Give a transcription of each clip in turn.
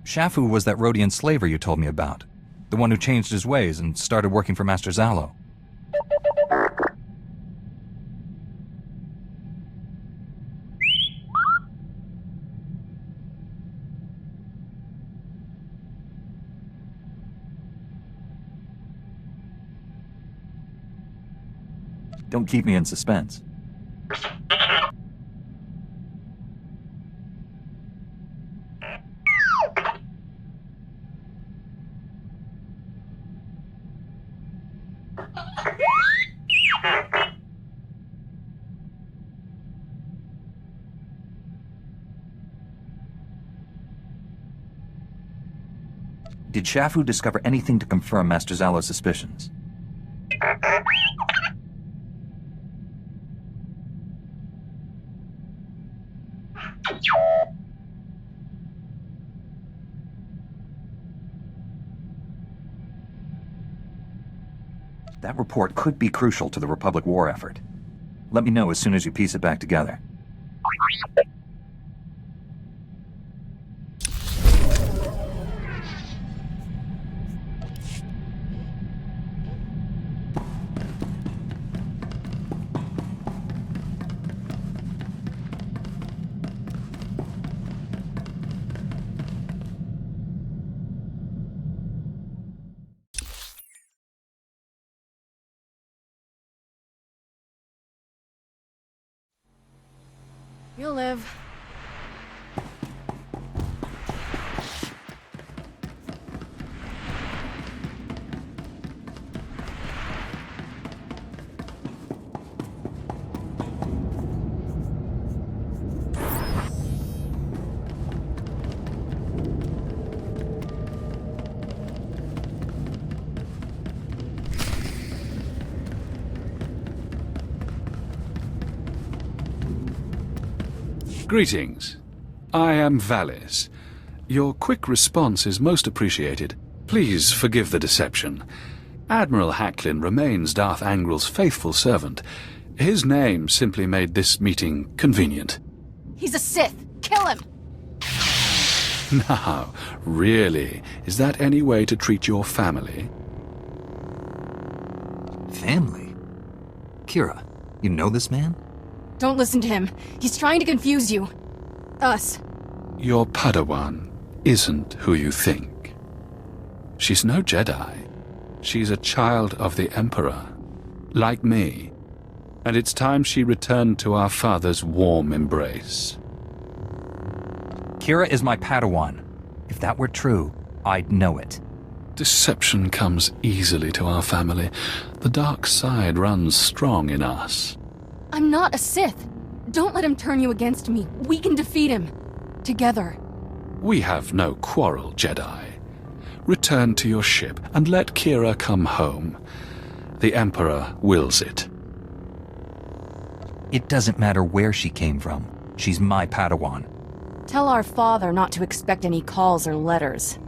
Shafu was that Rhodian slaver you told me about. The one who changed his ways and started working for Master Zalo. Don't keep me in suspense. Did Shafu discover anything to confirm Master Zalo's suspicions? That report could be crucial to the Republic war effort. Let me know as soon as you piece it back together. You'll live. Greetings. I am Valis. Your quick response is most appreciated. Please forgive the deception. Admiral Hacklin remains Darth Angrel's faithful servant. His name simply made this meeting convenient. He's a Sith. Kill him! Now, really, is that any way to treat your family? Family? Kira, you know this man? Don't listen to him. He's trying to confuse you. Us. Your Padawan isn't who you think. She's no Jedi. She's a child of the Emperor, like me. And it's time she returned to our father's warm embrace. Kira is my Padawan. If that were true, I'd know it. Deception comes easily to our family. The dark side runs strong in us. I'm not a Sith. Don't let him turn you against me. We can defeat him. Together. We have no quarrel, Jedi. Return to your ship and let Kira come home. The Emperor wills it. It doesn't matter where she came from. She's my Padawan. Tell our father not to expect any calls or letters.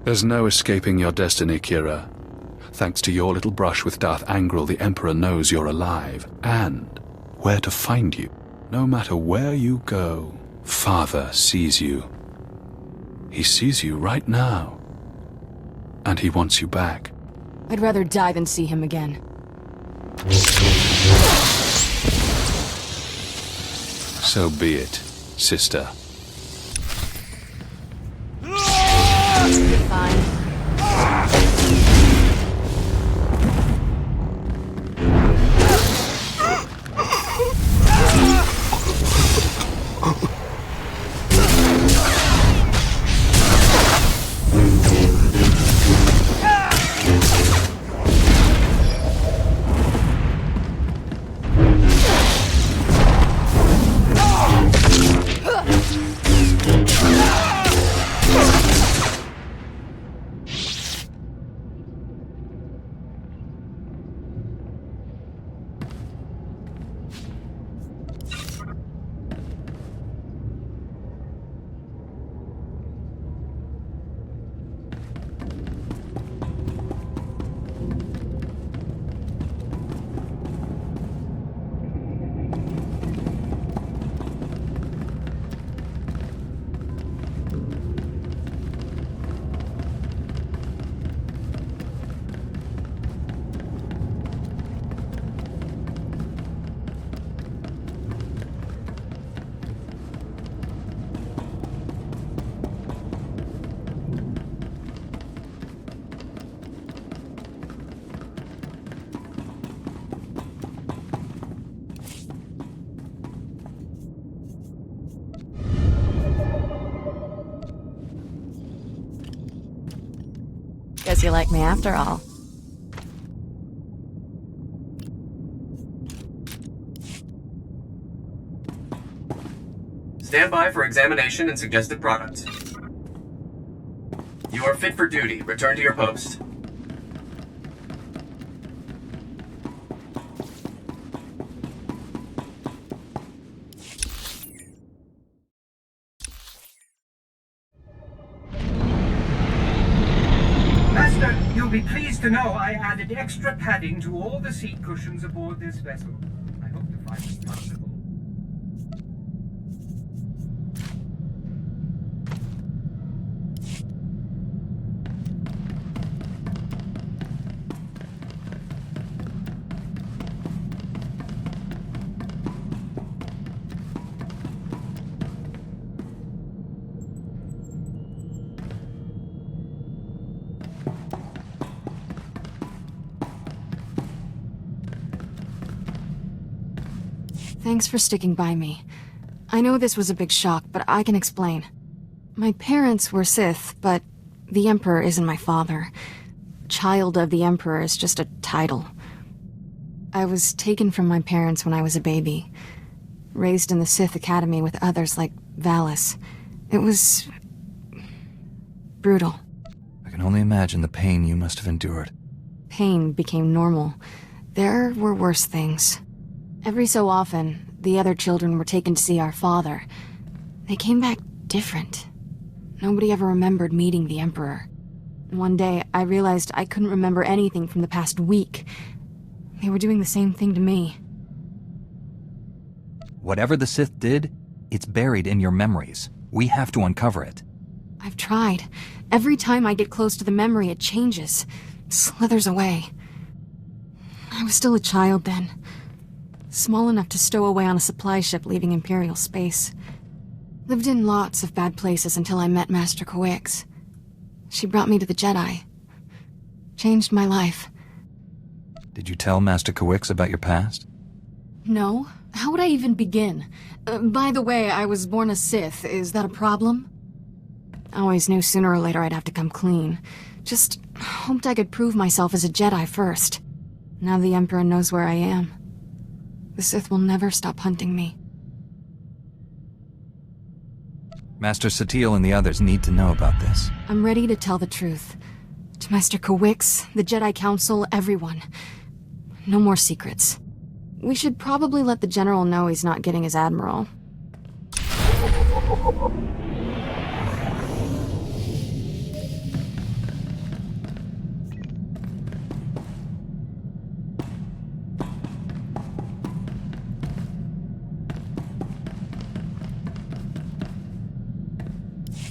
There's no escaping your destiny, Kira. Thanks to your little brush with Darth Angrel, the Emperor knows you're alive, and where to find you. No matter where you go, Father sees you. He sees you right now. And he wants you back. I'd rather die than see him again. So be it, sister. Fine. Guess you like me after all. Stand by for examination and suggested products. You are fit for duty. Return to your post. Master, you'll be pleased to know I added extra padding to all the seat cushions aboard this vessel. I hope to find it comfortable. Thanks for sticking by me. I know this was a big shock, but I can explain. My parents were Sith, but the Emperor isn't my father. Child of the Emperor is just a title. I was taken from my parents when I was a baby, raised in the Sith Academy with others like Valis. It was brutal. I can only imagine the pain you must have endured. Pain became normal. There were worse things. Every so often, the other children were taken to see our father. They came back different. Nobody ever remembered meeting the Emperor. One day, I realized I couldn't remember anything from the past week. They were doing the same thing to me. Whatever the Sith did, it's buried in your memories. We have to uncover it. I've tried. Every time I get close to the memory, it changes. Slithers away. I was still a child then. Small enough to stow away on a supply ship leaving Imperial space. Lived in lots of bad places until I met Master Kawix. She brought me to the Jedi. Changed my life. Did you tell Master Kawix about your past? No. How would I even begin? By the way, I was born a Sith. Is that a problem? I always knew sooner or later I'd have to come clean. Just hoped I could prove myself as a Jedi first. Now the Emperor knows where I am. The Sith will never stop hunting me. Master Satele and the others need to know about this. I'm ready to tell the truth. To Master Kawix, the Jedi Council, everyone. No more secrets. We should probably let the General know he's not getting his Admiral.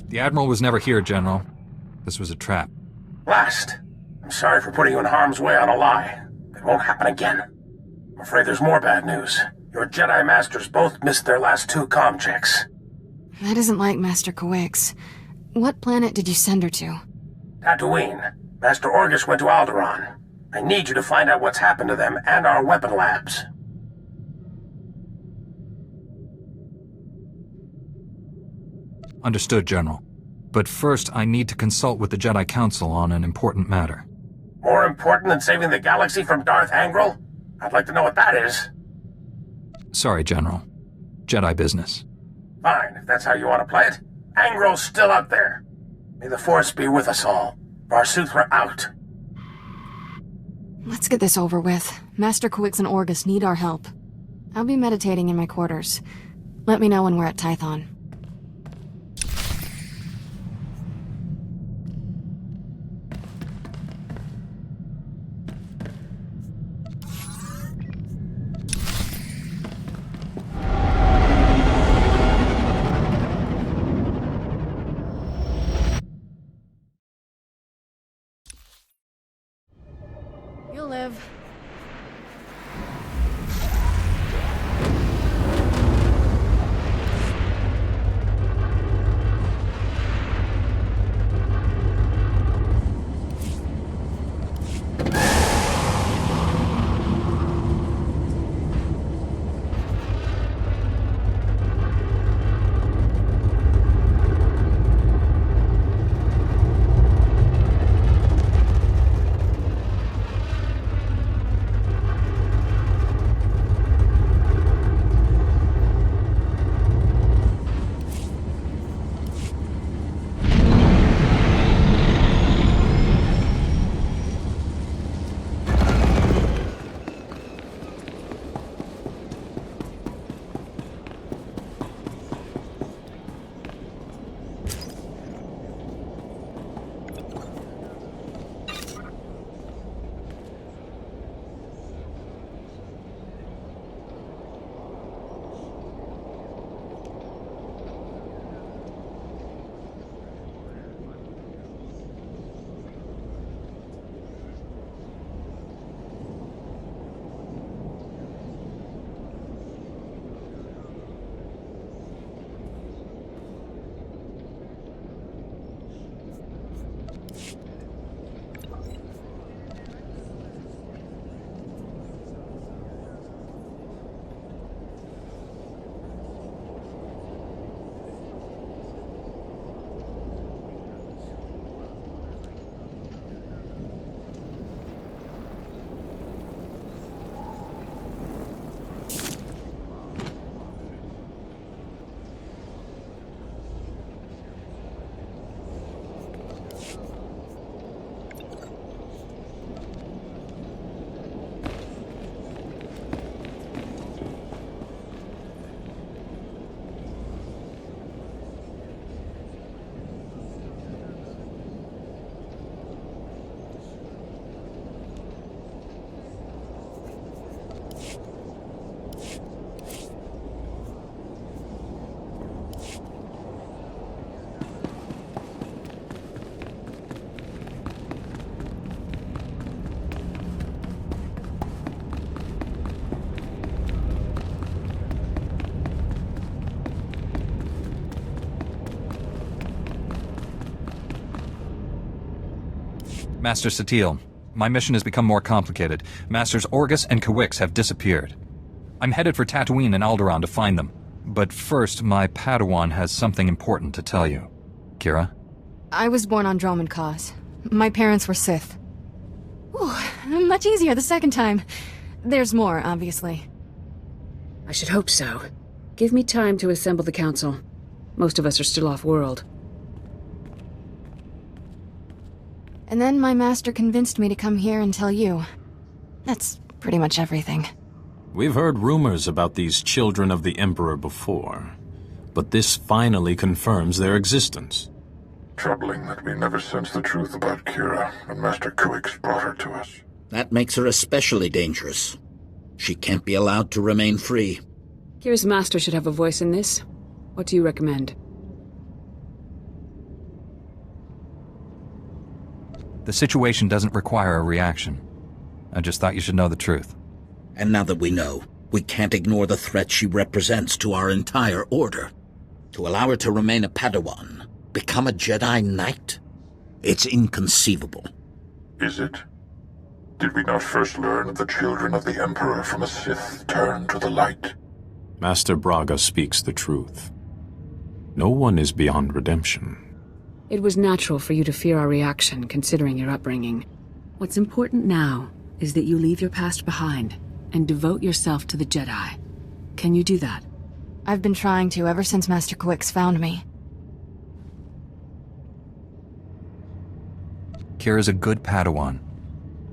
The Admiral was never here, General. This was a trap. Blast! I'm sorry for putting you in harm's way on a lie. It won't happen again. I'm afraid there's more bad news. Your Jedi Masters both missed their last 2 comm checks. That isn't like Master Kawix. What planet did you send her to? Tatooine. Master Orgus went to Alderaan. I need you to find out what's happened to them and our weapon labs. Understood, General. But first, I need to consult with the Jedi Council on an important matter. More important than saving the galaxy from Darth Angral? I'd like to know what that is. Sorry, General. Jedi business. Fine, if that's how you want to play it. Angral's still out there. May the Force be with us all. Varsuthra out. Let's get this over with. Master Kawix and Orgus need our help. I'll be meditating in my quarters. Let me know when we're at Tython. You'll live. Master Satil, my mission has become more complicated. Masters Orgus and Kawix have disappeared. I'm headed for Tatooine and Alderaan to find them. But first, my Padawan has something important to tell you. Kira? I was born on Dromund Kaas. My parents were Sith. Ooh, much easier the second time. There's more, obviously. I should hope so. Give me time to assemble the council. Most of us are still off-world. And then my master convinced me to come here and tell you. That's pretty much everything. We've heard rumors about these children of the Emperor before, but this finally confirms their existence. Troubling that we never sensed the truth about Kira when Master Kawix brought her to us. That makes her especially dangerous. She can't be allowed to remain free. Kira's master should have a voice in this. What do you recommend? The situation doesn't require a reaction. I just thought you should know the truth. And now that we know, we can't ignore the threat she represents to our entire order. To allow her to remain a Padawan, become a Jedi Knight? It's inconceivable. Is it? Did we not first learn of the children of the Emperor from a Sith turned to the light? Master Braga speaks the truth. No one is beyond redemption. It was natural for you to fear our reaction, considering your upbringing. What's important now is that you leave your past behind and devote yourself to the Jedi. Can you do that? I've been trying to ever since Master Kawix found me. Kira's a good Padawan.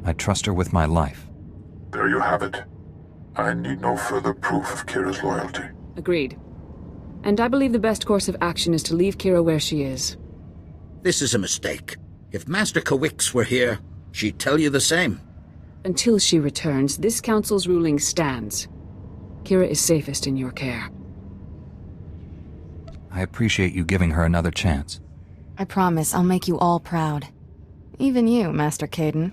I trust her with my life. There you have it. I need no further proof of Kira's loyalty. Agreed. And I believe the best course of action is to leave Kira where she is. This is a mistake. If Master Kawix were here, she'd tell you the same. Until she returns, this council's ruling stands. Kira is safest in your care. I appreciate you giving her another chance. I promise I'll make you all proud. Even you, Master Caden.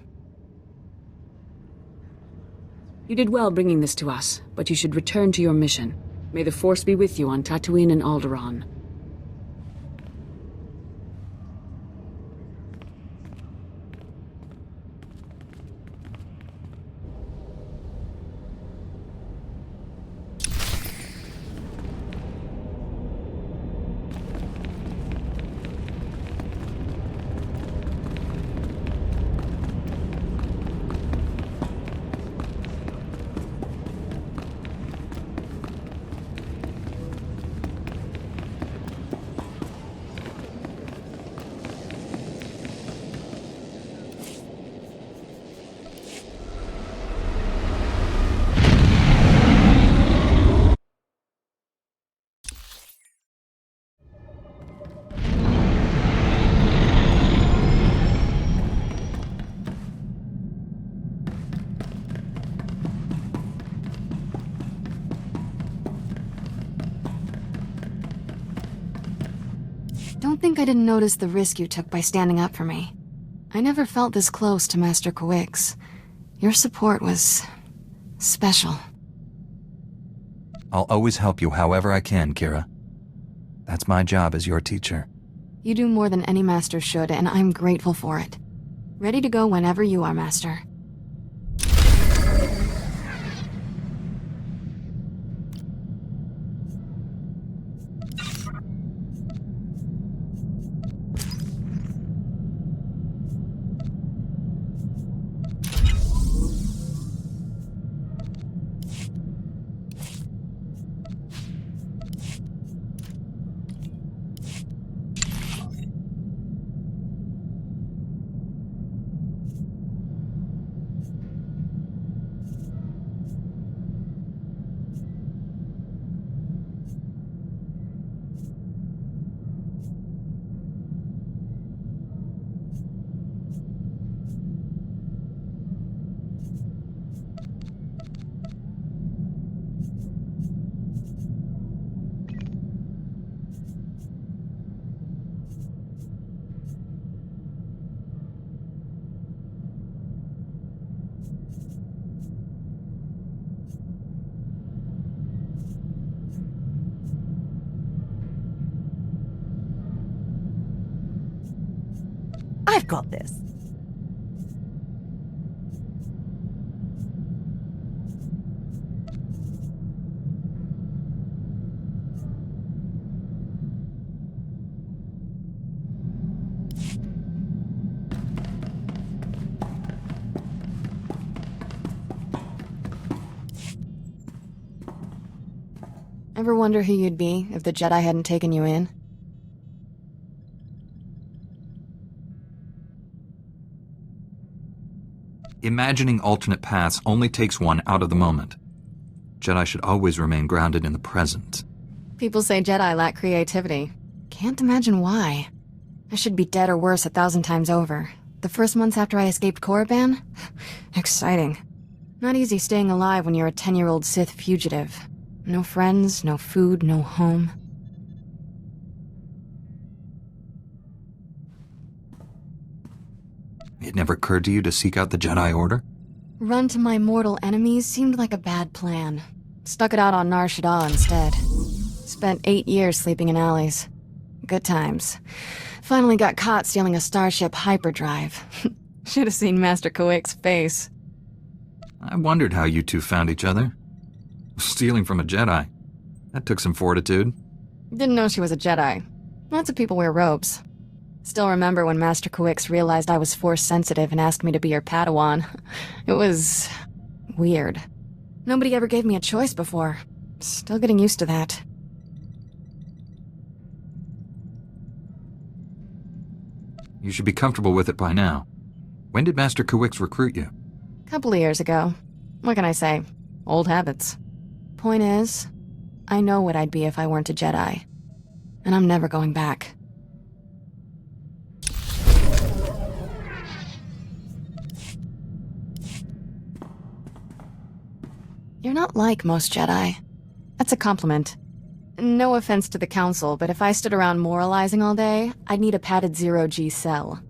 You did well bringing this to us, but you should return to your mission. May the Force be with you on Tatooine and Alderaan. Don't think I didn't notice the risk you took by standing up for me. I never felt this close to Master Kawix. Your support was special. I'll always help you however I can, Kira. That's my job as your teacher. You do more than any master should, and I'm grateful for it. Ready to go whenever you are, Master. I've got this. Ever wonder who you'd be if the Jedi hadn't taken you in? Imagining alternate paths only takes one out of the moment. Jedi should always remain grounded in the present. People say Jedi lack creativity. Can't imagine why. I should be dead or worse 1,000 times over. The first months after I escaped Korriban? Exciting. Not easy staying alive when you're a 10-year-old Sith fugitive. No friends, no food, no home. It never occurred to you to seek out the Jedi Order? Run to my mortal enemies seemed like a bad plan. Stuck it out on Nar Shaddaa instead. Spent 8 years sleeping in alleys. Good times. Finally got caught stealing a starship hyperdrive. Should have seen Master Kawik's face. I wondered how you two found each other. Stealing from a Jedi. That took some fortitude. Didn't know she was a Jedi. Lots of people wear robes. Still remember when Master Kawix realized I was Force-sensitive and asked me to be her Padawan. It was... weird. Nobody ever gave me a choice before. Still getting used to that. You should be comfortable with it by now. When did Master Kawix recruit you? Couple of years ago. What can I say? Old habits. Point is, I know what I'd be if I weren't a Jedi. And I'm never going back. You're not like most Jedi. That's a compliment. No offense to the Council, but if I stood around moralizing all day, I'd need a padded zero-G cell.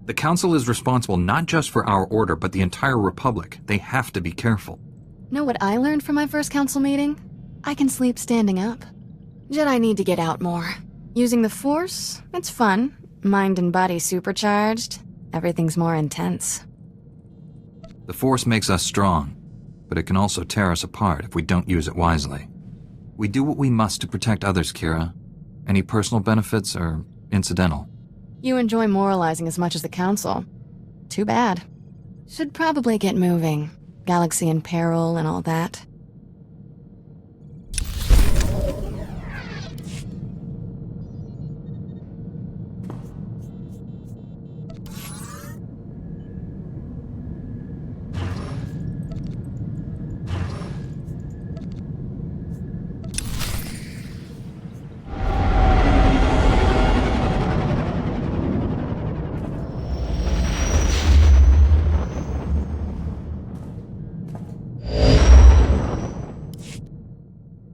The Council is responsible not just for our order, but the entire Republic. They have to be careful. Know what I learned from my first Council meeting? I can sleep standing up. Jedi need to get out more. Using the Force, it's fun. Mind and body supercharged. Everything's more intense. The Force makes us strong, but it can also tear us apart if we don't use it wisely. We do what we must to protect others, Kira. Any personal benefits are incidental. You enjoy moralizing as much as the Council. Too bad. Should probably get moving. Galaxy in peril and all that.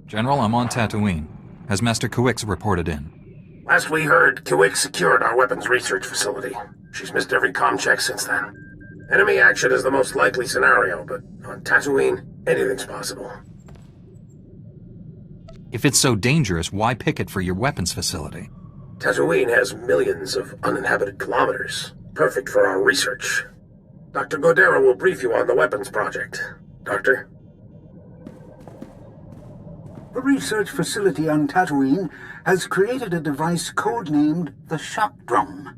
General, I'm on Tatooine. Has Master Kawix reported in? Last we heard, Kawik secured our weapons research facility. She's missed every comm check since then. Enemy action is the most likely scenario, but on Tatooine, anything's possible. If it's so dangerous, why pick it for your weapons facility? Tatooine has millions of uninhabited kilometers. Perfect for our research. Dr. Godera will brief you on the weapons project. Doctor? The research facility on Tatooine has created a device codenamed the Shock Drum.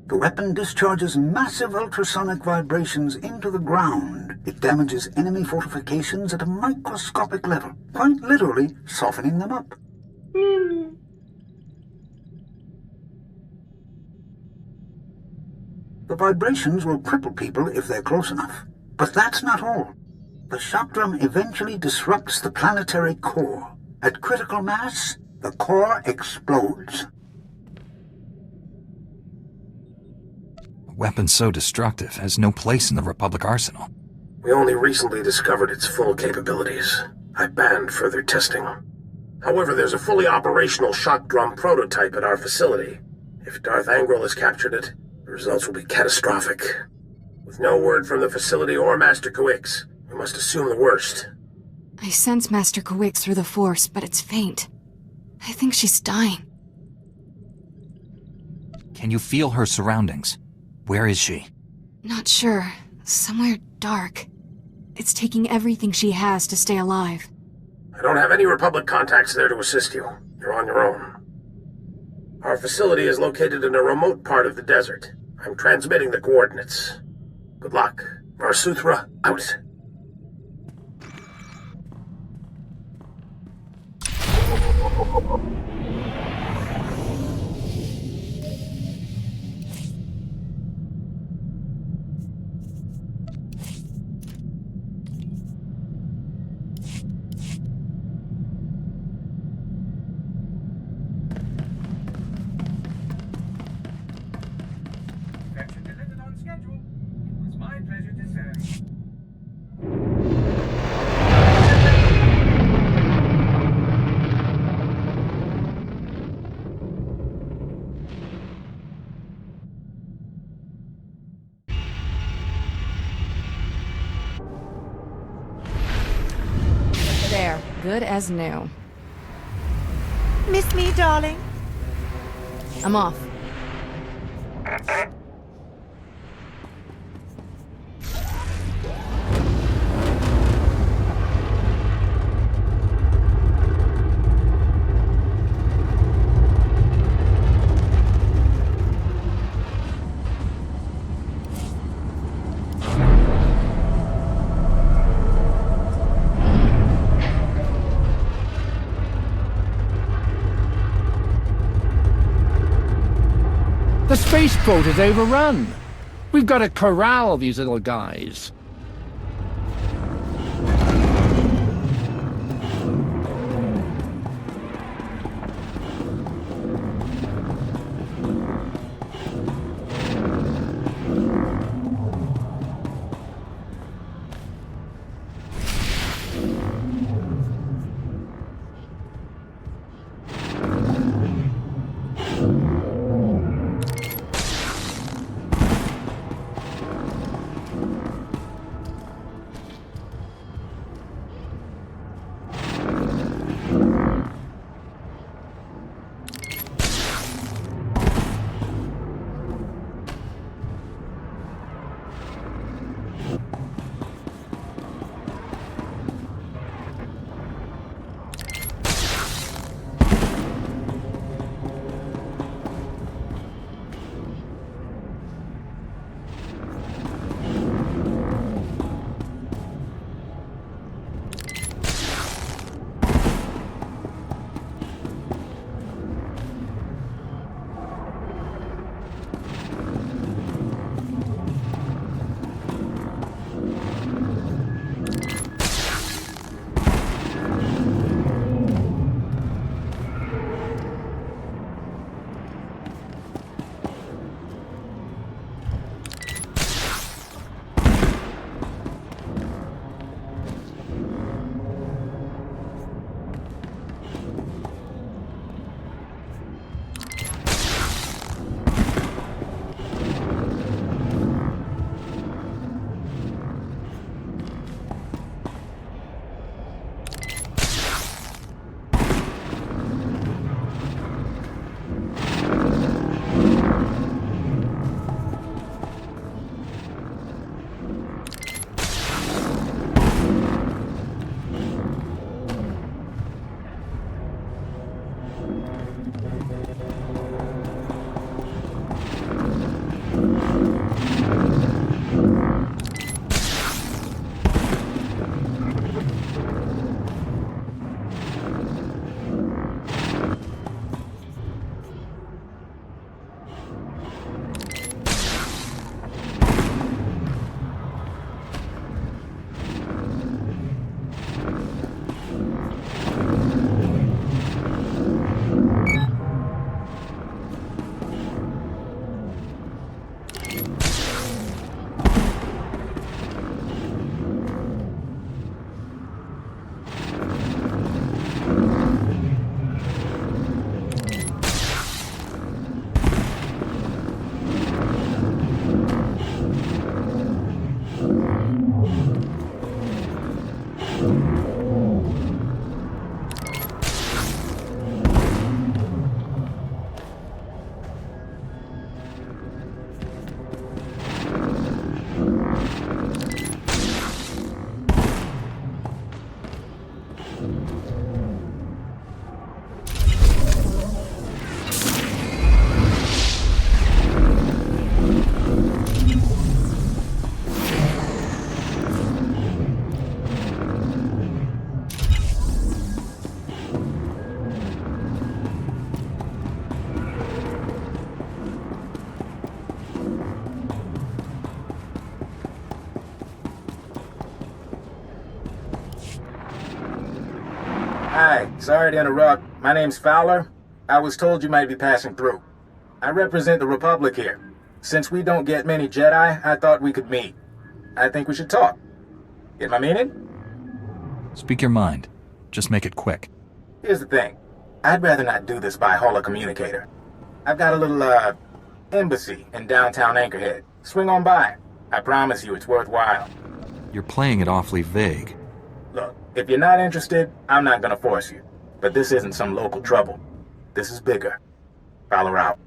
The weapon discharges massive ultrasonic vibrations into the ground. It damages enemy fortifications at a microscopic level, quite literally softening them up. The vibrations will cripple people if they're close enough. But that's not all. The shock drum eventually disrupts the planetary core. At critical mass, the core explodes. A weapon so destructive has no place in the Republic arsenal. We only recently discovered its full capabilities. I banned further testing. However, there's a fully operational shock drum prototype at our facility. If Darth Angral has captured it, the results will be catastrophic. With no word from the facility or Master Kawix, we must assume the worst. I sense Master Kawix through the Force, but it's faint. I think she's dying. Can you feel her surroundings? Where is she? Not sure. Somewhere dark. It's taking everything she has to stay alive. I don't have any Republic contacts there to assist you. You're on your own. Our facility is located in a remote part of the desert. I'm transmitting the coordinates. Good luck. Varsuthra, out. Fetcher delivered on schedule. It was my pleasure to serve. There, good as new. Miss me, darling? I'm off. The spaceport is overrun. We've got to corral these little guys. Hi, sorry to interrupt. My name's Fowler. I was told you might be passing through. I represent the Republic here. Since we don't get many Jedi, I thought we could meet. I think we should talk. Get my meaning? Speak your mind. Just make it quick. Here's the thing. I'd rather not do this by holocommunicator. I've got a little, embassy in downtown Anchorhead. Swing on by. I promise you it's worthwhile. You're playing it awfully vague. Look, if you're not interested, I'm not gonna force you. But this isn't some local trouble. This is bigger. Follow out.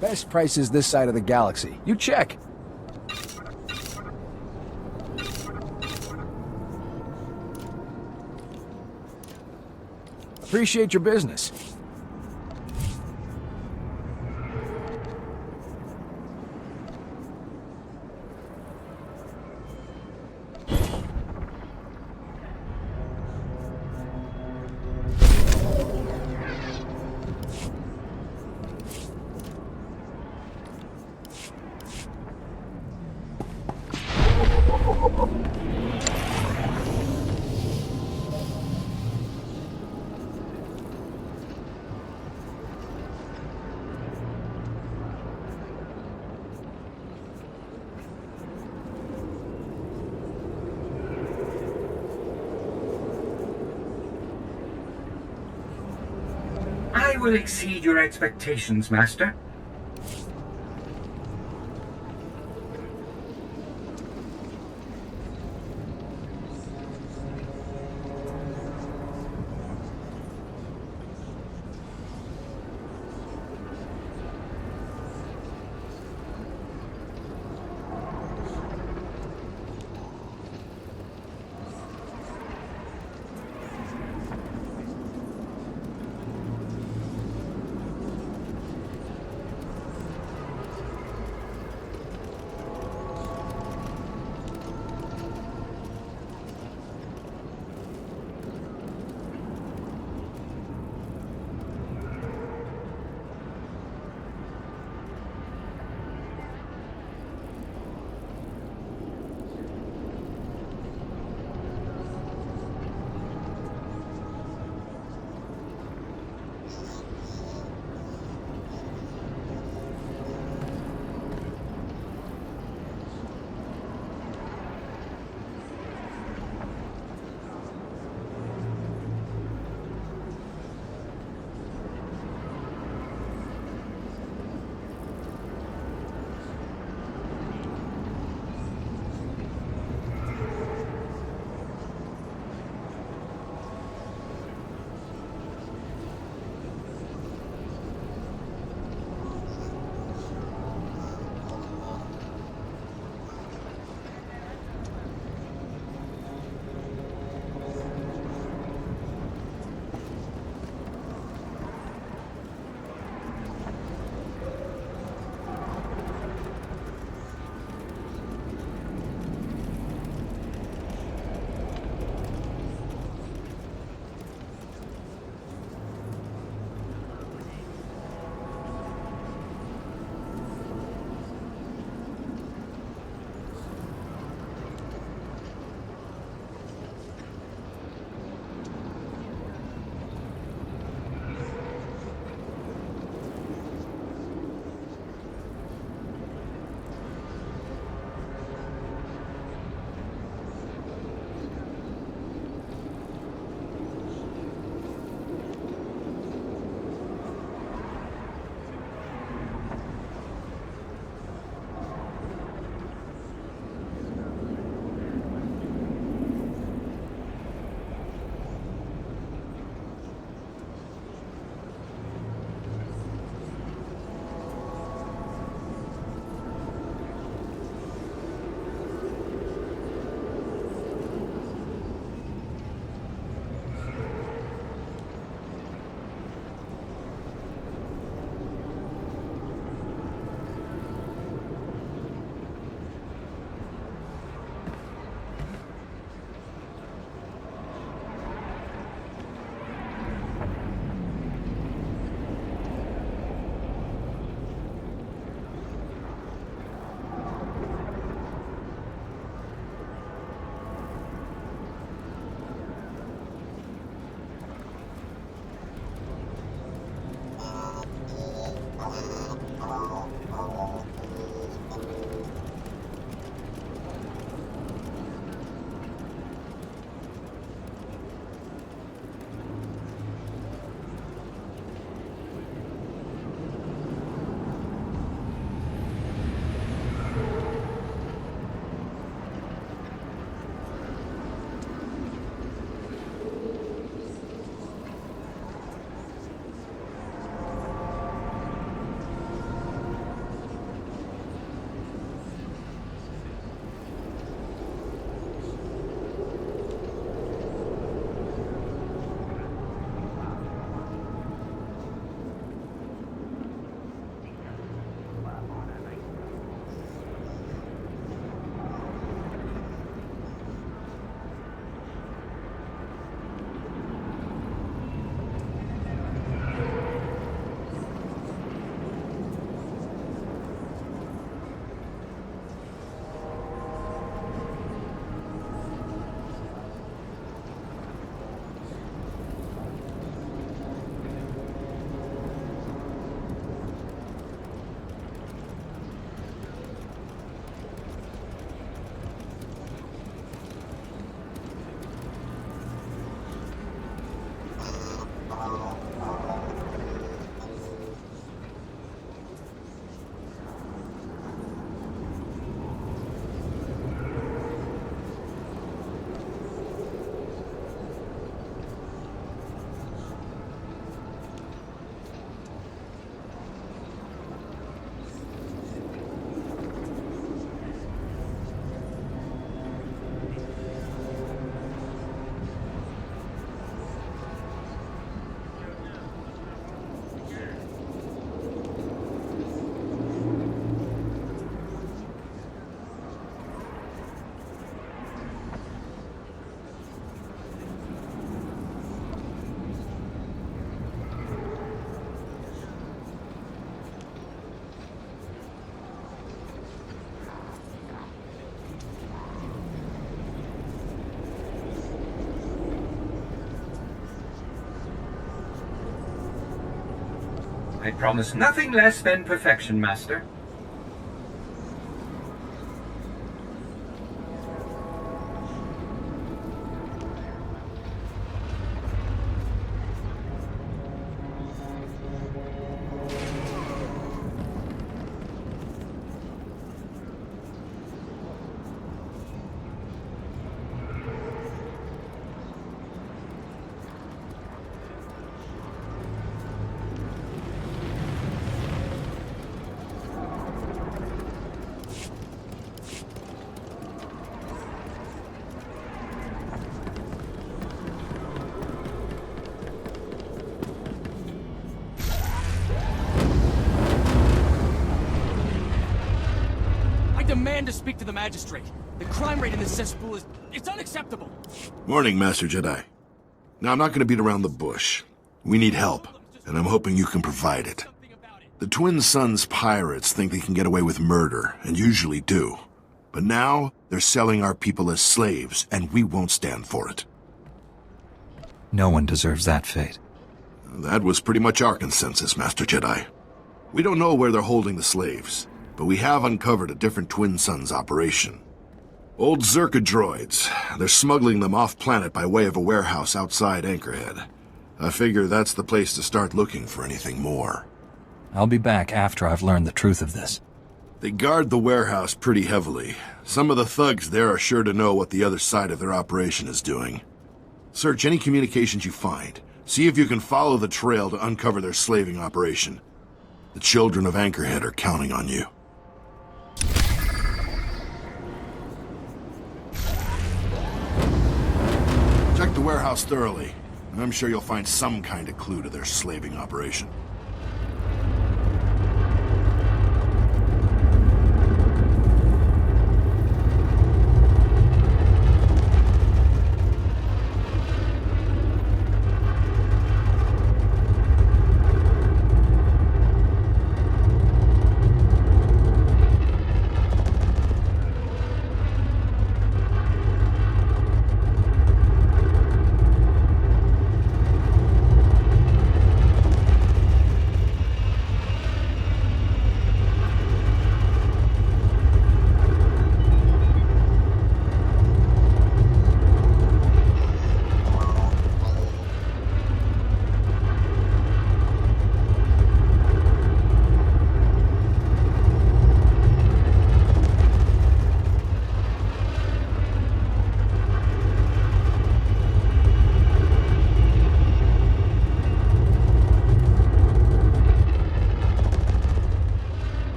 Best prices this side of the galaxy. You check. Appreciate your business. I will exceed your expectations, Master. I promise nothing less than perfection, Master. Demand to speak to the magistrate. The crime rate in this cesspool it's unacceptable. Morning, Master Jedi. Now, I'm not going to beat around the bush. We need help, and I'm hoping you can provide it. The Twin Suns pirates think they can get away with murder, and usually do. But now, they're selling our people as slaves, and we won't stand for it. No one deserves that fate. That was pretty much our consensus, Master Jedi. We don't know where they're holding the slaves, but we have uncovered a different Twin Suns operation. Old Zerka droids. They're smuggling them off-planet by way of a warehouse outside Anchorhead. I figure that's the place to start looking for anything more. I'll be back after I've learned the truth of this. They guard the warehouse pretty heavily. Some of the thugs there are sure to know what the other side of their operation is doing. Search any communications you find. See if you can follow the trail to uncover their slaving operation. The children of Anchorhead are counting on you. Check the warehouse thoroughly, and I'm sure you'll find some kind of clue to their slaving operation.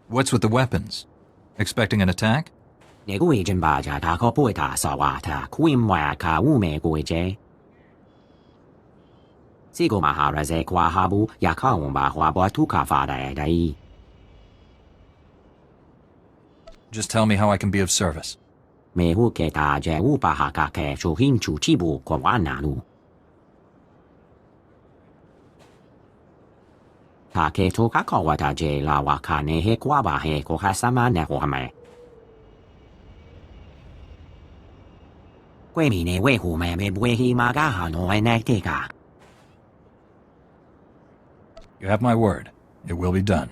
What's with the weapons? Expecting an attack? Just tell me how I can be of service. You have my word. It will be done.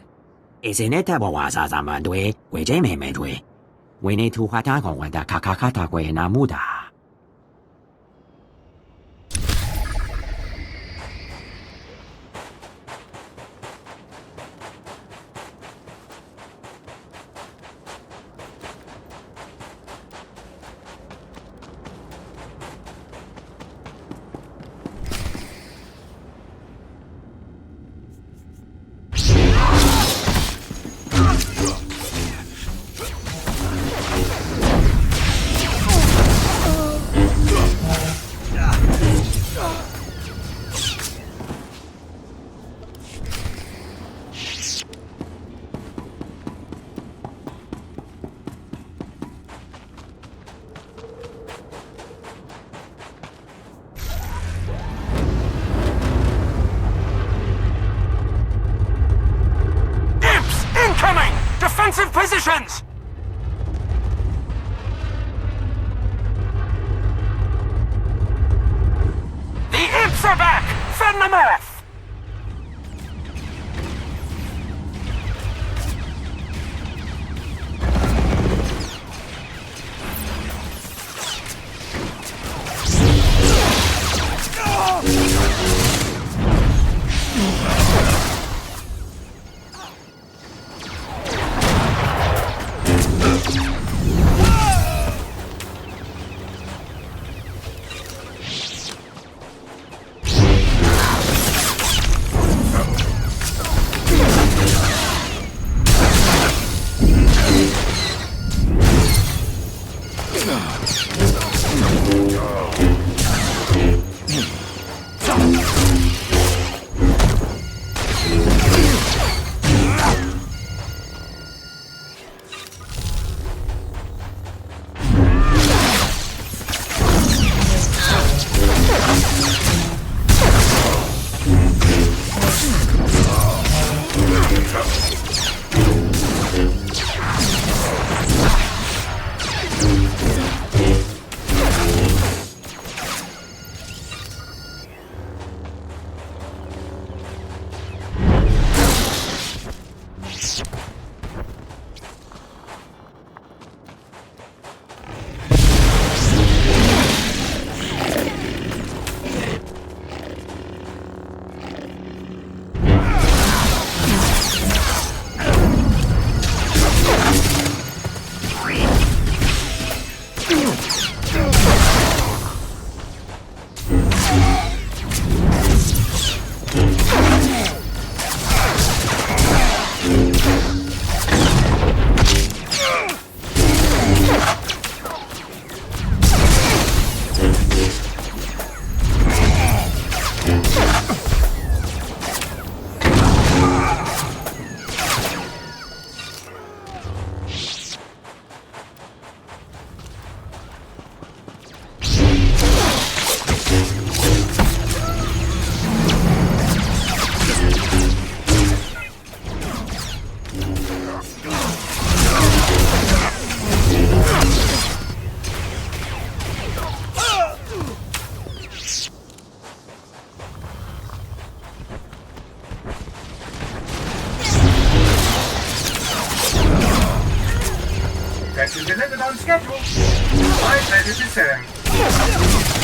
Defensive positions! The imps are back! Fend them off! That you delivered on schedule. My pleasure to serve.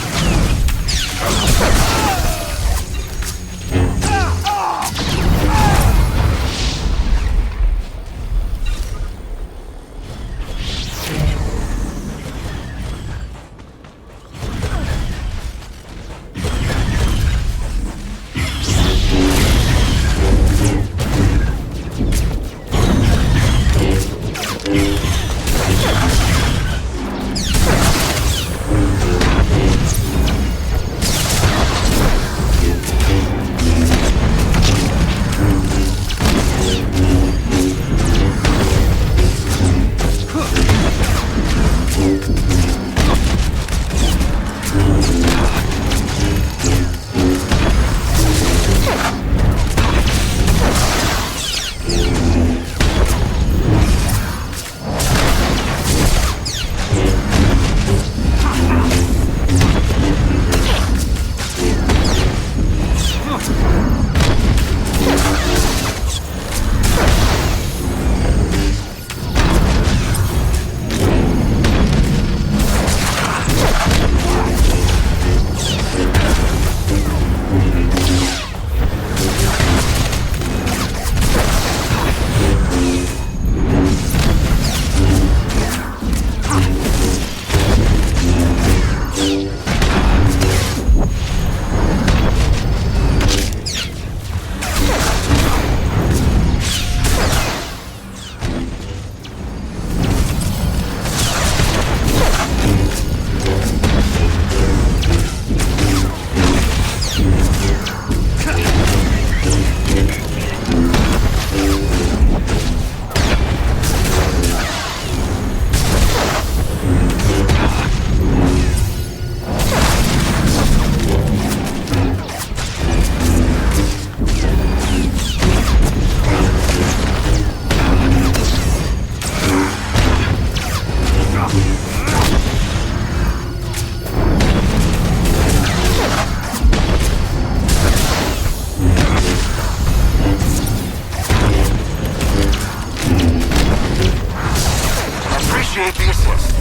can't miss us.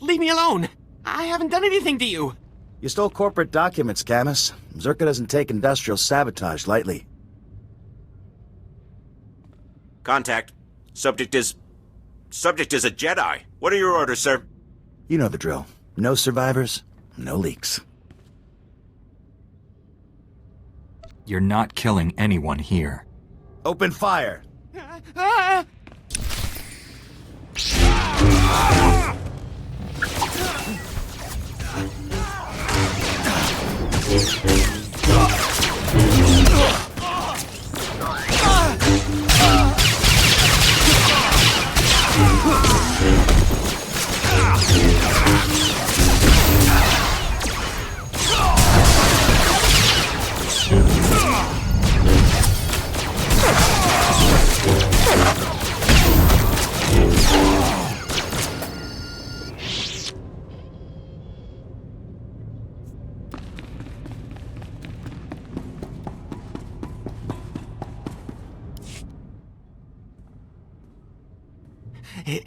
Leave me alone! I haven't done anything to you! You stole corporate documents, Camus. Zerka doesn't take industrial sabotage lightly. Contact. Subject is a Jedi. What are your orders, sir? You know the drill. No survivors, no leaks. You're not killing anyone here. Open fire!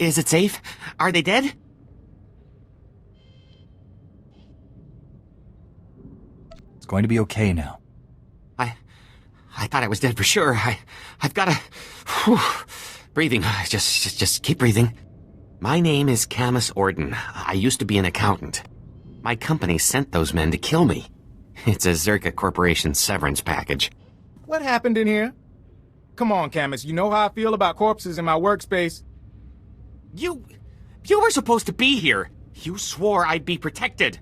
Is it safe? Are they dead? It's going to be okay now. I thought I was dead for sure. I've got to... Breathing. Just keep breathing. My name is Camus Orden. I used to be an accountant. My company sent those men to kill me. It's a Zerka Corporation severance package. What happened in here? Come on, Camus, you know how I feel about corpses in my workspace. You were supposed to be here. You swore I'd be protected.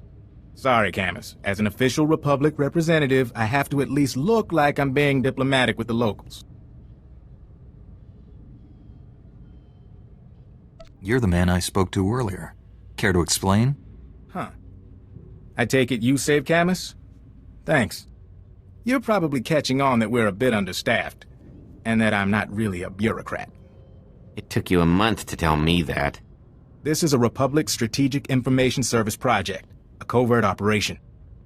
Sorry, Camus. As an official Republic representative, I have to at least look like I'm being diplomatic with the locals. You're the man I spoke to earlier. Care to explain? Huh. I take it you saved Camus? Thanks. You're probably catching on that we're a bit understaffed, and that I'm not really a bureaucrat. It took you a month to tell me that. This is a Republic Strategic Information Service project, a covert operation.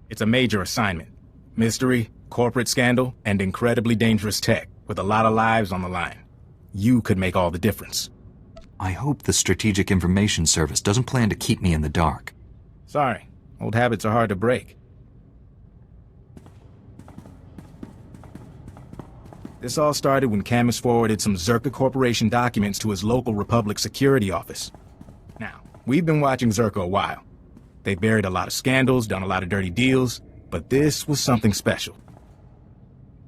It's a major assignment. Mystery, corporate scandal, and incredibly dangerous tech, with a lot of lives on the line. You could make all the difference. I hope the Strategic Information Service doesn't plan to keep me in the dark. Sorry. Old habits are hard to break. This all started when Camus forwarded some Zerka Corporation documents to his local Republic security office. Now, we've been watching Zerka a while. They've buried a lot of scandals, done a lot of dirty deals, but this was something special.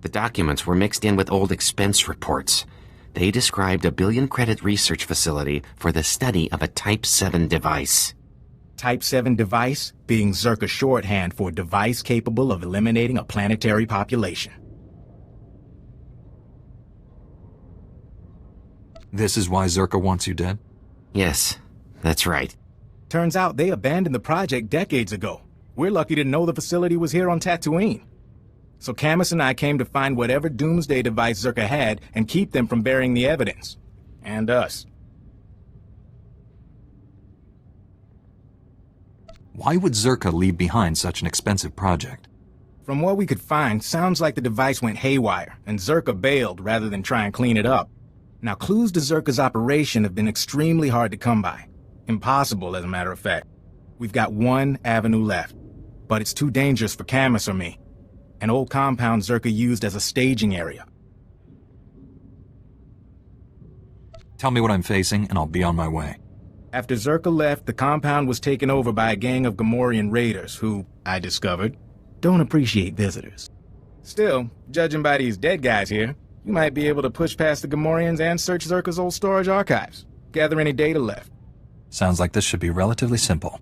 The documents were mixed in with old expense reports. They described a billion-credit research facility for the study of a Type 7 device. Type 7 device being Zerka shorthand for device capable of eliminating a planetary population. This is why Zerka wants you dead? Yes, that's right. Turns out they abandoned the project decades ago. We're lucky to know the facility was here on Tatooine. So Camus and I came to find whatever doomsday device Zerka had and keep them from burying the evidence. And us. Why would Zerka leave behind such an expensive project? From what we could find, sounds like the device went haywire, and Zerka bailed rather than try and clean it up. Now, clues to Zerka's operation have been extremely hard to come by. Impossible, as a matter of fact. We've got one avenue left, but it's too dangerous for Camus or me. An old compound Zerka used as a staging area. Tell me what I'm facing, and I'll be on my way. After Zerka left, the compound was taken over by a gang of Gamorrean raiders who, I discovered, don't appreciate visitors. Still, judging by these dead guys here, you might be able to push past the Gamorreans and search Zerka's old storage archives. Gather any data left. Sounds like this should be relatively simple.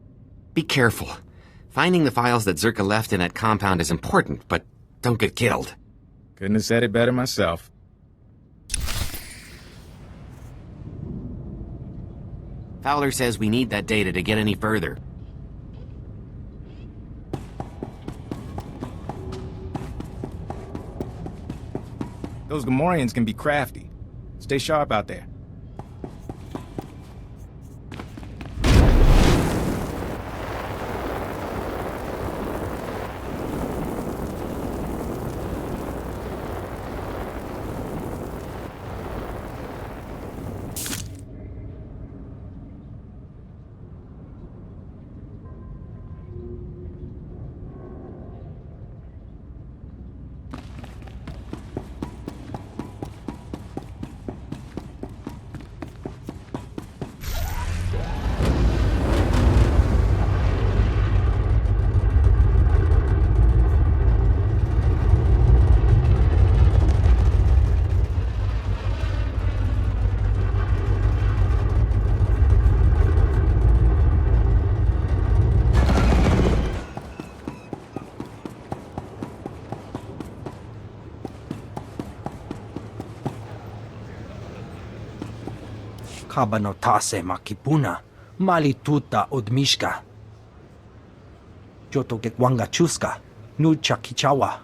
Be careful. Finding the files that Zerka left in that compound is important, but don't get killed. Couldn't have said it better myself. Fowler says we need that data to get any further. Those Gamorreans can be crafty. Stay sharp out there. Kabanotase makipuna, malituta odmishka. Joto gekwanga chuska, nucha kichawa.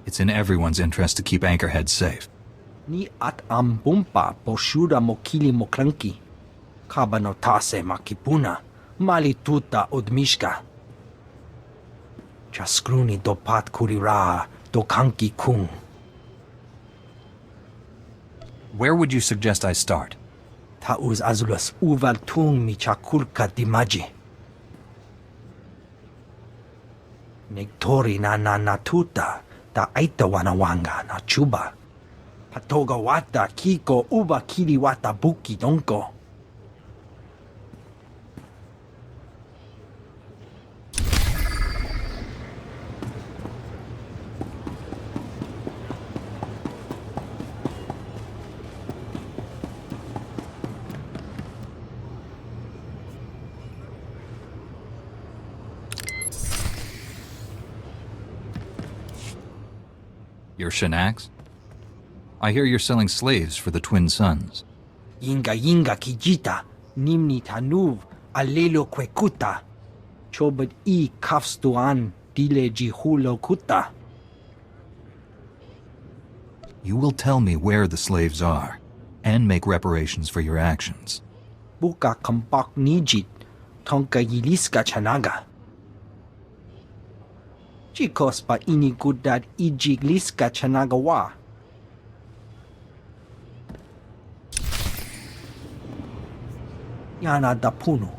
It's in everyone's interest to keep Anchorhead safe. Ni at ambumpa poshuda mokili mokranki. Kabanotase makipuna, malituta odmishka. Chaskruni dopat kurira dokanki kung. Where would you suggest I start? Tauz azulas uval tung mi chakulka dimaji. Nektori na natuta ta aita wanawanga na chuba. Patoga wata kiko uba kili wata buki donko. You're Shanax? I hear you're selling slaves for the Twin Suns. Yinga kijita, nimni tanuv, alelo kwekuta. Chobad I kafstuan, dile jihulo kuta. You will tell me where the slaves are, and make reparations for your actions. Buka kampak nijit, tonka yiliska chanaga. Chikos pa inikudad ijigliska chanagawa. Yana dapuno.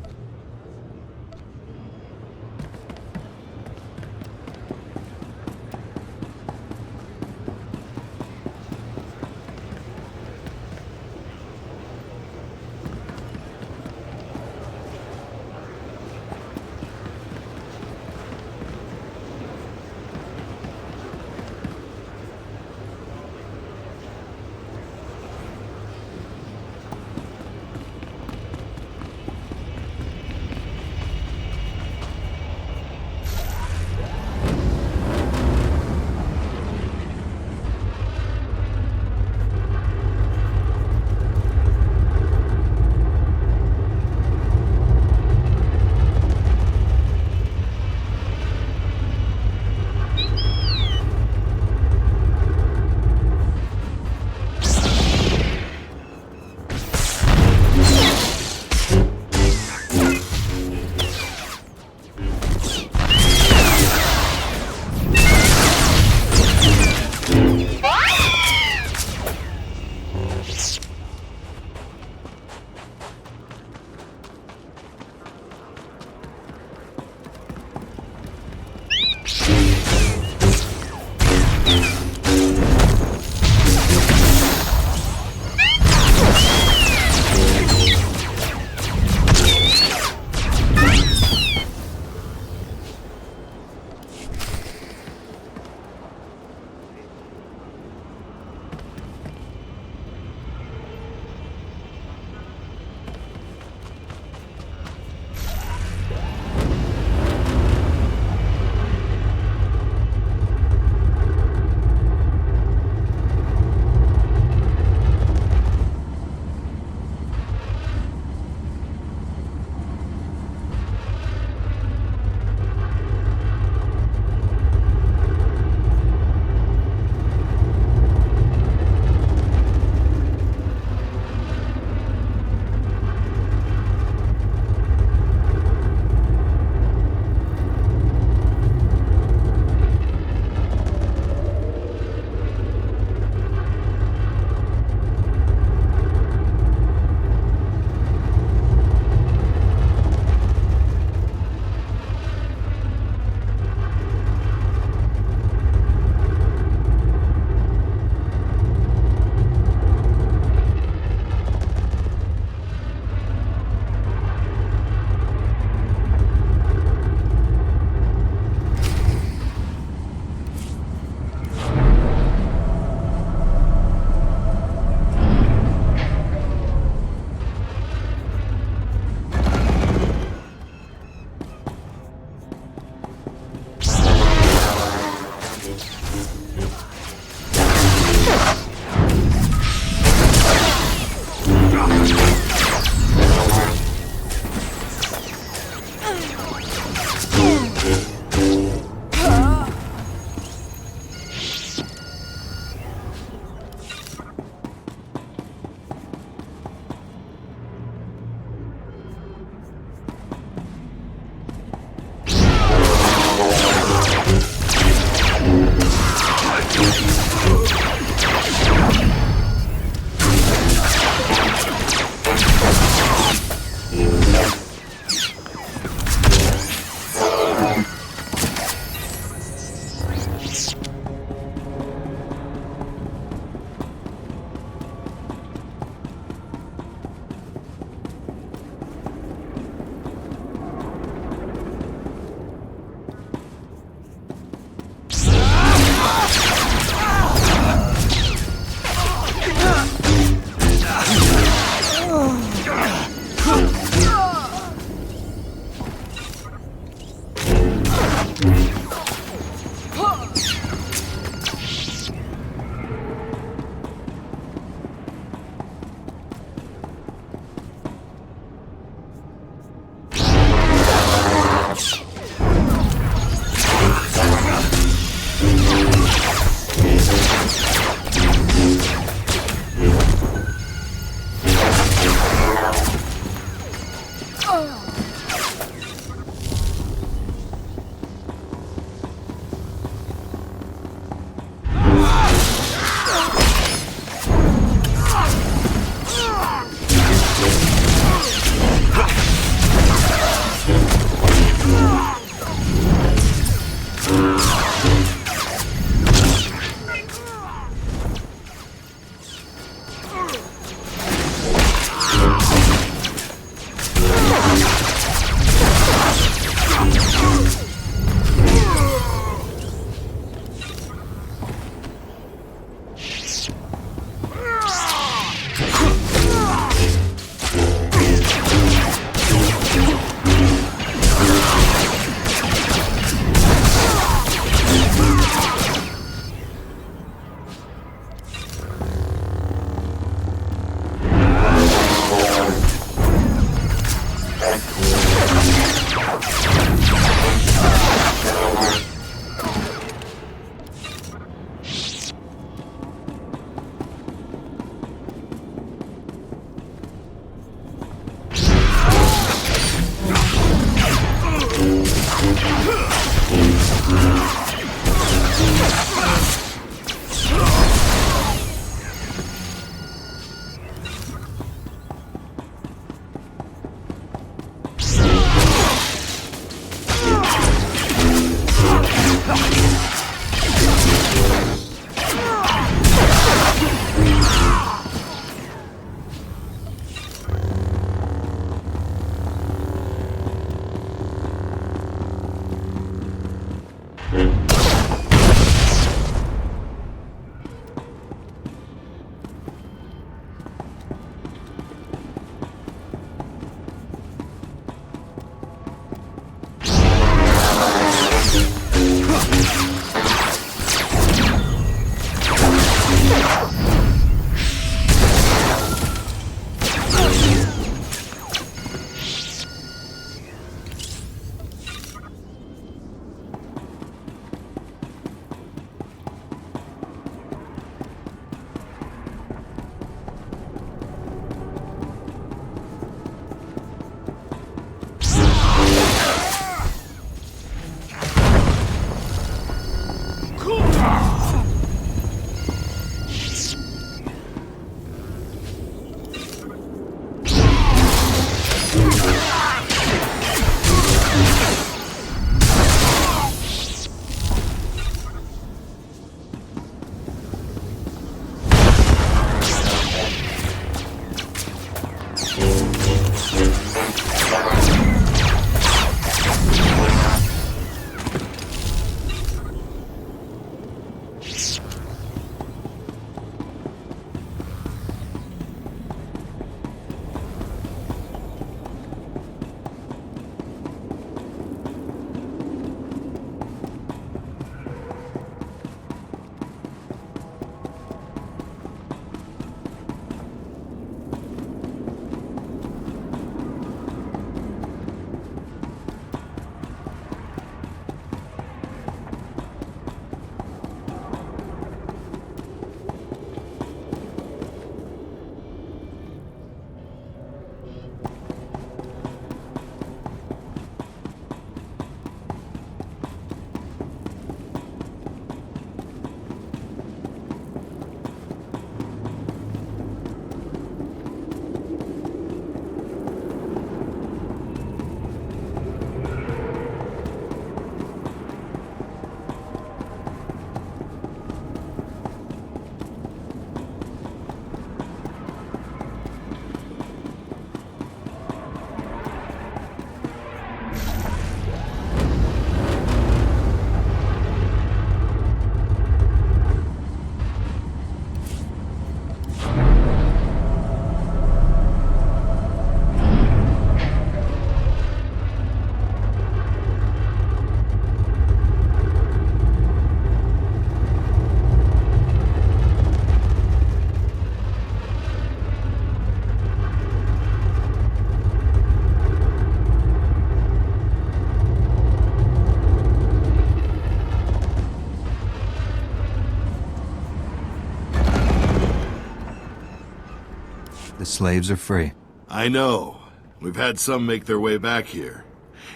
The slaves are free. I know. We've had some make their way back here.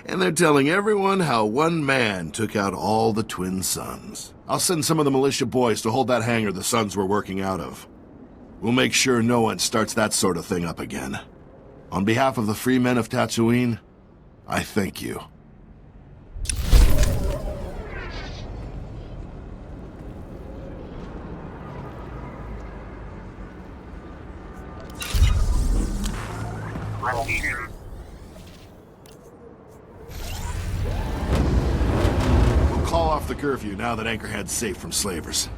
And they're telling everyone how one man took out all the twin suns. I'll send some of the militia boys to hold that hangar the Suns were working out of. We'll make sure no one starts that sort of thing up again. On behalf of the free men of Tatooine, I thank you. We'll call off the curfew now that Anchorhead's safe from slavers.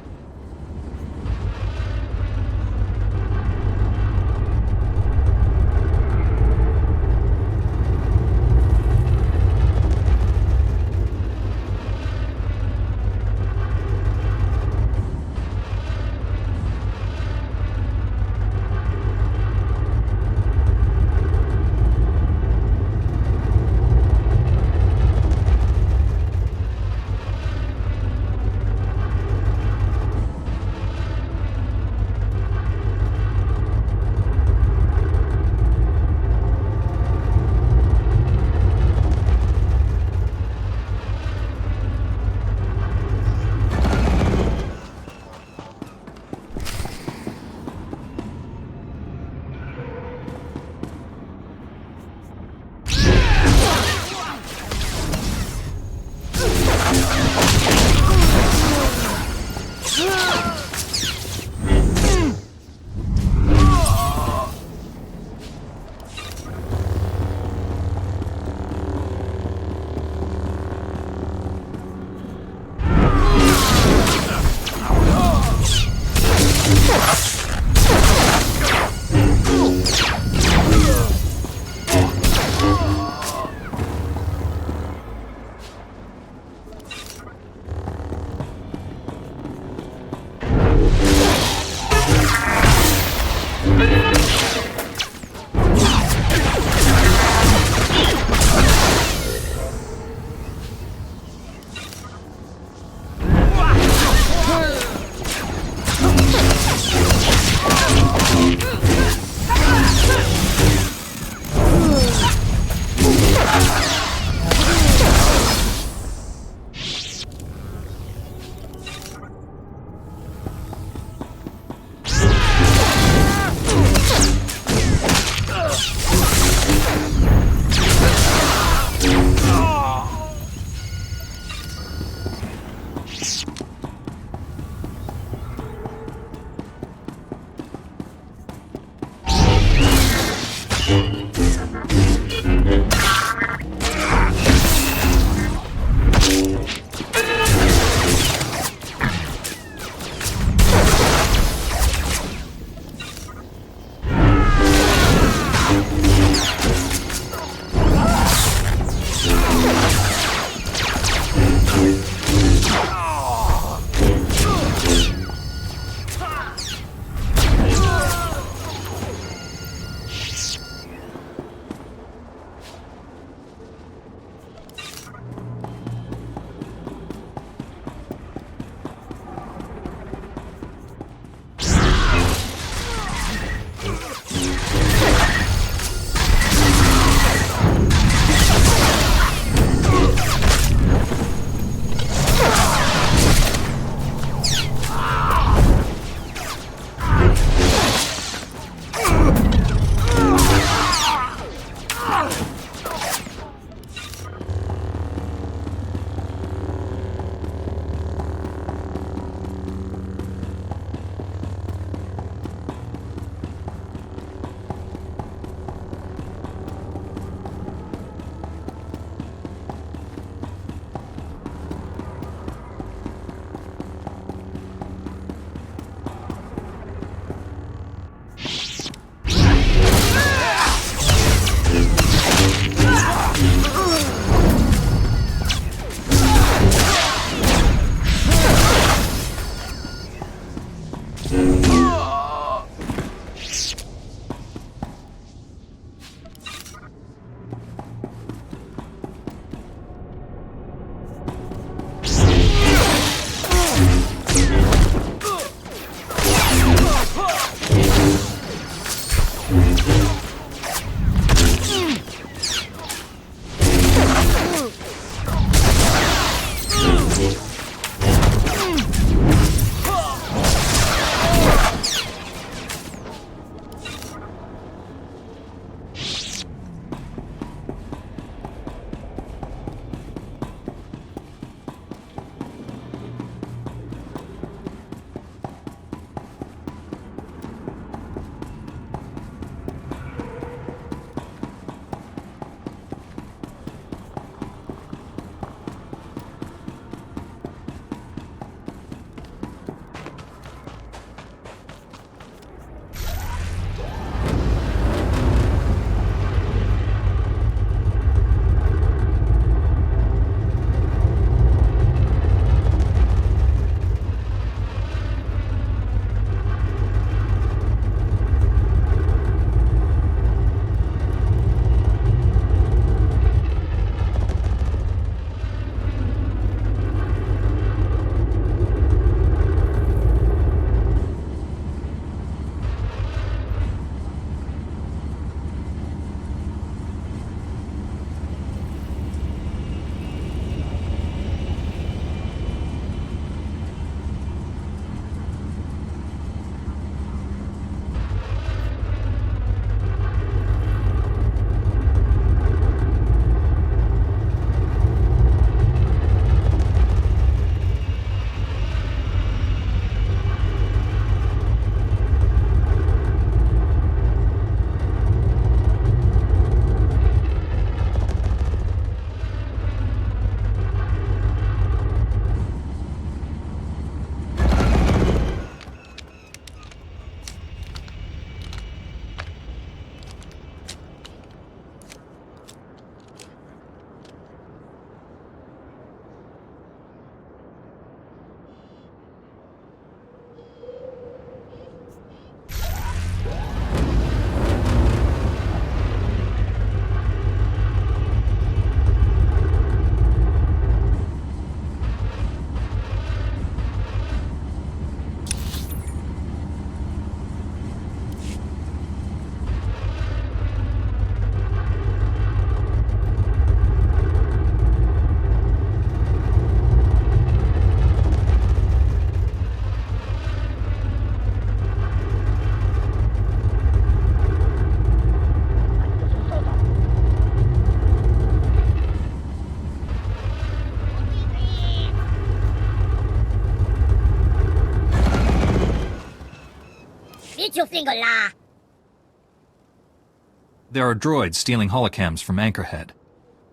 There are droids stealing holocams from Anchorhead.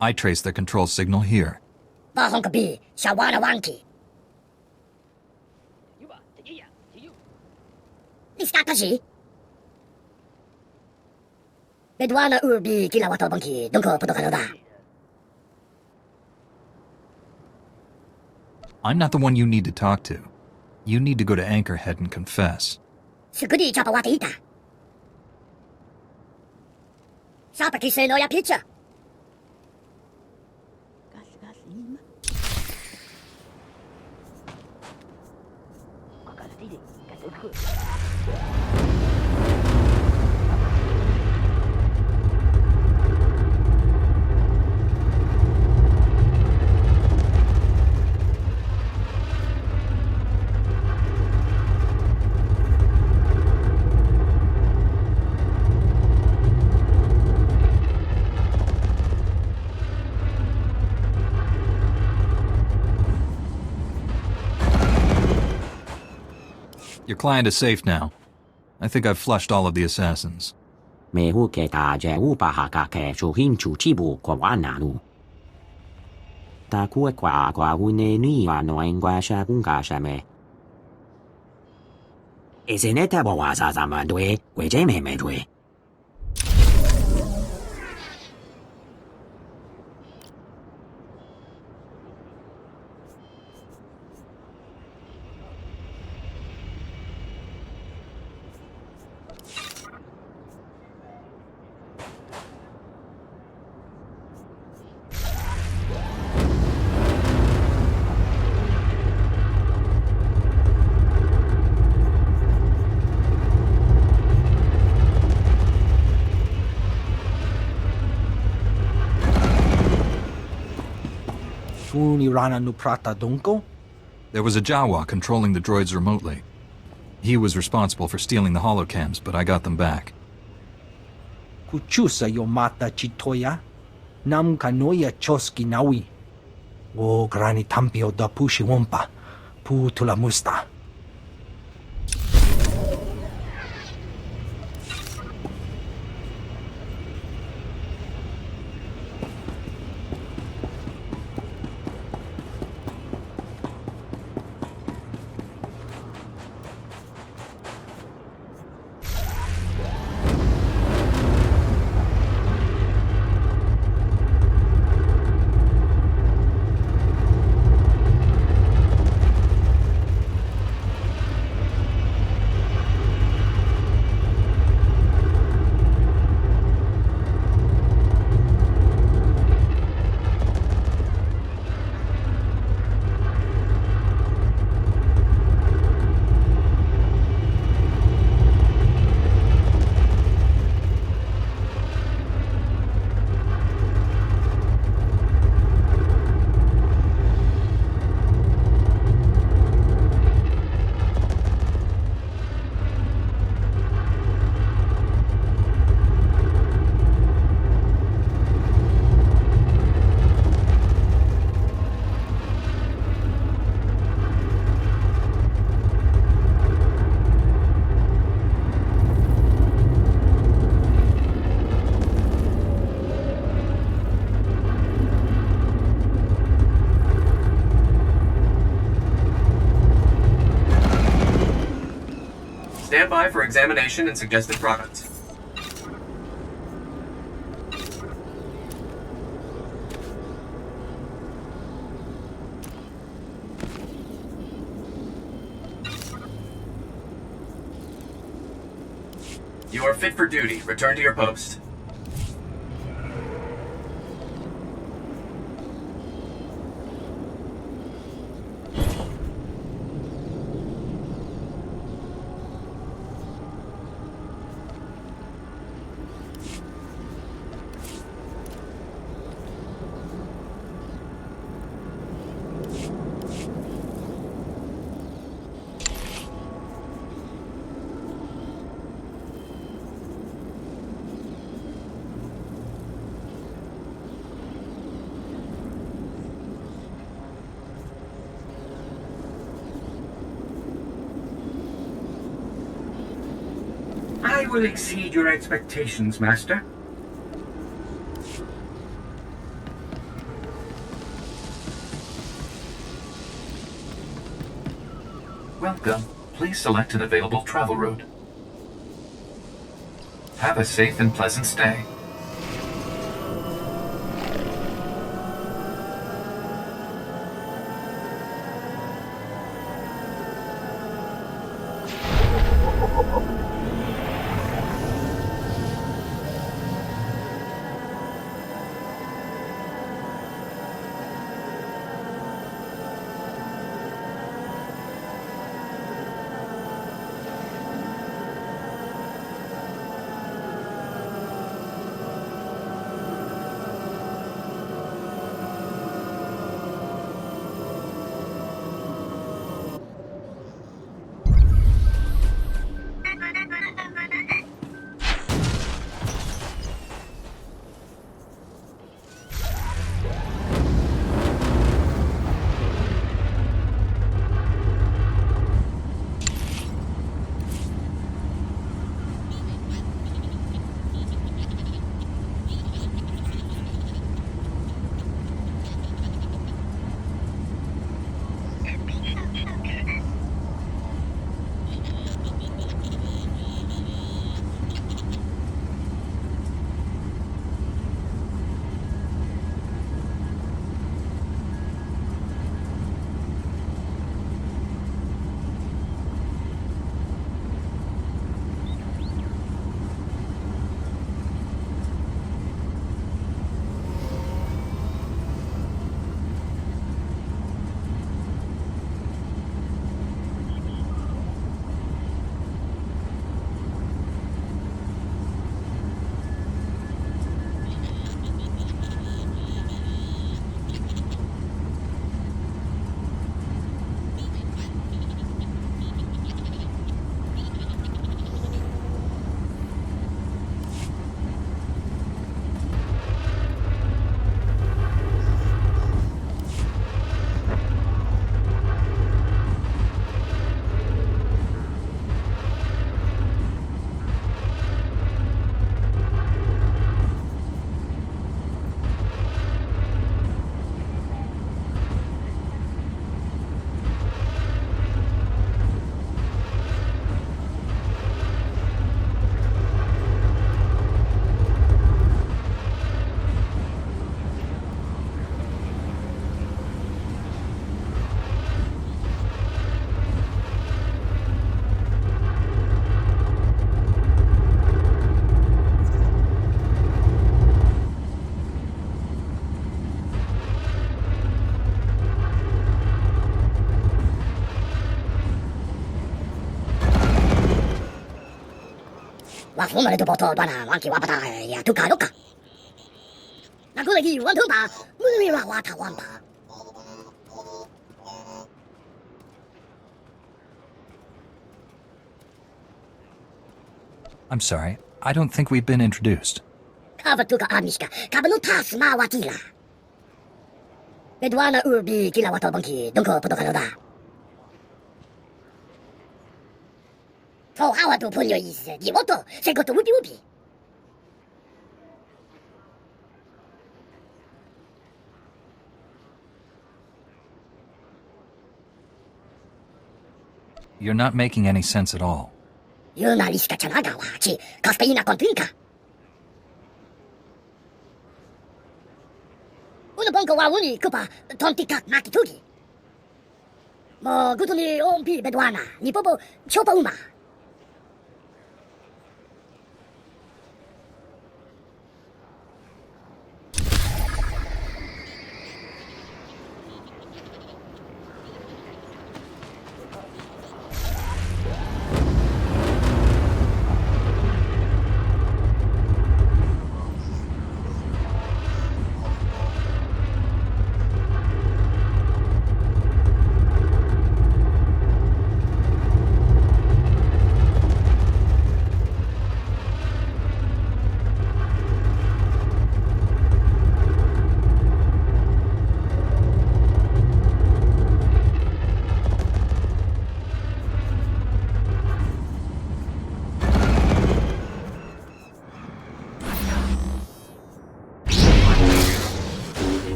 I trace their control signal here. I'm not the one you need to talk to. You need to go to Anchorhead and confess. Your client is safe now. I think I've flushed all of the assassins. There was a Jawa controlling the droids remotely. He was responsible for stealing the holocams, but I got them back. Kuchusa yo mata chitoya, nam kanoya choski nawi. O grani tampio da pushi wompa, pu tula musta. Stand by for examination and suggested products. You are fit for duty. Return to your post. I will exceed your expectations, Master. Welcome. Please select an available travel route. Have a safe and pleasant stay. Wafumare tu poto dwana wanki wapata ya tuka yoka. Nakule ki wantumba muli wa wata wamba. I'm sorry. I don't think we've been introduced. Kava tuka amishka kabanu tas ma wakila. Bedwana urbi kila wata banki dunko poto kanoda. 好好多朋友意思，你我多，谁个都无比无比。 You're not making any sense at all. Jurnalistka Chanagawa, ci kafeina kontrinka. Uno bonko wa uni kupa tontika makitugi. Mo gutuni ompi bedwana, ni popo chopa uma.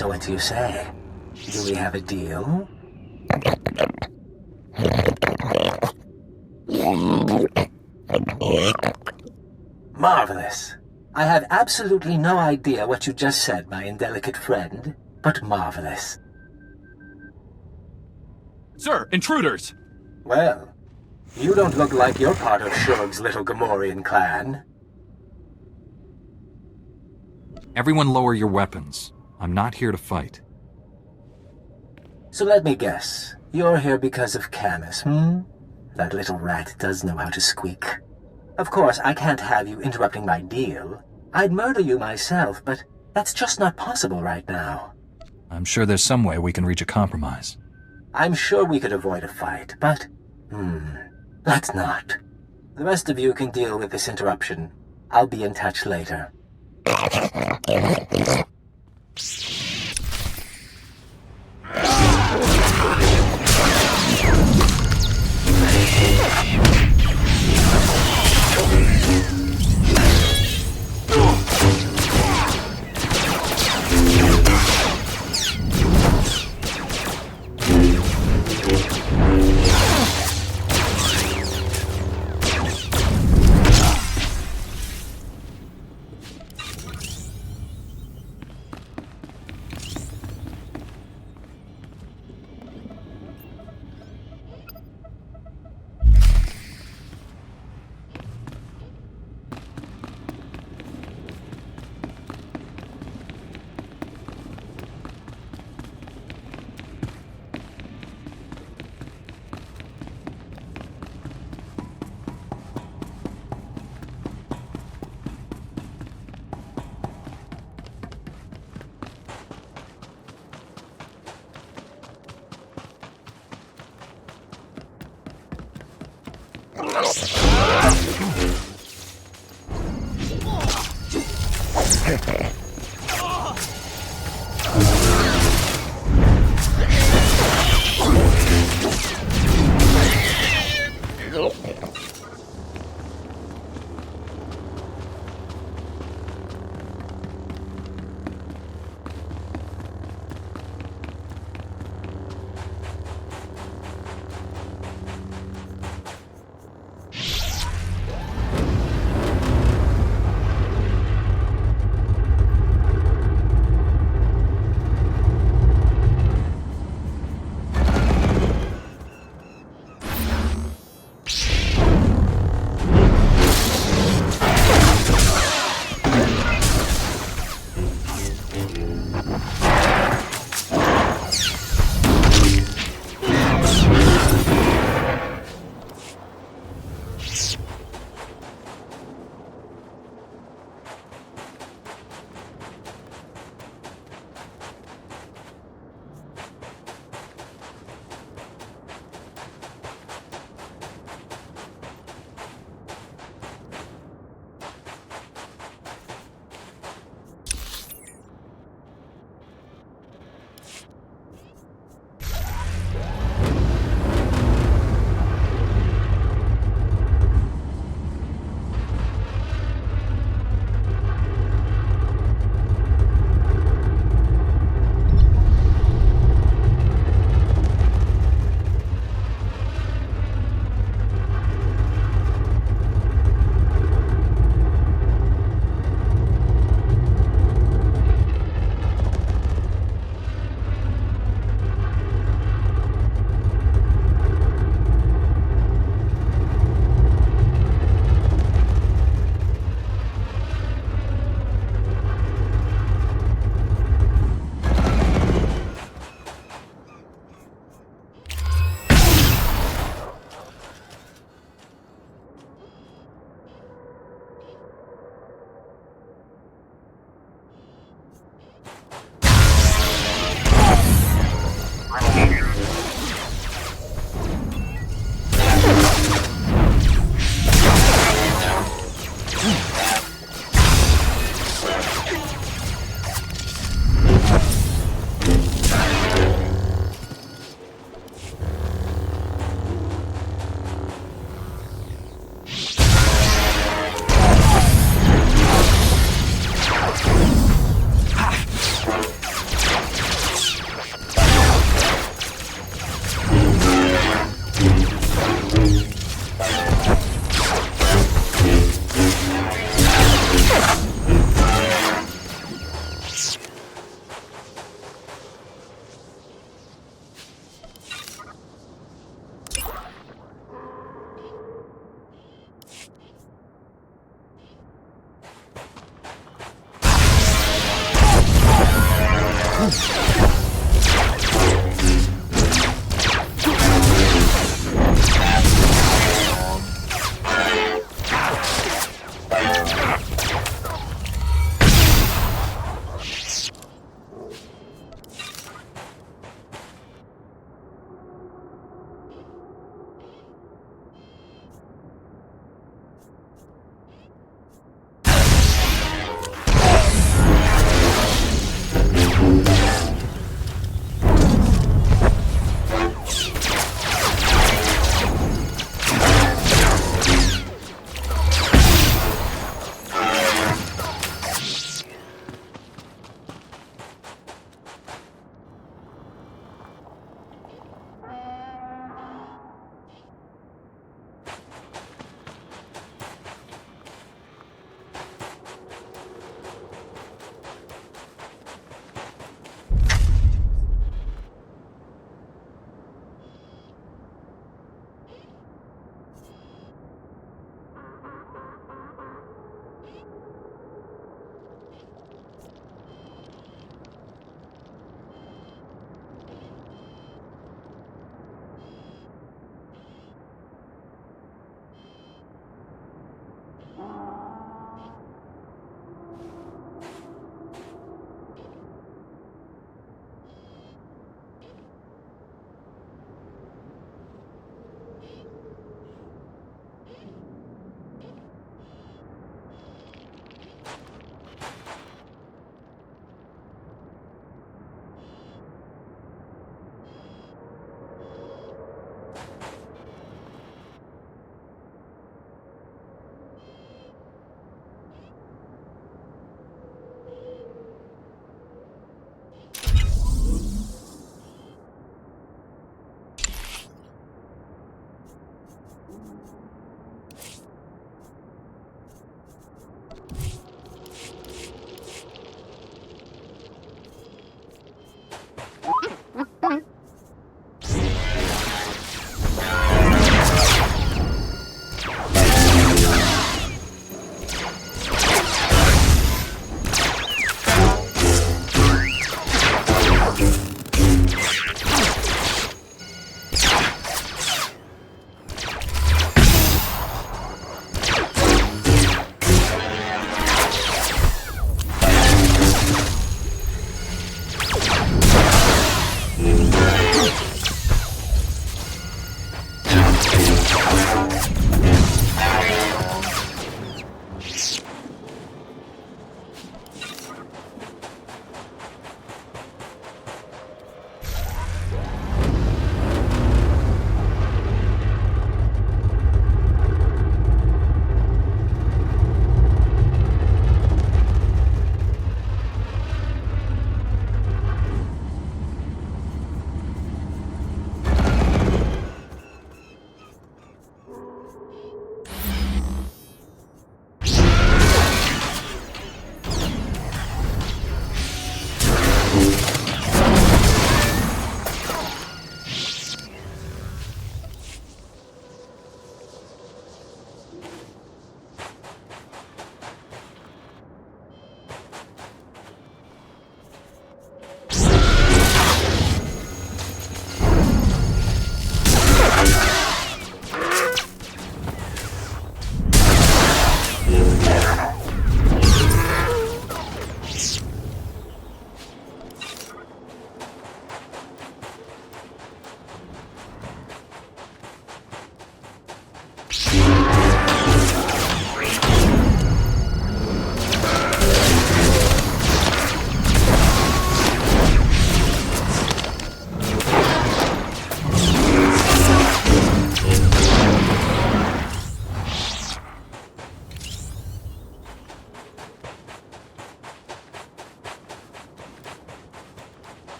So what do you say? Do we have a deal? Marvelous. I have absolutely no idea what you just said, my indelicate friend, but marvelous. Sir, intruders! Well, you don't look like you're part of Shurg's little Gamorrean clan. Everyone lower your weapons. I'm not here to fight. So let me guess. You're here because of Camus, hmm? That little rat does know how to squeak. Of course, I can't have you interrupting my deal. I'd murder you myself, but that's just not possible right now. I'm sure there's some way we can reach a compromise. I'm sure we could avoid a fight, but... let's not. The rest of you can deal with this interruption. I'll be in touch later.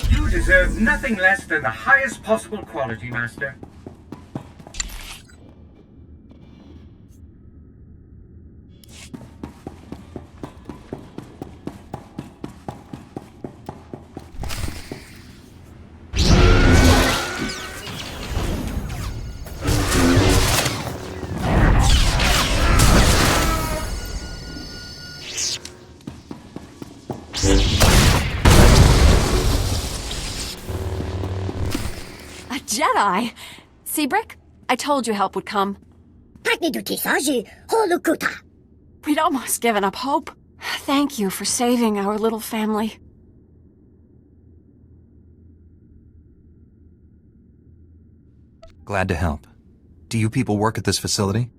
You deserve nothing less than the highest possible quality, Master. Jedi! Seabrick, I told you help would come. We'd almost given up hope. Thank you for saving our little family. Glad to help. Do you people work at this facility?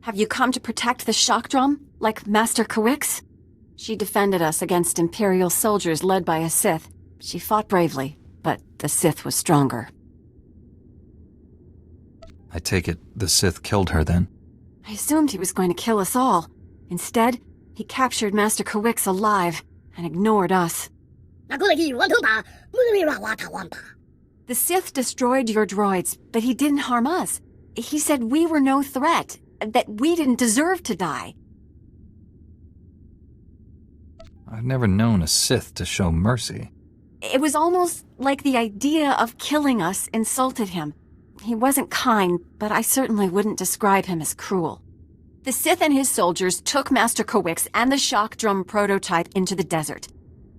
Have you come to protect the shock drum, like Master Kawix? She defended us against Imperial soldiers led by a Sith. She fought bravely, but the Sith was stronger. I take it the Sith killed her then? I assumed he was going to kill us all. Instead, he captured Master Kawix alive and ignored us. The Sith destroyed your droids, but he didn't harm us. He said we were no threat, that we didn't deserve to die. I've never known a Sith to show mercy. It was almost like the idea of killing us insulted him. He wasn't kind, but I certainly wouldn't describe him as cruel. The Sith and his soldiers took Master Kawix and the shock drum prototype into the desert.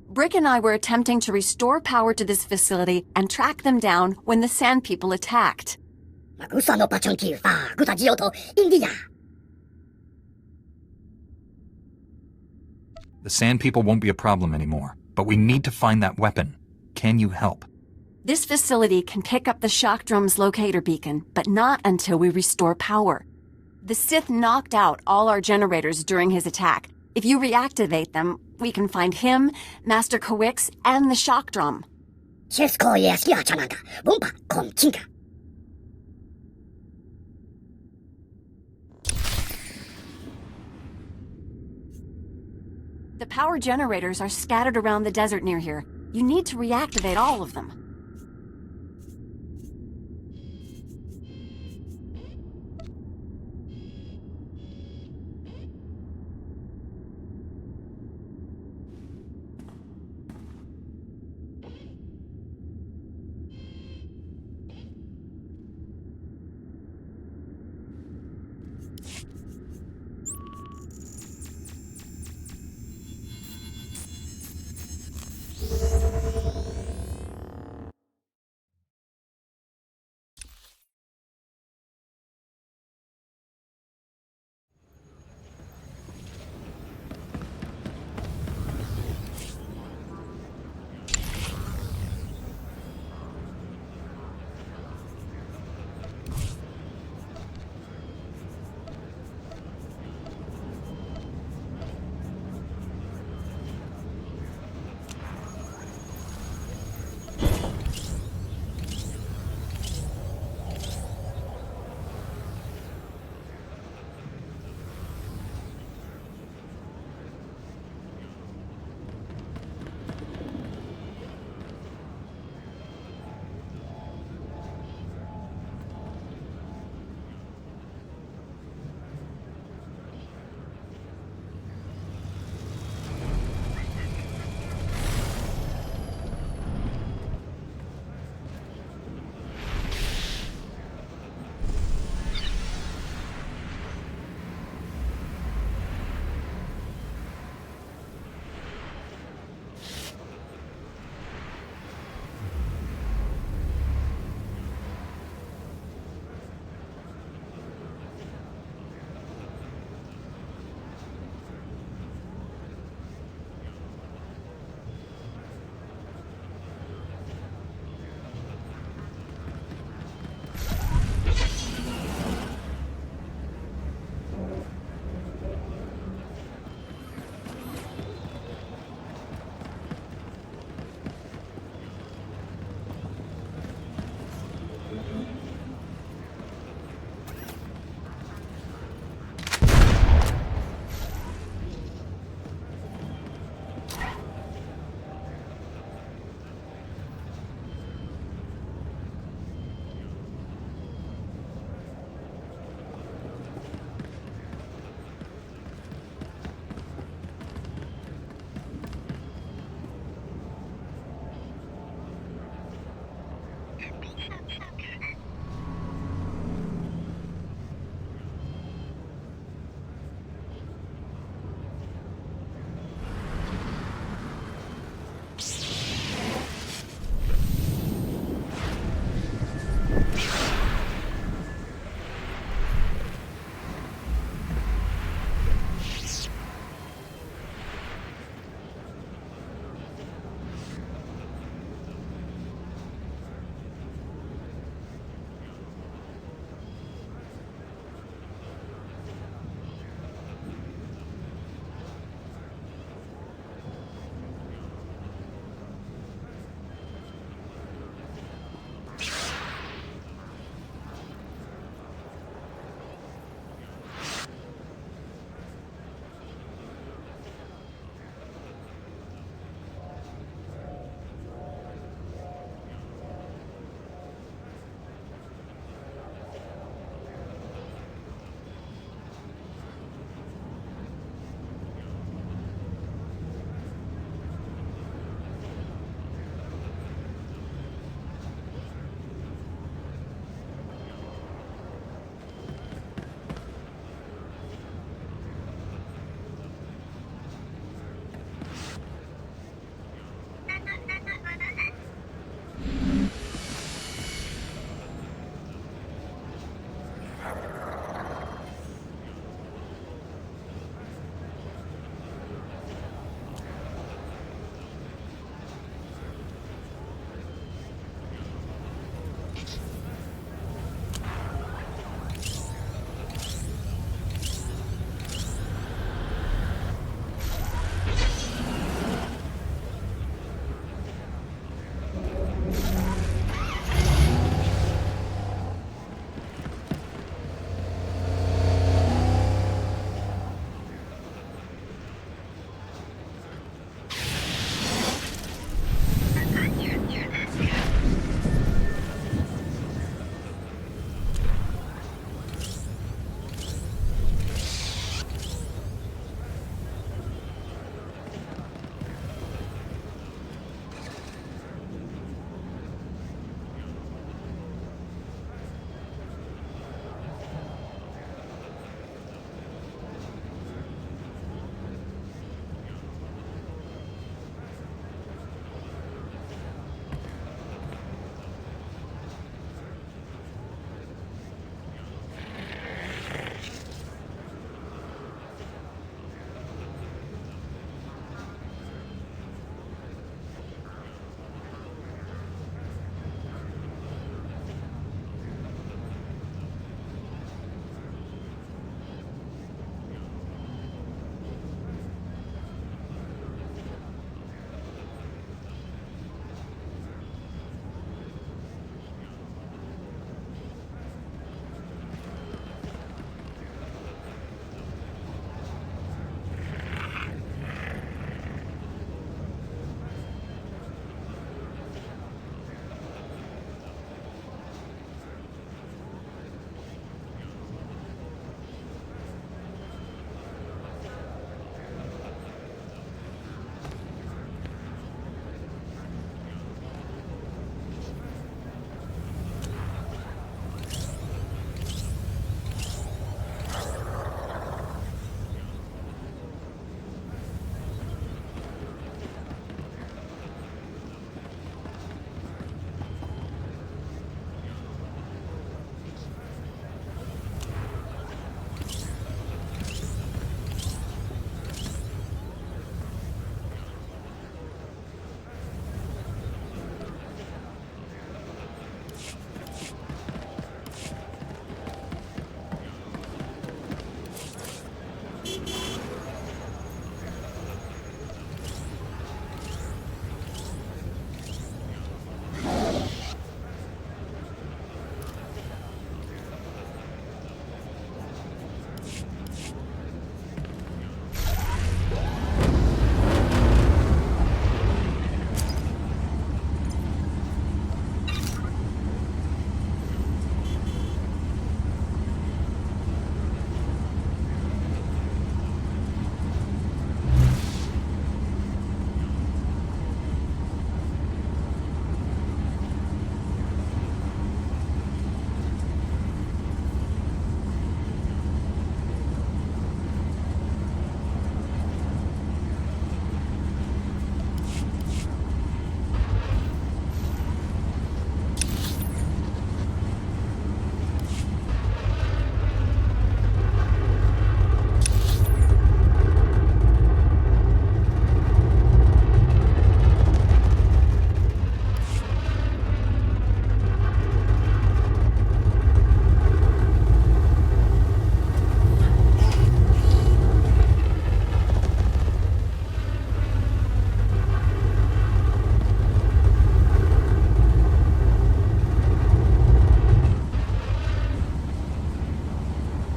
Brick and I were attempting to restore power to this facility and track them down when the Sand People attacked. The Sand People won't be a problem anymore, but we need to find that weapon. Can you help? This facility can pick up the shock drum's locator beacon, but not until we restore power. The Sith knocked out all our generators during his attack. If you reactivate them, we can find him, Master Kawix, and the shock drum. The power generators are scattered around the desert near here. You need to reactivate all of them.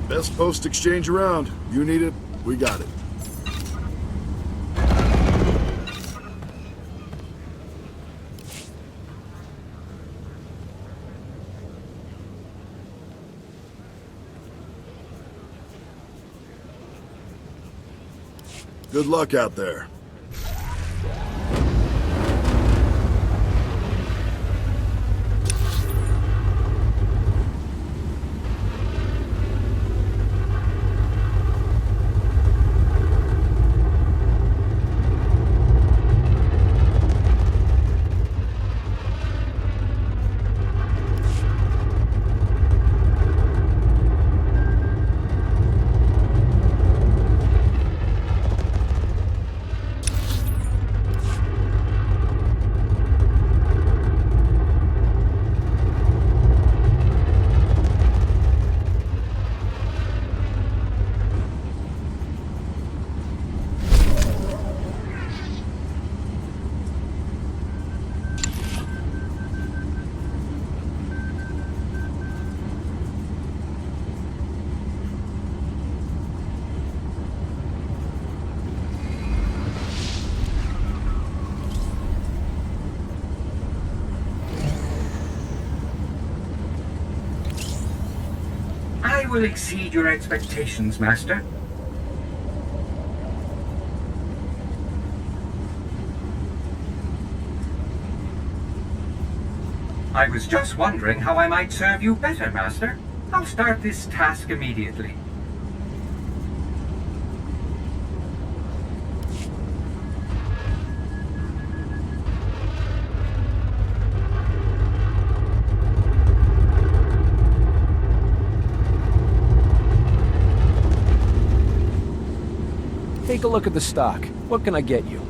Best post exchange around. You need it, we got it. Good luck out there. I will exceed your expectations, Master. I was just wondering how I might serve you better, Master. I'll start this task immediately. Take a look at the stock. What can I get you?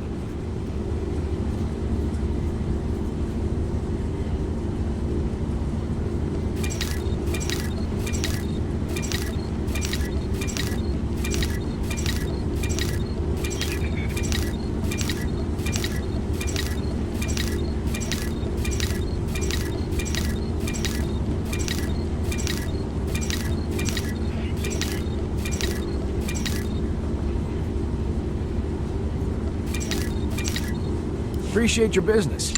Appreciate your business.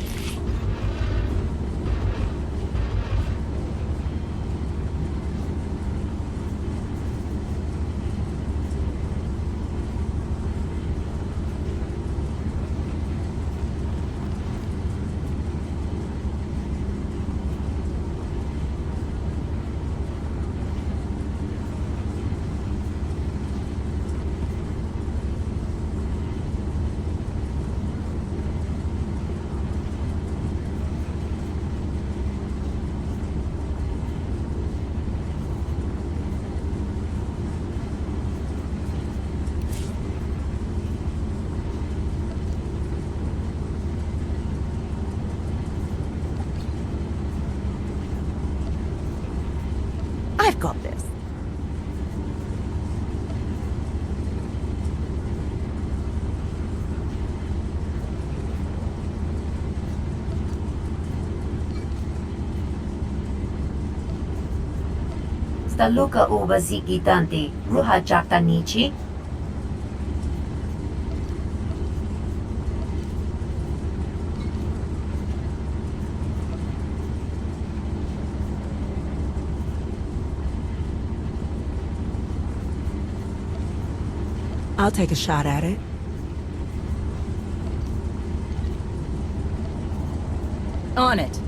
I've got this. Staluka ubaziki tanti, ruha chaktanichi. I'll take a shot at it. On it.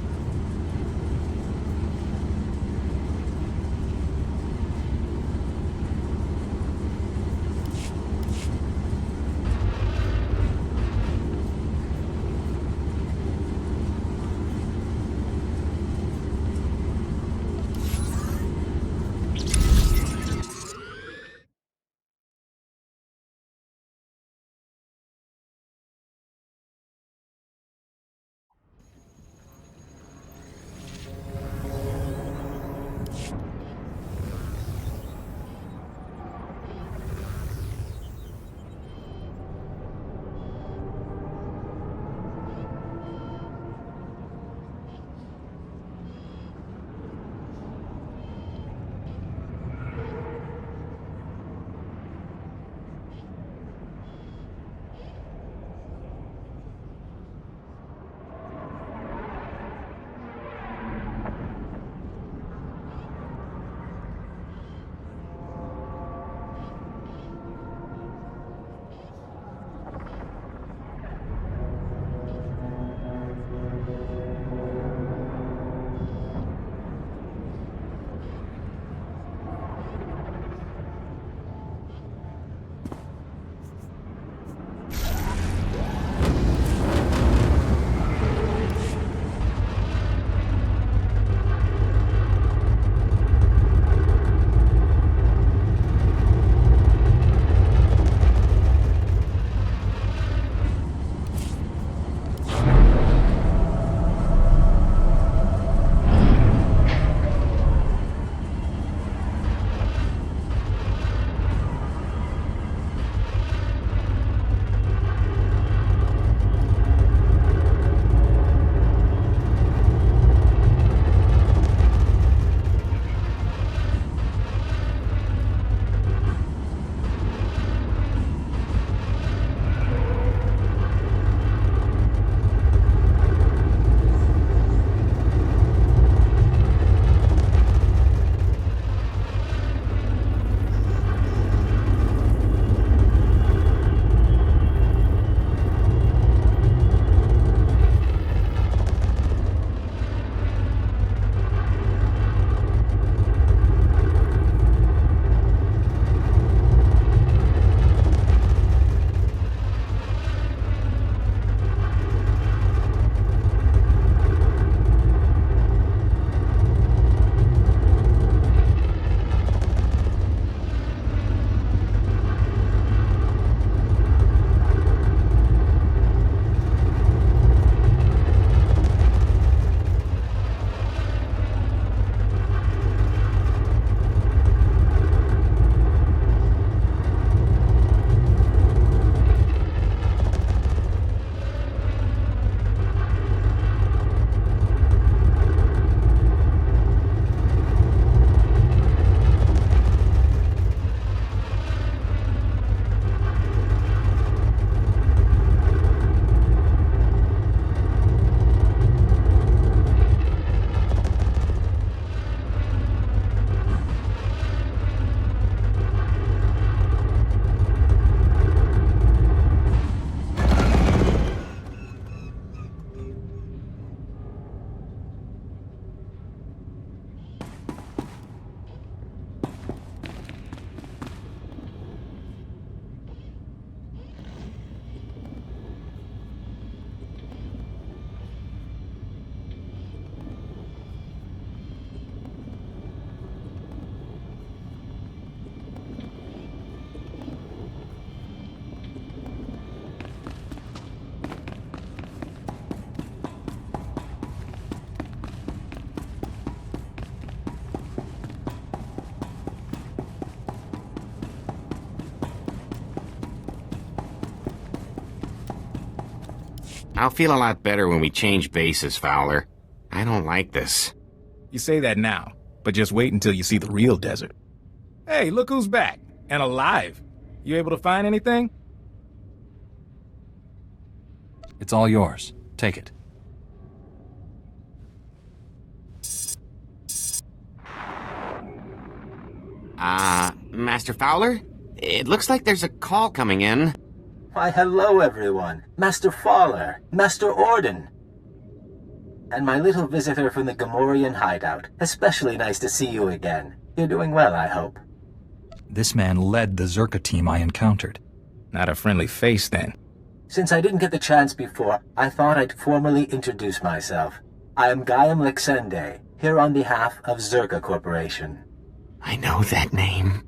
I'll feel a lot better when we change bases, Fowler. I don't like this. You say that now, but just wait until you see the real desert. Hey, look who's back. And alive. You able to find anything? It's all yours. Take it. Master Fowler? It looks like there's a call coming in. Why, hello, everyone. Master Fowler, Master Orden. And my little visitor from the Gamorrean hideout. Especially nice to see you again. You're doing well, I hope. This man led the Zerka team I encountered. Not a friendly face, then. Since I didn't get the chance before, I thought I'd formally introduce myself. I am Gaiam Lixende, here on behalf of Zerka Corporation. I know that name.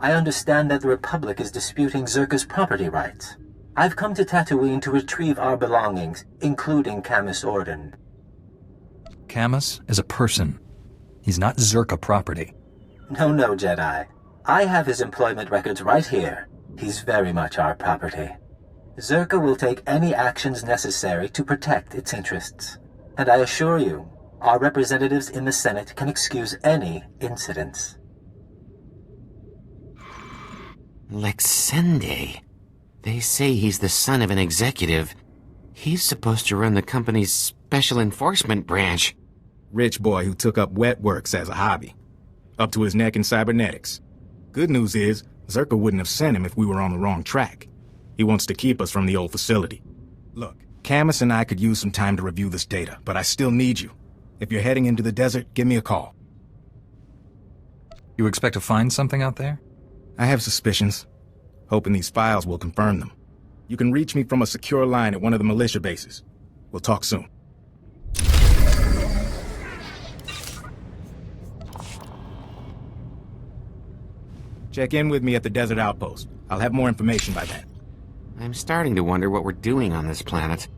I understand that the Republic is disputing Zerka's property rights. I've come to Tatooine to retrieve our belongings, including Camus Orden. Camus is a person. He's not Zerka property. No, Jedi. I have his employment records right here. He's very much our property. Zerka will take any actions necessary to protect its interests. And I assure you, our representatives in the Senate can excuse any incidents. Lixende. They say he's the son of an executive. He's supposed to run the company's special enforcement branch. Rich boy who took up wet works as a hobby. Up to his neck in cybernetics. Good news is, Zerka wouldn't have sent him if we were on the wrong track. He wants to keep us from the old facility. Look, Camus and I could use some time to review this data, but I still need you. If you're heading into the desert, give me a call. You expect to find something out there? I have suspicions. Hoping these files will confirm them. You can reach me from a secure line at one of the militia bases. We'll talk soon. Check in with me at the desert outpost. I'll have more information by then. I'm starting to wonder what we're doing on this planet.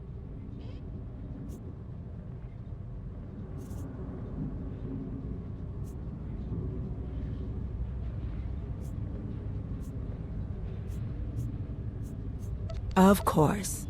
Of course.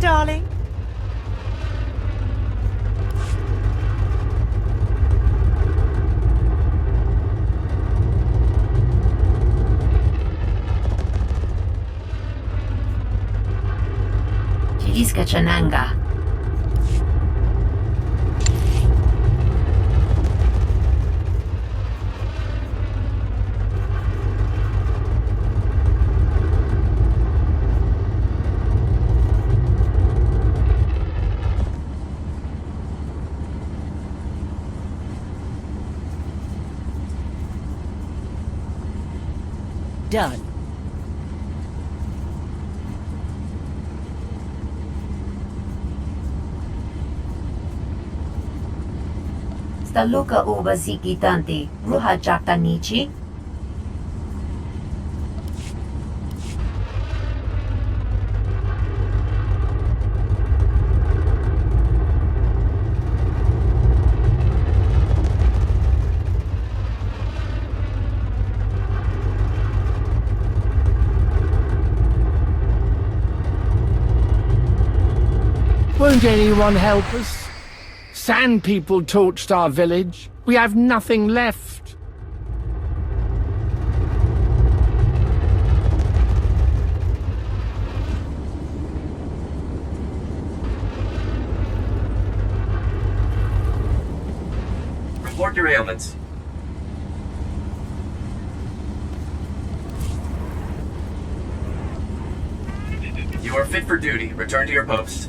Darling. Chidiska Chananga. Done. Staluka uba ziki tanti, ruha jakta nichi. Won't anyone help us? Sand people torched our village. We have nothing left. Report your ailments. You are fit for duty. Return to your post.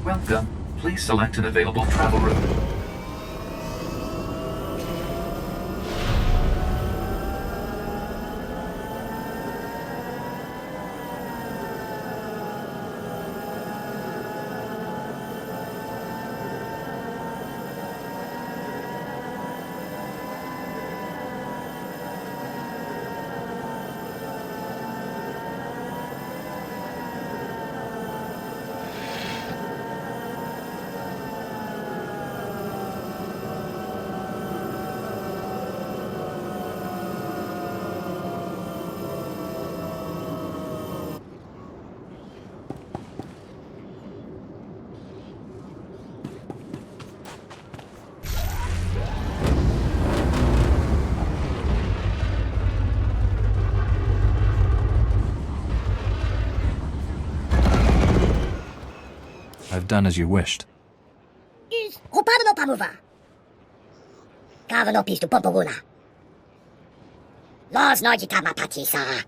Welcome. Please select an available travel route. I've done as you wished. Is Hopano Pamuva. Kavano Pistu Popoguna. Los Nojitama Patisa.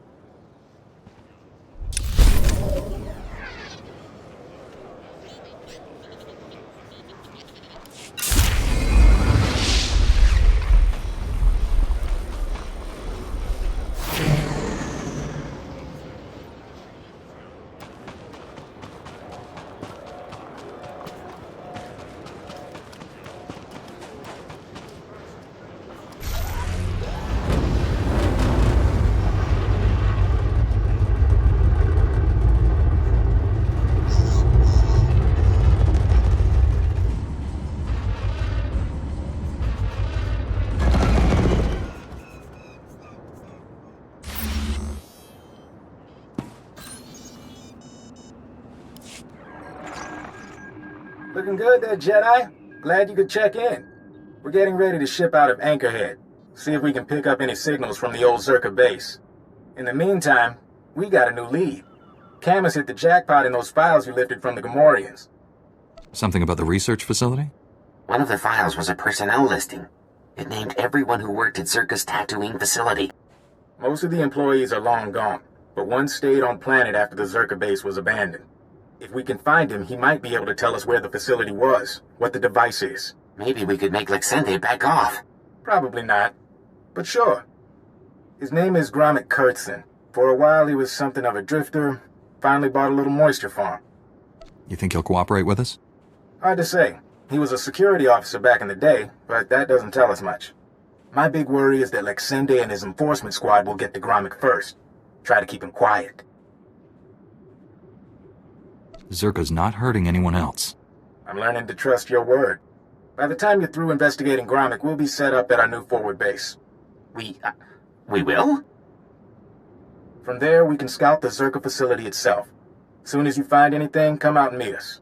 Looking good there, Jedi. Glad you could check in. We're getting ready to ship out of Anchorhead. See if we can pick up any signals from the old Zerka base. In the meantime, we got a new lead. Camus hit the jackpot in those files you lifted from the Gamorreans. Something about the research facility? One of the files was a personnel listing. It named everyone who worked at Zerka's Tatooine facility. Most of the employees are long gone, but one stayed on planet after the Zerka base was abandoned. If we can find him, he might be able to tell us where the facility was, what the device is. Maybe we could make Lexende back off. Probably not, but sure. His name is Gromit Kurtzon. For a while he was something of a drifter, finally bought a little moisture farm. You think he'll cooperate with us? Hard to say. He was a security officer back in the day, but that doesn't tell us much. My big worry is that Lexende and his enforcement squad will get to Gromit first. Try to keep him quiet. Zerka's not hurting anyone else. I'm learning to trust your word. By the time you're through investigating Gromit, we'll be set up at our new forward base. We will? From there, we can scout the Zerka facility itself. As soon as you find anything, come out and meet us.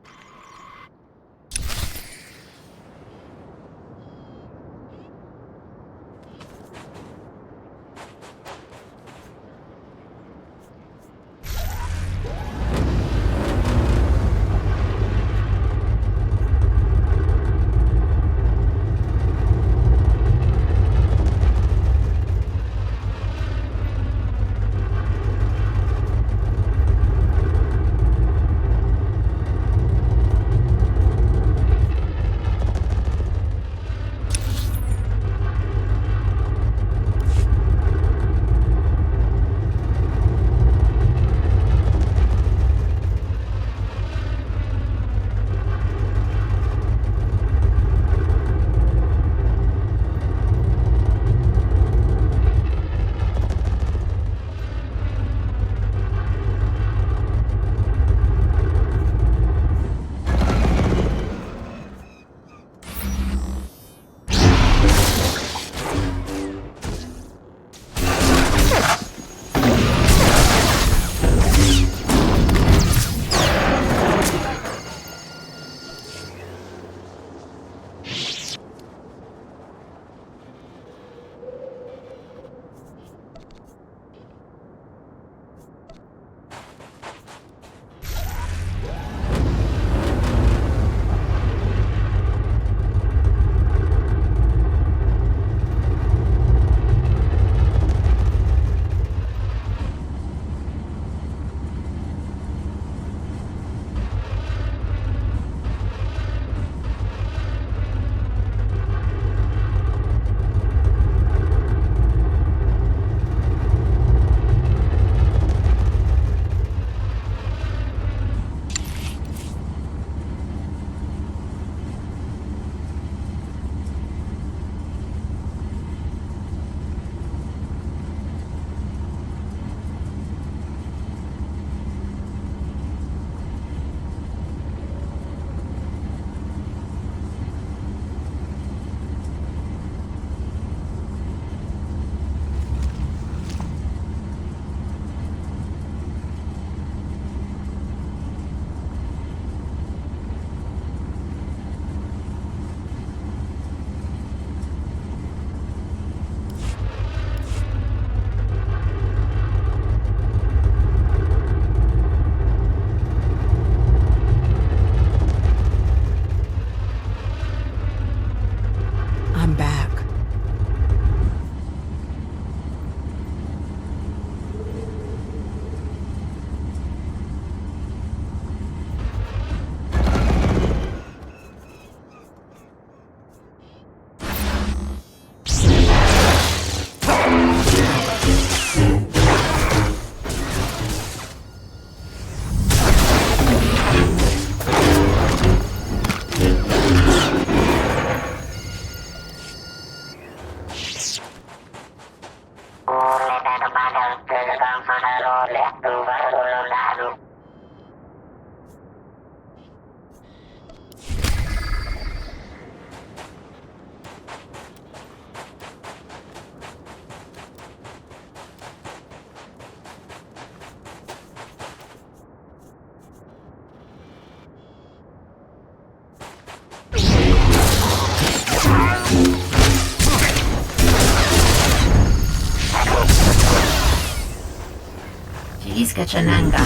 Iskachananga.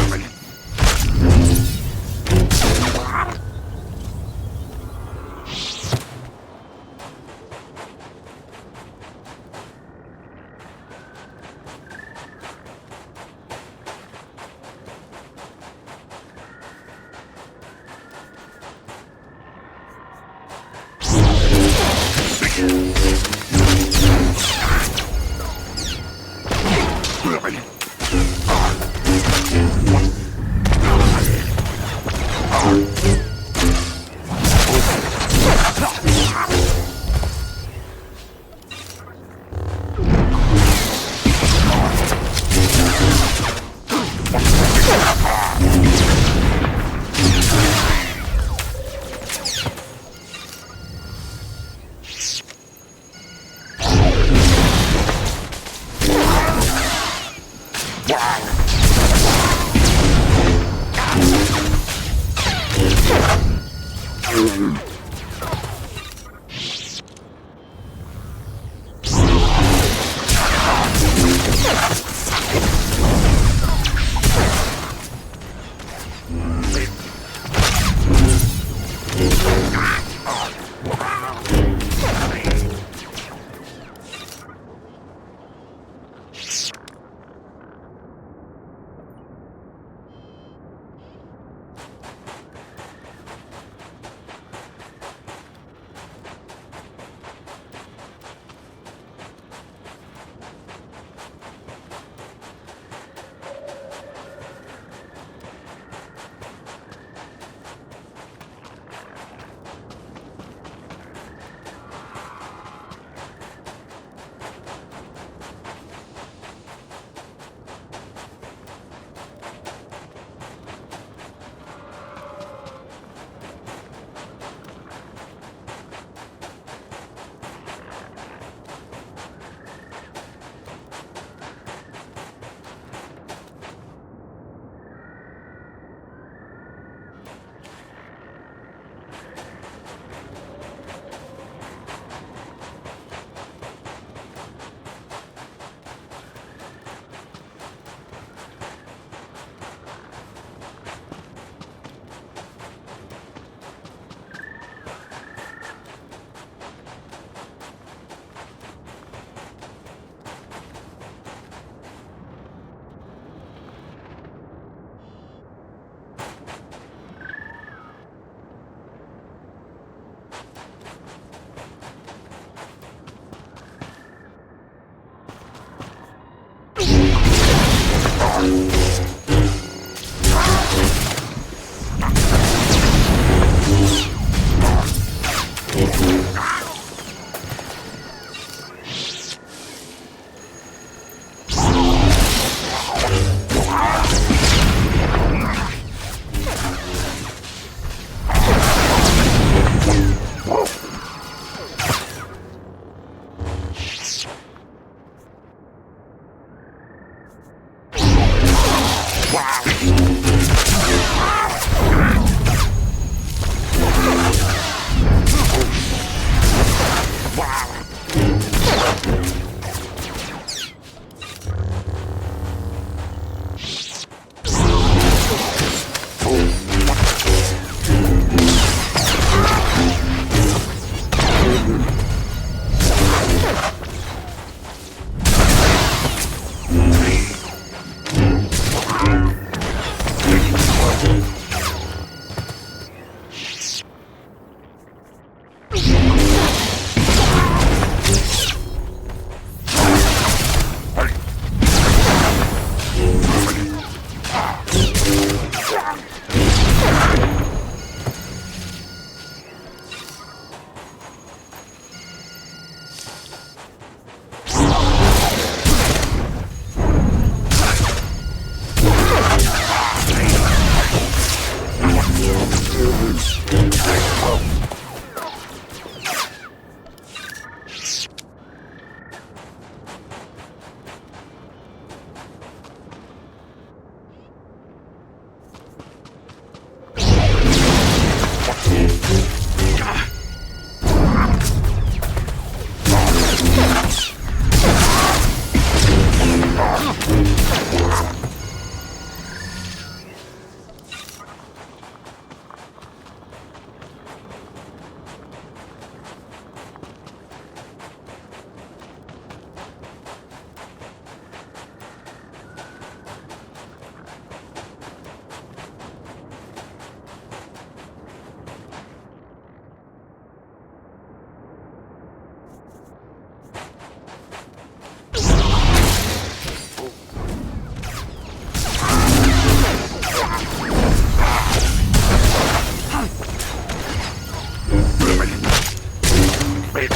Maybe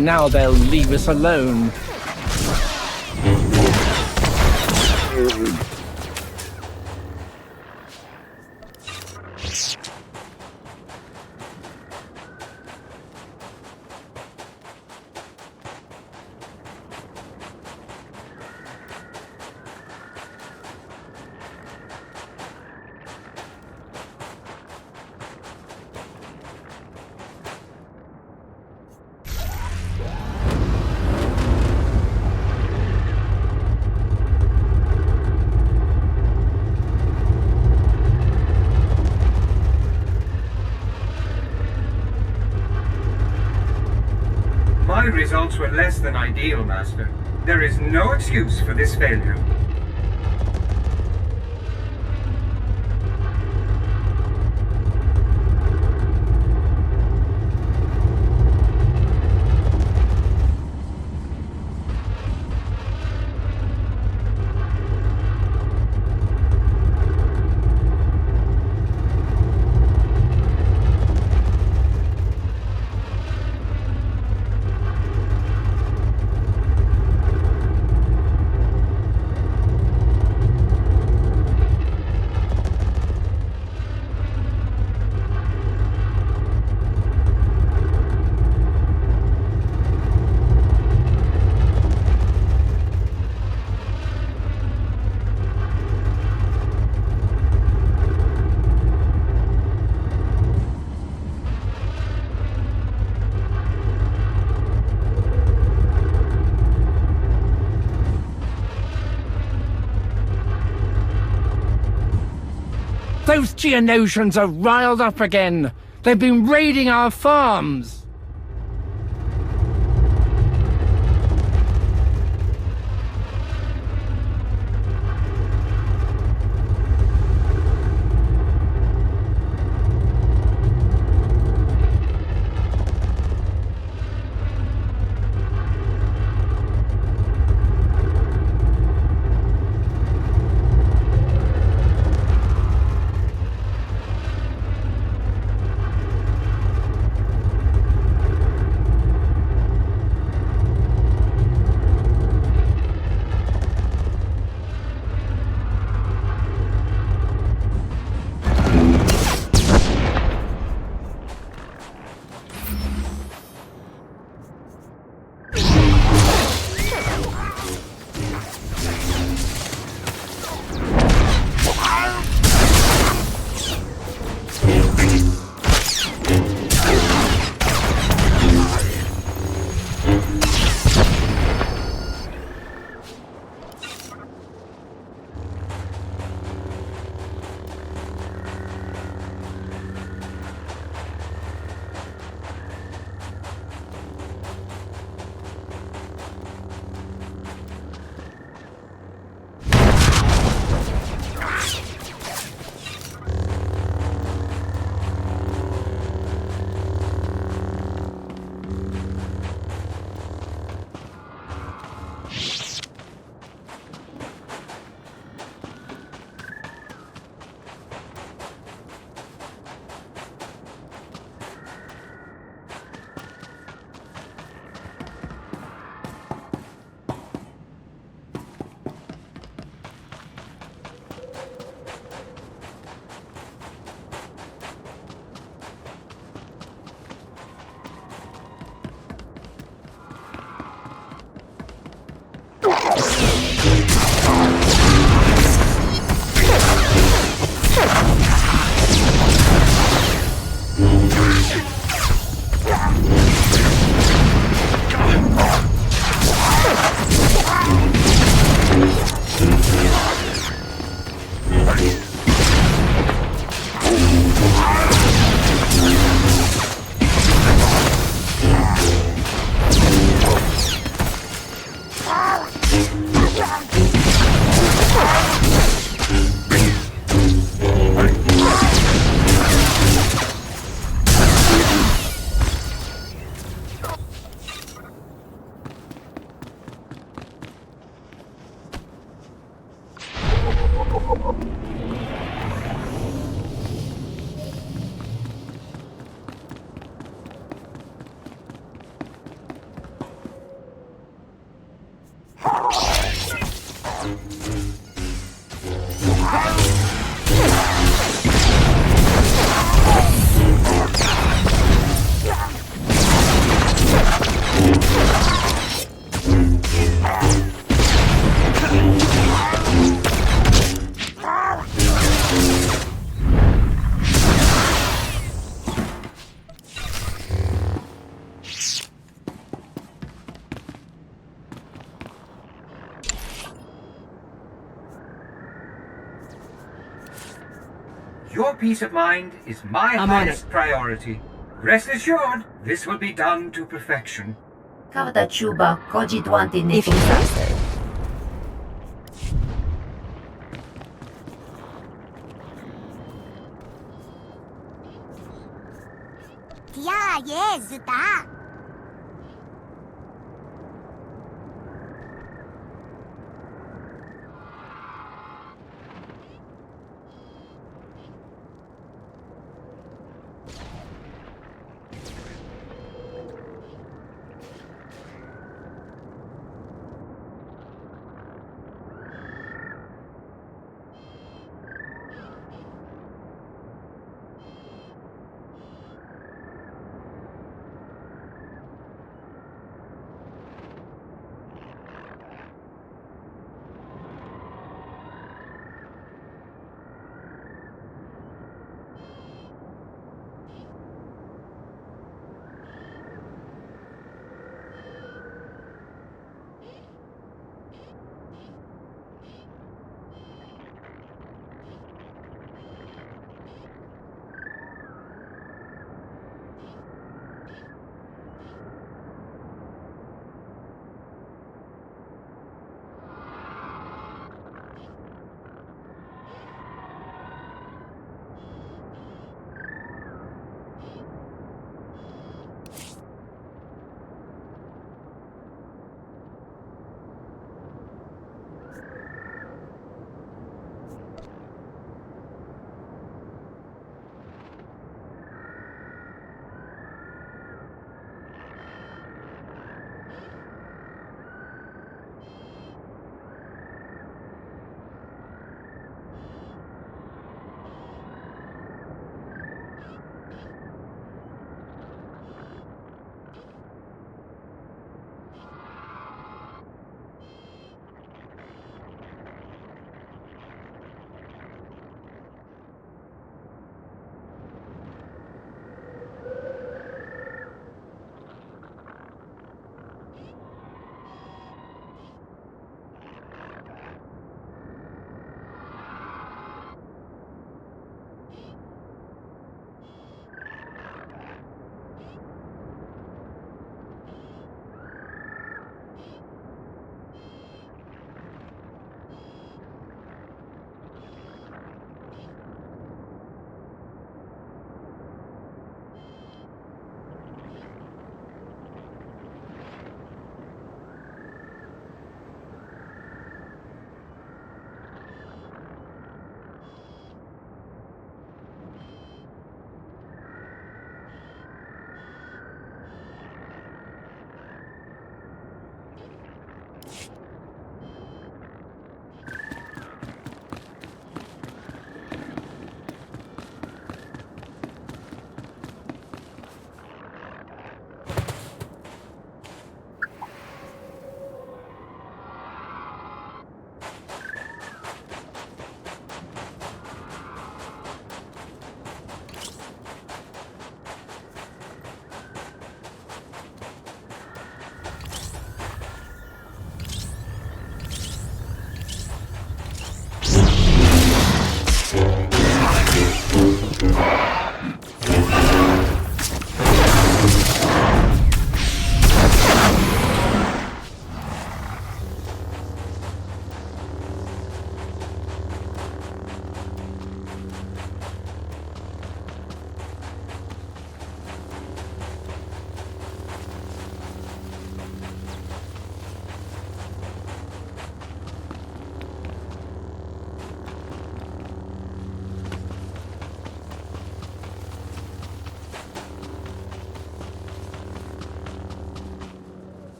now they'll leave us alone. My results were less than ideal, Master. There is no excuse for this failure. Those Geonosians are riled up again. They've been raiding our farms. Your peace of mind is my highest priority. Rest assured, this will be done to perfection. Kavada Chuba, Koji Dwanti Nifong. Yeah, yes, da.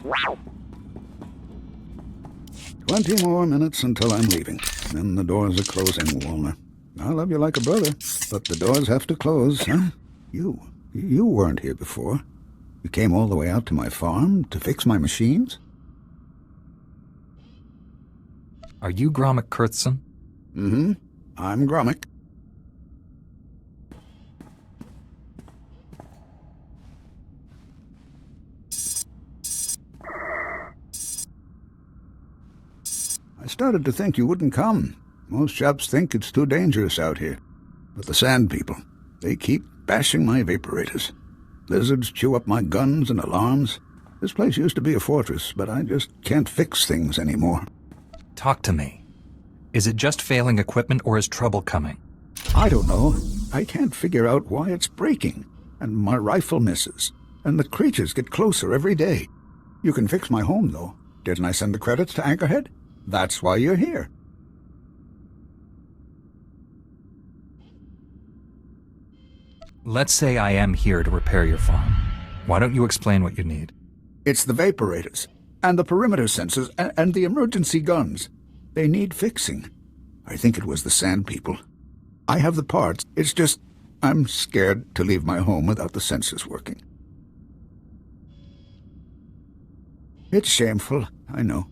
Wow. 20 more minutes until I'm leaving. Then the doors are closing, Walner. I love you like a brother, but the doors have to close, huh? You You weren't here before. You came all the way out to my farm to fix my machines? Are you Gromit Kurtzson? Mm-hmm. I'm Gromit. I started to think you wouldn't come. Most shops think it's too dangerous out here. But the Sand People, they keep bashing my vaporators. Lizards chew up my guns and alarms. This place used to be a fortress, but I just can't fix things anymore. Talk to me. Is it just failing equipment or is trouble coming? I don't know. I can't figure out why it's breaking. And my rifle misses. And the creatures get closer every day. You can fix my home, though. Didn't I send the credits to Anchorhead? That's why you're here. Let's say I am here to repair your farm. Why don't you explain what you need? It's the vaporators, and the perimeter sensors, and the emergency guns. They need fixing. I think it was the Sand People. I have the parts. It's just, I'm scared to leave my home without the sensors working. It's shameful, I know.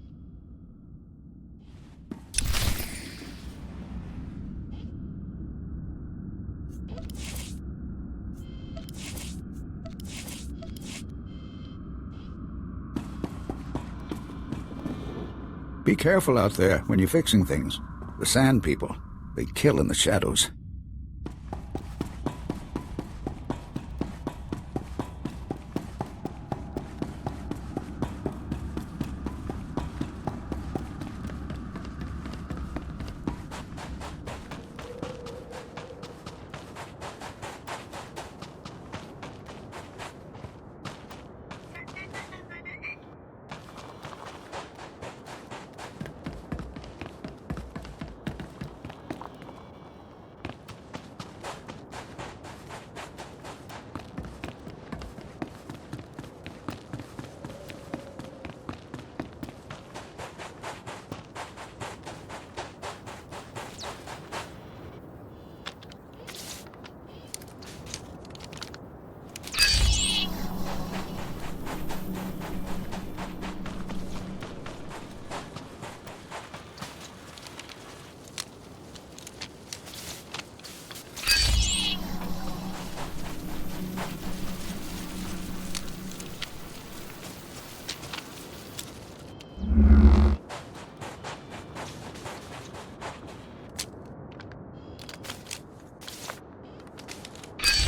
Be careful out there when you're fixing things. The Sand People, they kill in the shadows.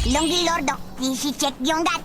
Longi Lordo, easy check yung dat.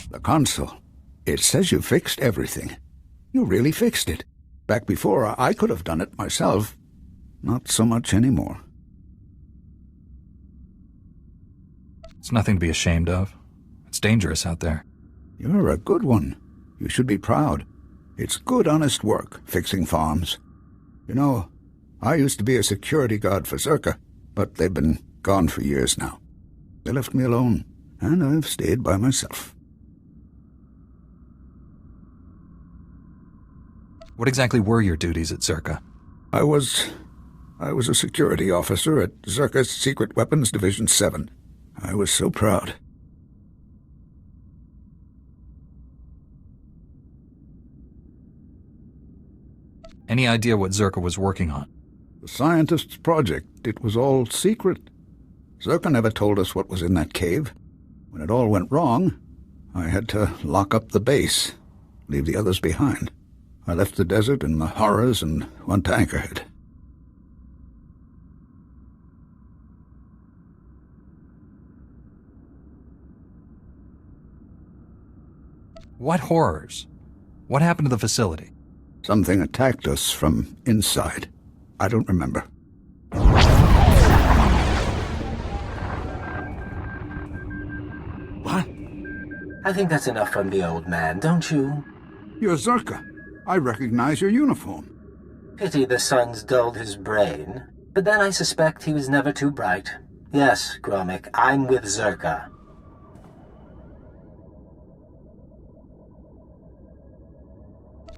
The console. It says you fixed everything. You really fixed it. Back before, I could have done it myself. Not so much anymore. It's nothing to be ashamed of. It's dangerous out there. You're a good one. You should be proud. It's good, honest work, fixing farms. You know, I used to be a security guard for Zerka, but they've been gone for years now. They left me alone, and I've stayed by myself. What exactly were your duties at Zerka? I was a security officer at Zerka's Secret Weapons Division 7. I was so proud. Any idea what Zerka was working on? The scientist's project. It was all secret. Zerka never told us what was in that cave. When it all went wrong, I had to lock up the base, leave the others behind. I left the desert and the horrors and went to Anchorhead. What horrors? What happened to the facility? Something attacked us from inside. I don't remember. What? I think that's enough from the old man, don't you? You're Zerka. I recognize your uniform. Pity the sun's dulled his brain. But then I suspect he was never too bright. Yes, Gromik, I'm with Zerka.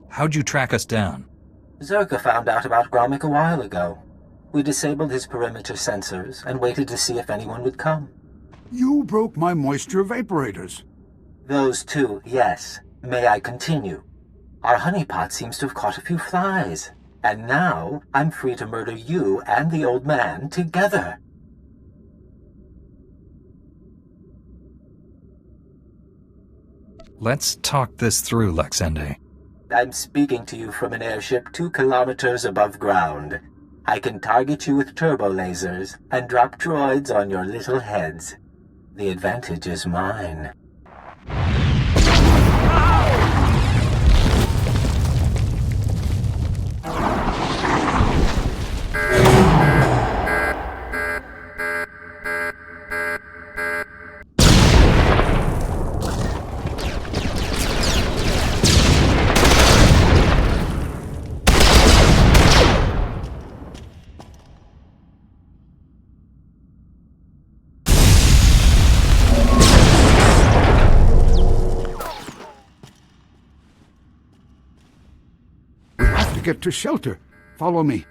How'd you track us down? Zerka found out about Gromik a while ago. We disabled his perimeter sensors and waited to see if anyone would come. You broke my moisture vaporators. Those two, yes. May I continue? Our honeypot seems to have caught a few flies. And now, I'm free to murder you and the old man together. Let's talk this through, Lexende. I'm speaking to you from an airship 2 kilometers above ground. I can target you with turbo lasers and drop droids on your little heads. The advantage is mine. Get to shelter. Follow me.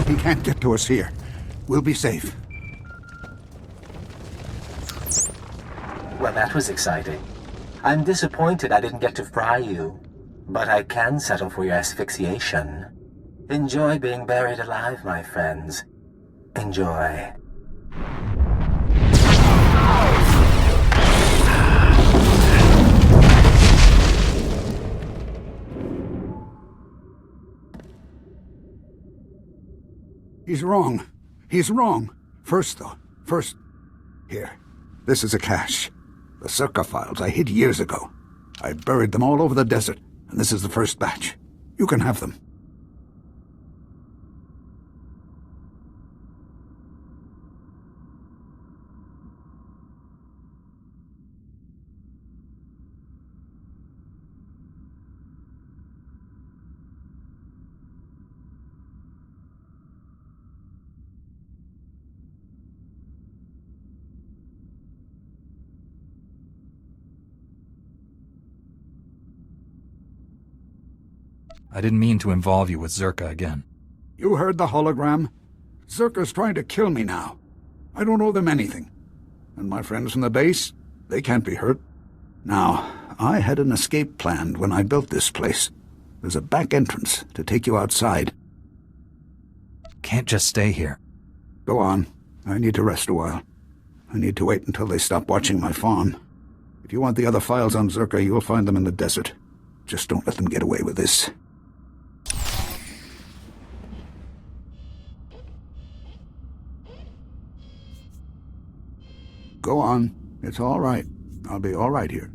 He can't get to us here. We'll be safe. Well, that was exciting. I'm disappointed I didn't get to fry you, but I can settle for your asphyxiation. Enjoy being buried alive, my friends. Enjoy. He's wrong. He's wrong. First, here. This is a cache. The Zerka files I hid years ago. I buried them all over the desert, and this is the first batch. You can have them. I didn't mean to involve you with Zerka again. You heard the hologram? Zerka's trying to kill me now. I don't owe them anything. And my friends from the base, they can't be hurt. Now, I had an escape planned when I built this place. There's a back entrance to take you outside. Can't just stay here. Go on. I need to rest a while. I need to wait until they stop watching my farm. If you want the other files on Zerka, you'll find them in the desert. Just don't let them get away with this. Go on. It's all right. I'll be all right here.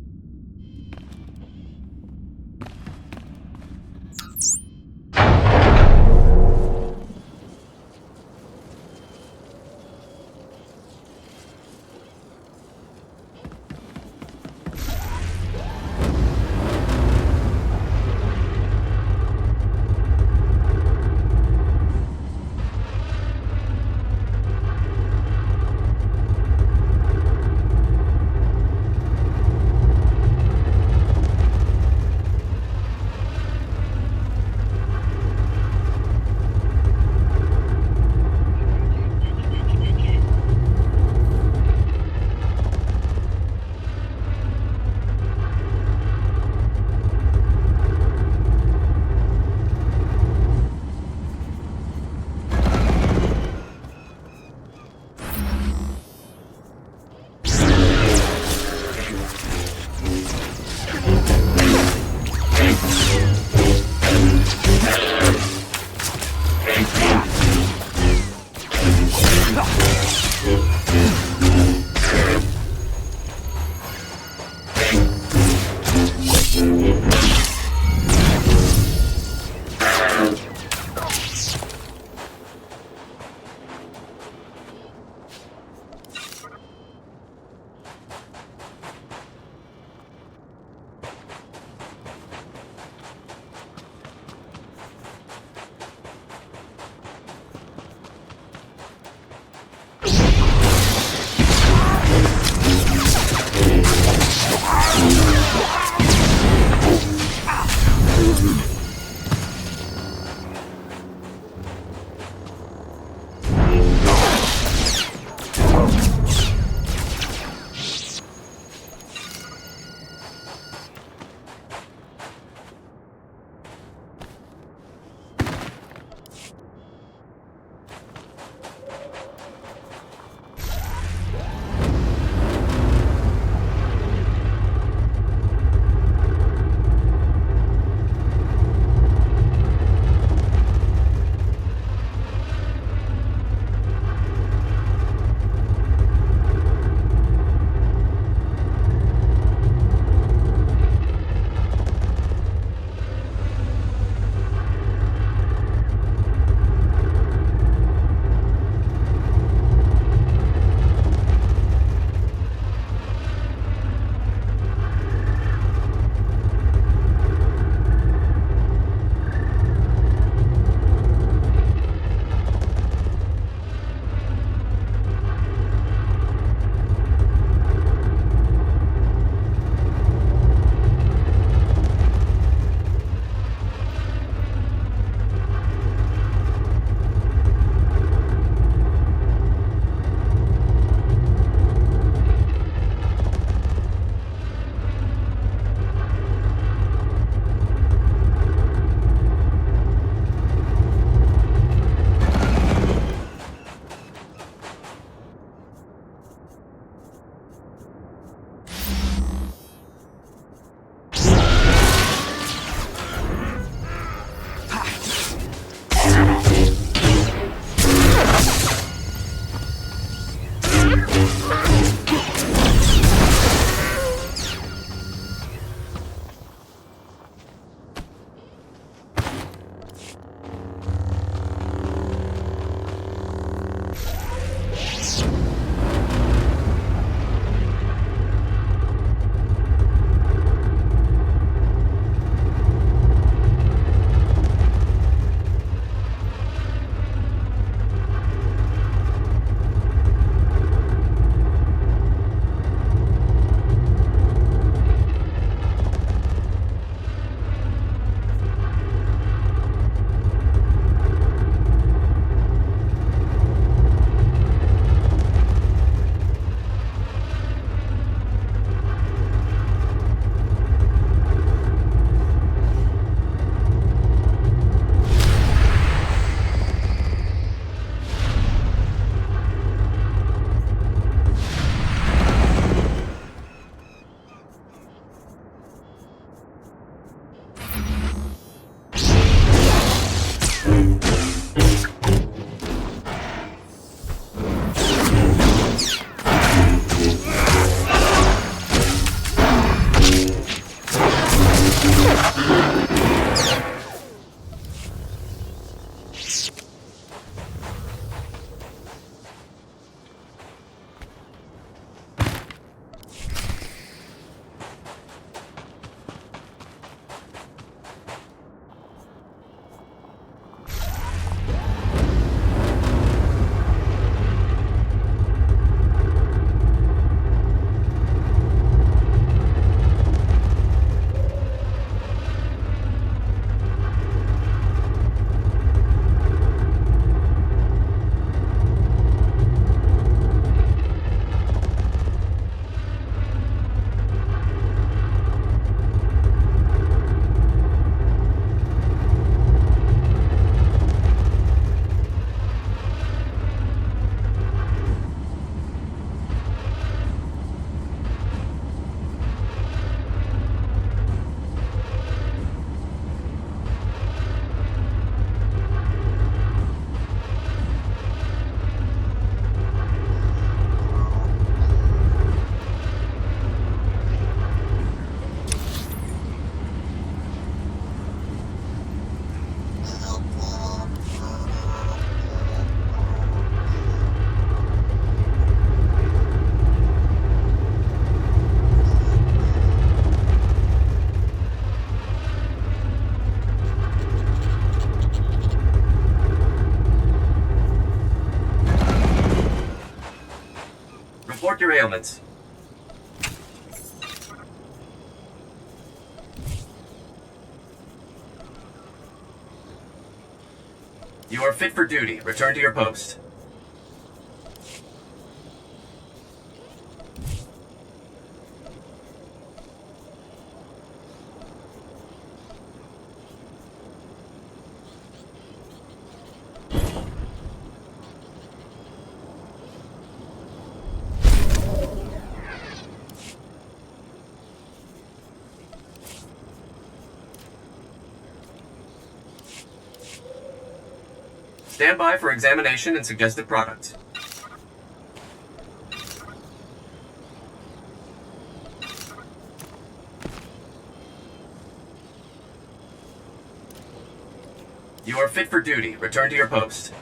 ailments. You are fit for duty. Return to your post. Stand by for examination and suggested product. You are fit for duty. Return to your post.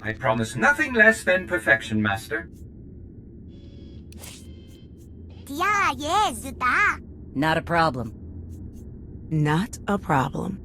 I promise nothing less than perfection, Master. Not a problem. Not a problem.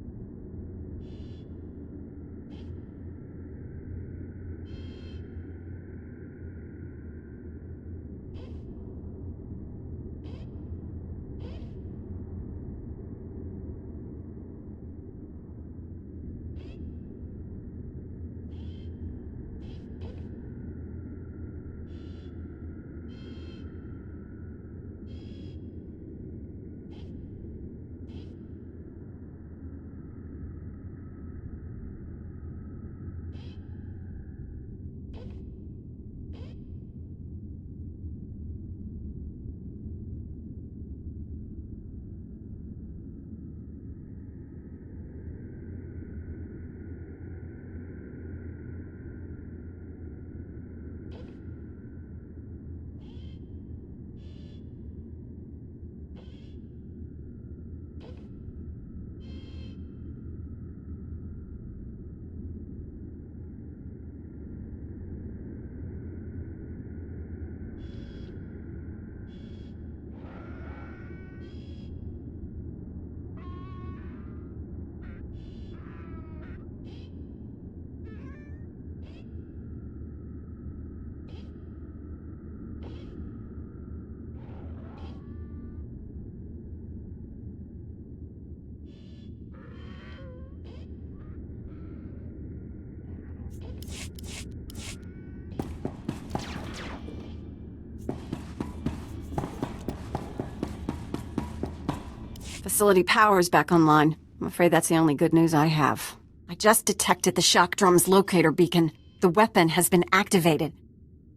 Facility power's back online. I'm afraid that's the only good news I have. I just detected the shock drum's locator beacon. The weapon has been activated.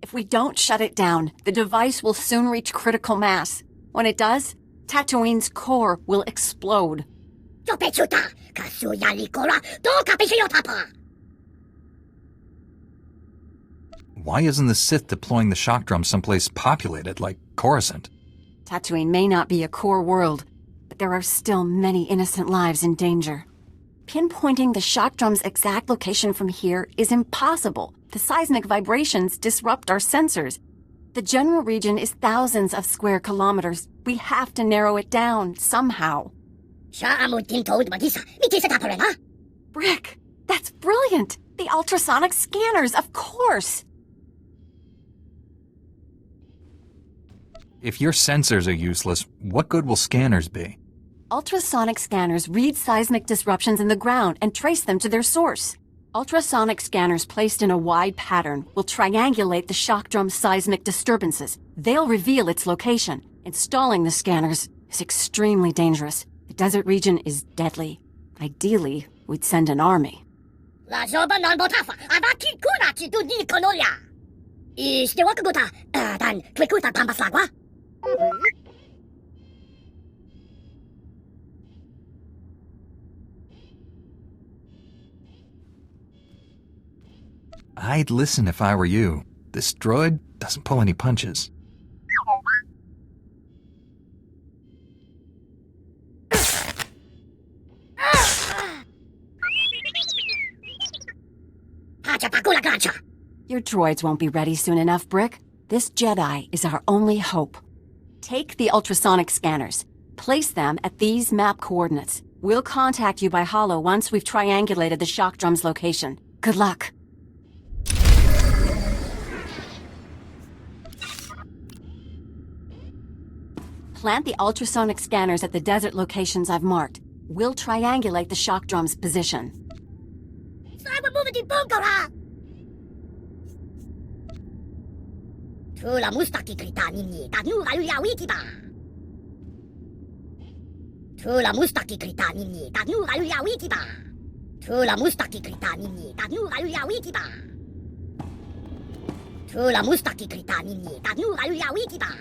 If we don't shut it down, the device will soon reach critical mass. When it does, Tatooine's core will explode. Why isn't the Sith deploying the shock drum someplace populated, like Coruscant? Tatooine may not be a core world, but there are still many innocent lives in danger. Pinpointing the shock drum's exact location from here is impossible. The seismic vibrations disrupt our sensors. The general region is thousands of square kilometers. We have to narrow it down somehow. Brick, that's brilliant! The ultrasonic scanners, of course! If your sensors are useless, what good will scanners be? Ultrasonic scanners read seismic disruptions in the ground and trace them to their source. Ultrasonic scanners placed in a wide pattern will triangulate the shock drum's seismic disturbances. They'll reveal its location. Installing the scanners is extremely dangerous. The desert region is deadly. Ideally, we'd send an army. I'd listen if I were you. This droid doesn't pull any punches. Your droids won't be ready soon enough, Brick. This Jedi is our only hope. Take the ultrasonic scanners. Place them at these map coordinates. We'll contact you by holo once we've triangulated the shock drum's location. Good luck. Plant the ultrasonic scanners at the desert locations I've marked. We'll triangulate the shock drum's position. Tula mustaki krita nini, tagnu galuya wikiba. Tula mustaki krita nini, tagnu galuya wikiba. Tula mustaki krita nini, tagnu galuya wikiba. Tula mustaki krita nini, tagnu galuya wikiba.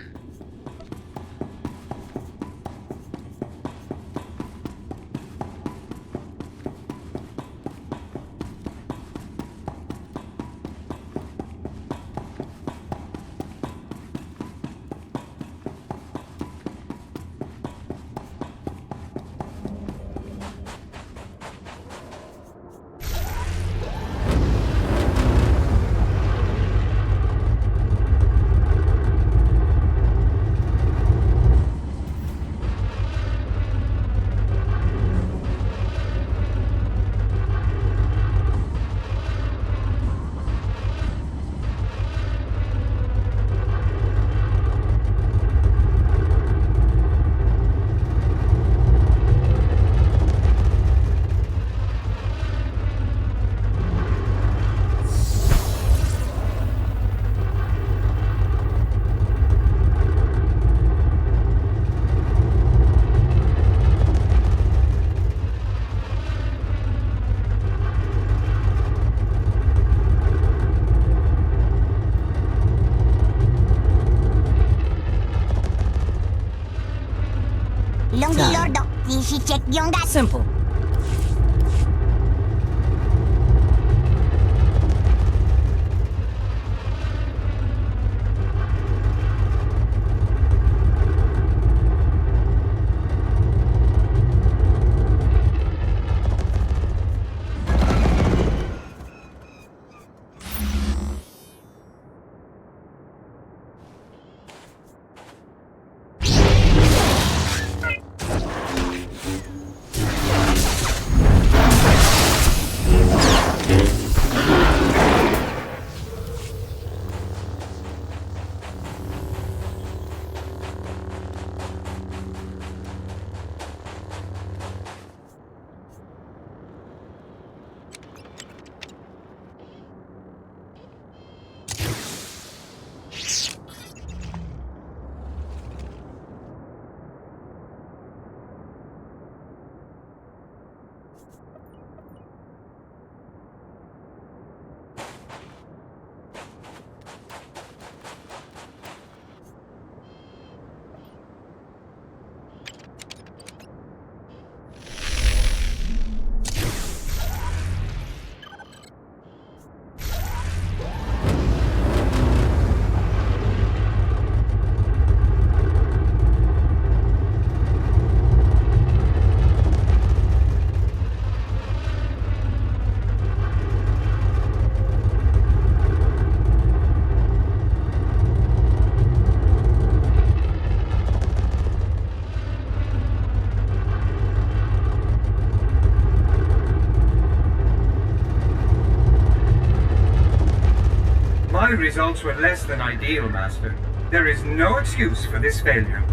Simple. My results were less than ideal, Master. There is no excuse for this failure.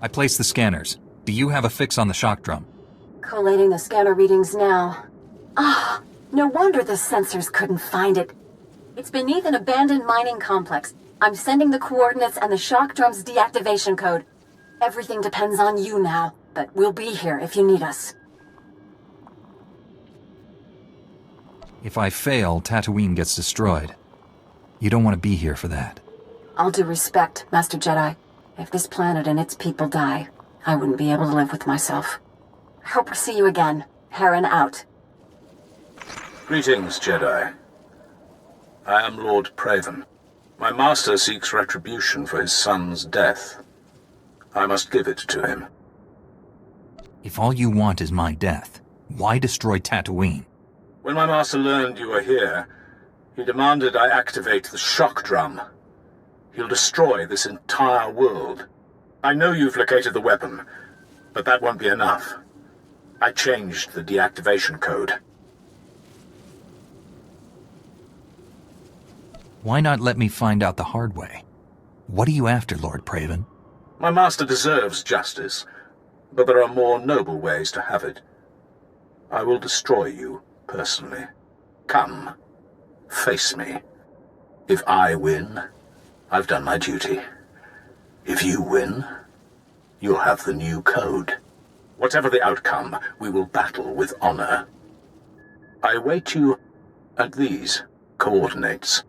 I placed the scanners. Do you have a fix on the shock drum? Collating the scanner readings now. Ah, no wonder the sensors couldn't find it. It's beneath an abandoned mining complex. I'm sending the coordinates and the shock drum's deactivation code. Everything depends on you now, but we'll be here if you need us. If I fail, Tatooine gets destroyed. You don't want to be here for that. All due respect, Master Jedi. If this planet and its people die, I wouldn't be able to live with myself. I hope we see you again. Heron out. Greetings, Jedi. I am Lord Praven. My master seeks retribution for his son's death. I must give it to him. If all you want is my death, why destroy Tatooine? When my master learned you were here, he demanded I activate the shock drum. He'll destroy this entire world. I know you've located the weapon, but that won't be enough. I changed the deactivation code. Why not let me find out the hard way? What are you after, Lord Praven? My master deserves justice, but there are more noble ways to have it. I will destroy you, personally. Come, face me. If I win, I've done my duty. If you win, you'll have the new code. Whatever the outcome, we will battle with honor. I await you at these coordinates.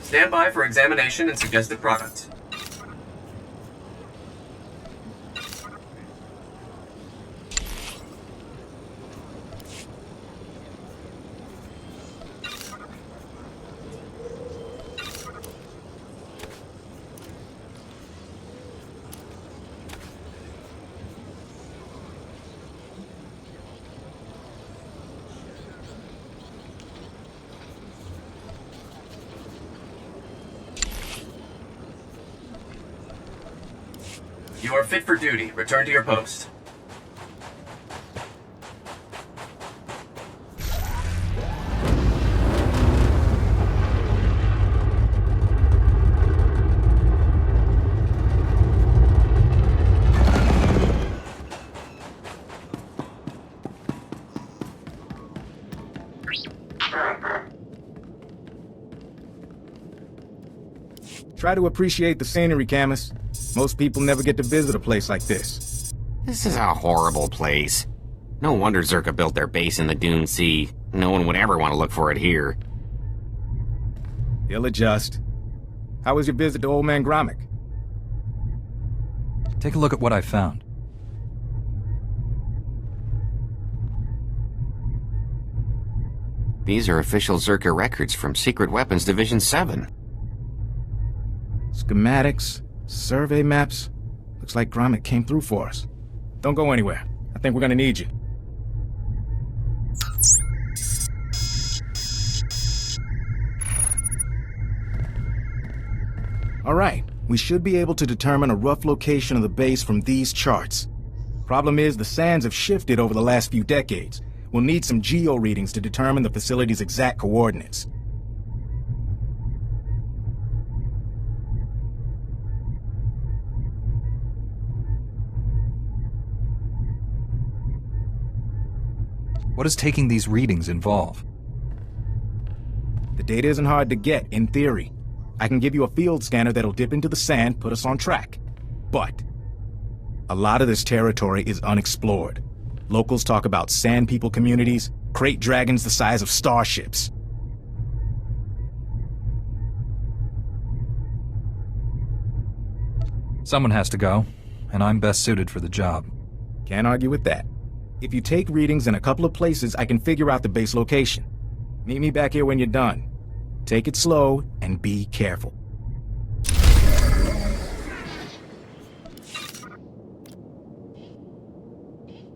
Stand by for examination and suggested product. You are fit for duty. Return to your post. Try to appreciate the scenery, Camus. Most people never get to visit a place like this. This is a horrible place. No wonder Zerka built their base in the Dune Sea. No one would ever want to look for it here. He'll adjust. How was your visit to Old Man Gromit? Take a look at what I found. These are official Zerka records from Secret Weapons Division 7. Schematics, survey maps. Looks like Gromit came through for us. Don't go anywhere. I think we're gonna need you. Alright, we should be able to determine a rough location of the base from these charts. Problem is, the sands have shifted over the last few decades. We'll need some geo readings to determine the facility's exact coordinates. What does taking these readings involve? The data isn't hard to get, in theory. I can give you a field scanner that'll dip into the sand, put us on track. But a lot of this territory is unexplored. Locals talk about sand people communities, crate dragons the size of starships. Someone has to go, and I'm best suited for the job. Can't argue with that. If you take readings in a couple of places, I can figure out the base location. Meet me back here when you're done. Take it slow and be careful.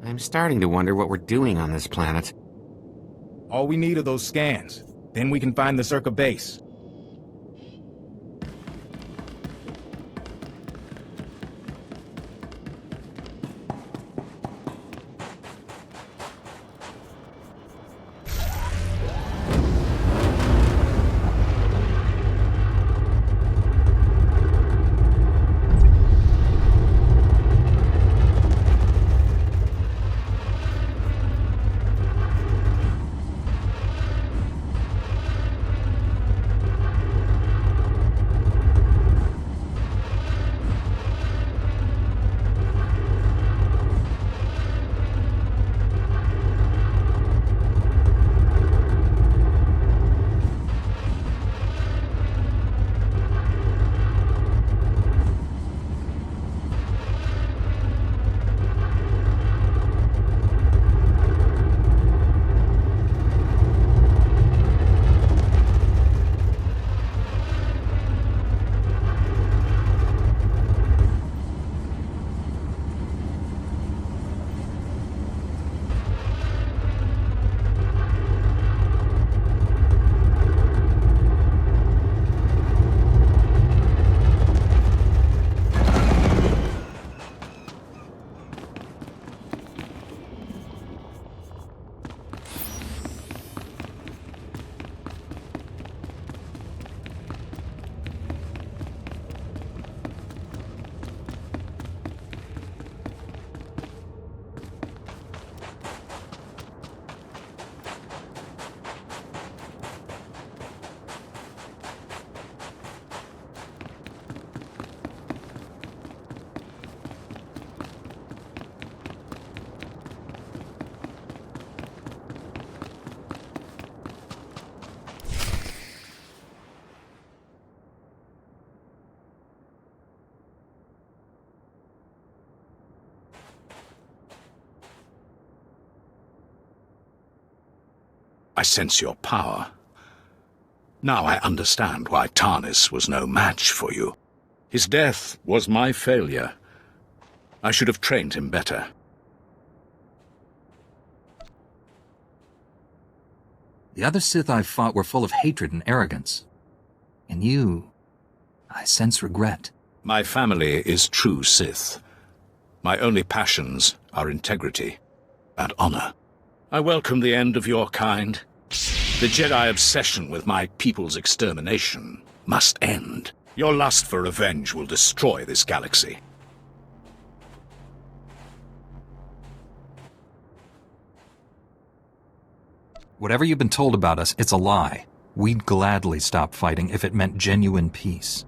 I'm starting to wonder what we're doing on this planet. All we need are those scans. Then we can find the Zerka base. I sense your power. Now I understand why Tarnis was no match for you. His death was my failure. I should have trained him better. The other Sith I've fought were full of hatred and arrogance. In you, I sense regret. My family is true Sith. My only passions are integrity and honor. I welcome the end of your kind. The Jedi obsession with my people's extermination must end. Your lust for revenge will destroy this galaxy. Whatever you've been told about us, it's a lie. We'd gladly stop fighting if it meant genuine peace.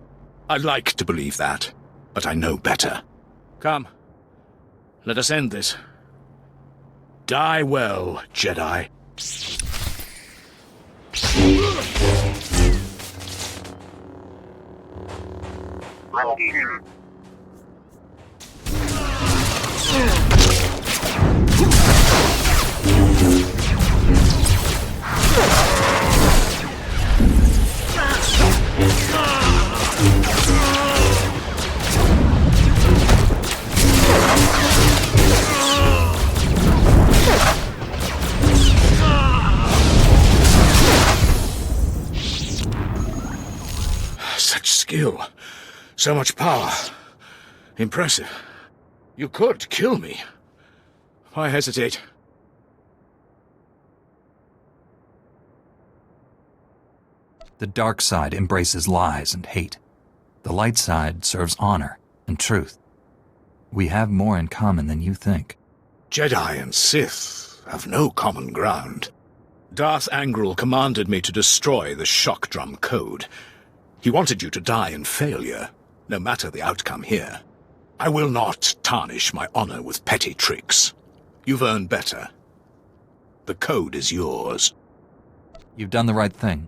I'd like to believe that, but I know better. Come, let us end this. Die well, Jedi. Such skill, so much power. Impressive. You could kill me. Why hesitate? The dark side embraces lies and hate. The light side serves honor and truth. We have more in common than you think. Jedi and Sith have no common ground. Darth Angral commanded me to destroy the Shock Drum Code. He wanted you to die in failure, no matter the outcome here. I will not tarnish my honor with petty tricks. You've earned better. The code is yours. You've done the right thing.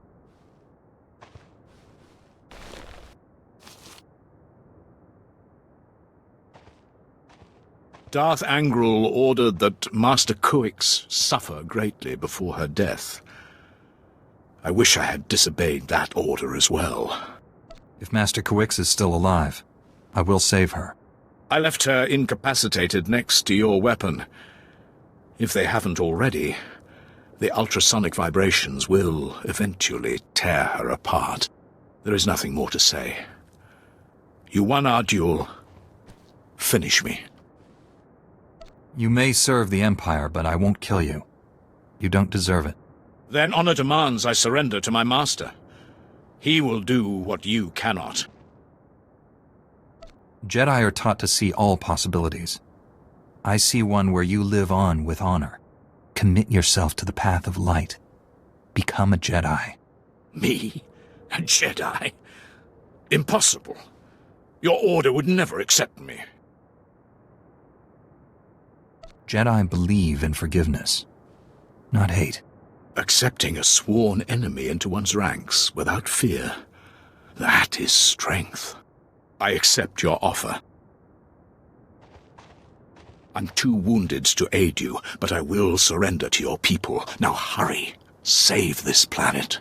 Darth Angral ordered that Master Kuix suffer greatly before her death. I wish I had disobeyed that order as well. If Master Kuix is still alive, I will save her. I left her incapacitated next to your weapon. If they haven't already, the ultrasonic vibrations will eventually tear her apart. There is nothing more to say. You won our duel. Finish me. You may serve the Empire, but I won't kill you. You don't deserve it. Then honor demands I surrender to my master. He will do what you cannot. Jedi are taught to see all possibilities. I see one where you live on with honor. Commit yourself to the path of light. Become a Jedi. Me? A Jedi? Impossible. Your order would never accept me. Jedi believe in forgiveness, not hate. Accepting a sworn enemy into one's ranks without fear, that is strength. I accept your offer. I'm too wounded to aid you, but I will surrender to your people. Now hurry, save this planet.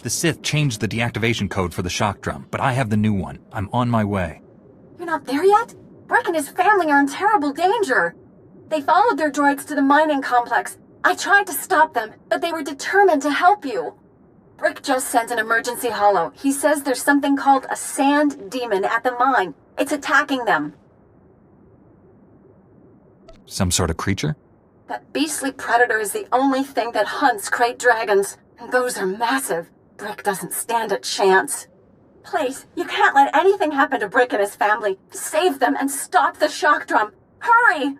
The Sith changed the deactivation code for the shock drum, but I have the new one. I'm on my way. You're not there yet? Brick and his family are in terrible danger. They followed their droids to the mining complex. I tried to stop them, but they were determined to help you. Brick just sent an emergency holo. He says there's something called a sand demon at the mine. It's attacking them. Some sort of creature? That beastly predator is the only thing that hunts great dragons, and those are massive. Brick doesn't stand a chance. Please, you can't let anything happen to Brick and his family. Save them and stop the shock drum. Hurry!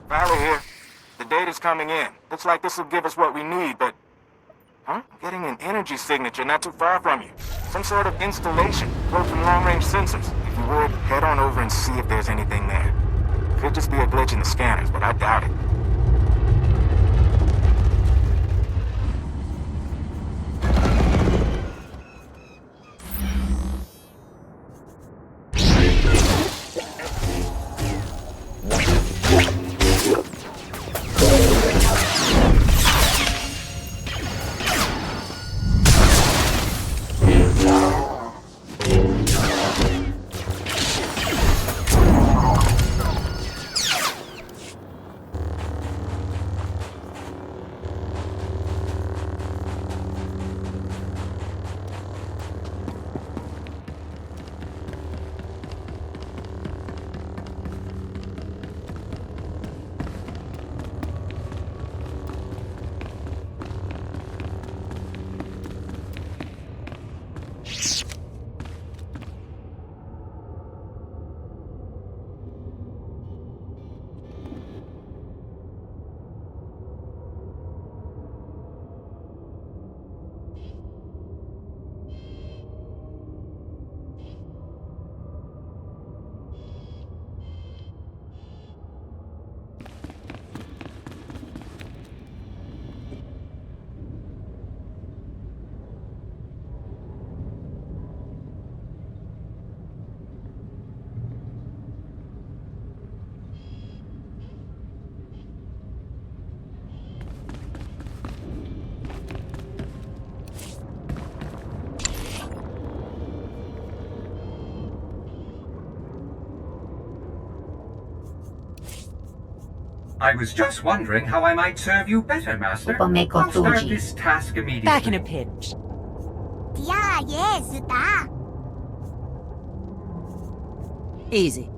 Valley here. The data's coming in. Looks like this will give us what we need, but... Huh? I'm getting an energy signature not too far from you. Some sort of installation, close from long-range sensors. If you would, head on over and see if there's anything there. Could just be a glitch in the scanners, but I doubt it. I was just wondering how I might serve you better, Master. Upameko I'll start Fuji. this task immediately. Back in a pinch. Yeah, yes, da. Easy.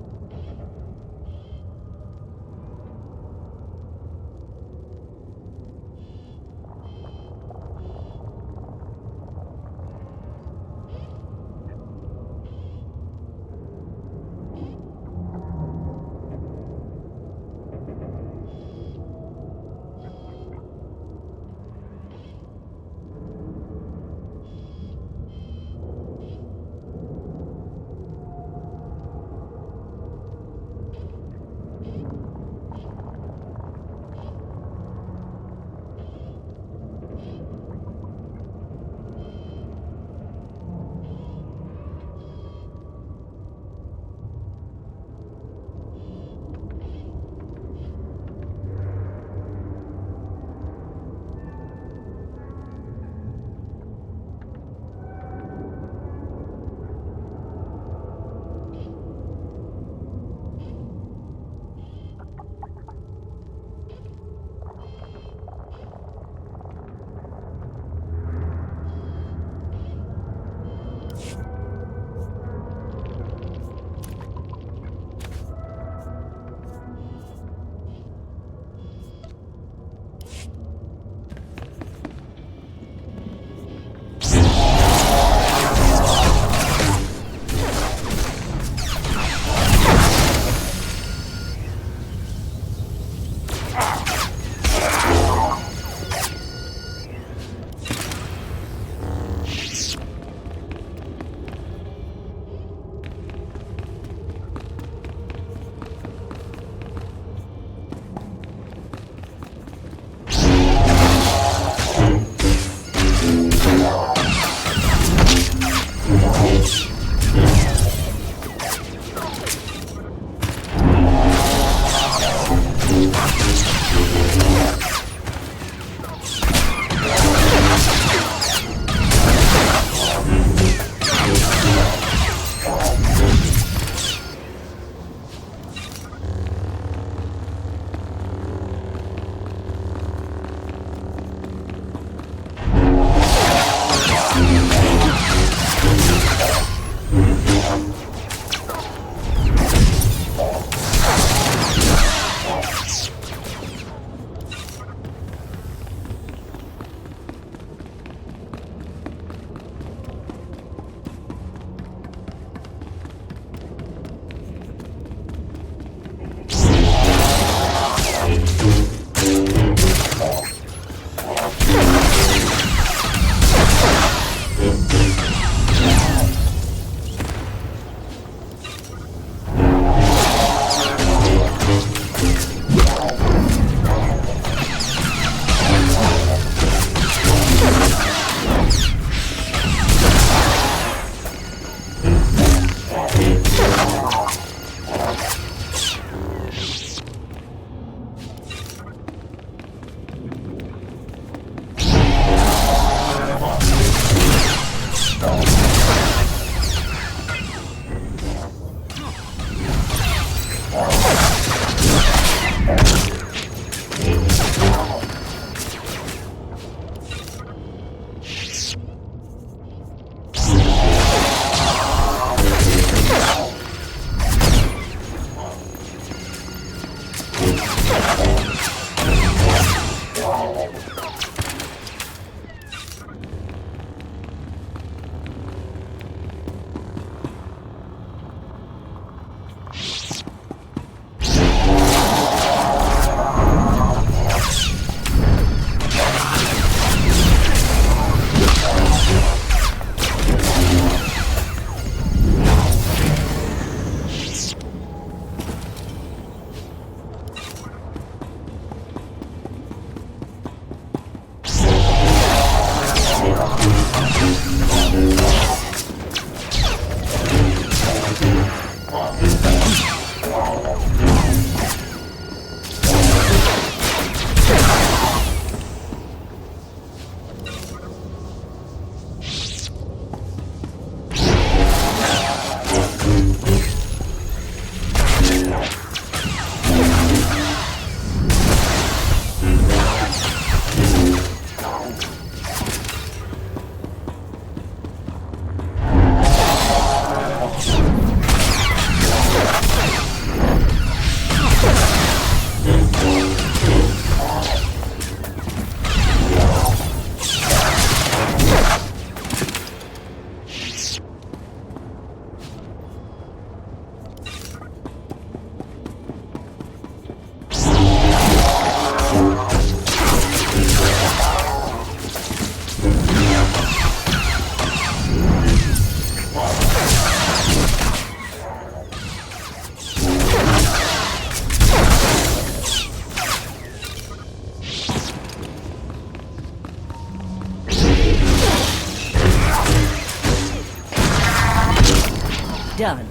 Done.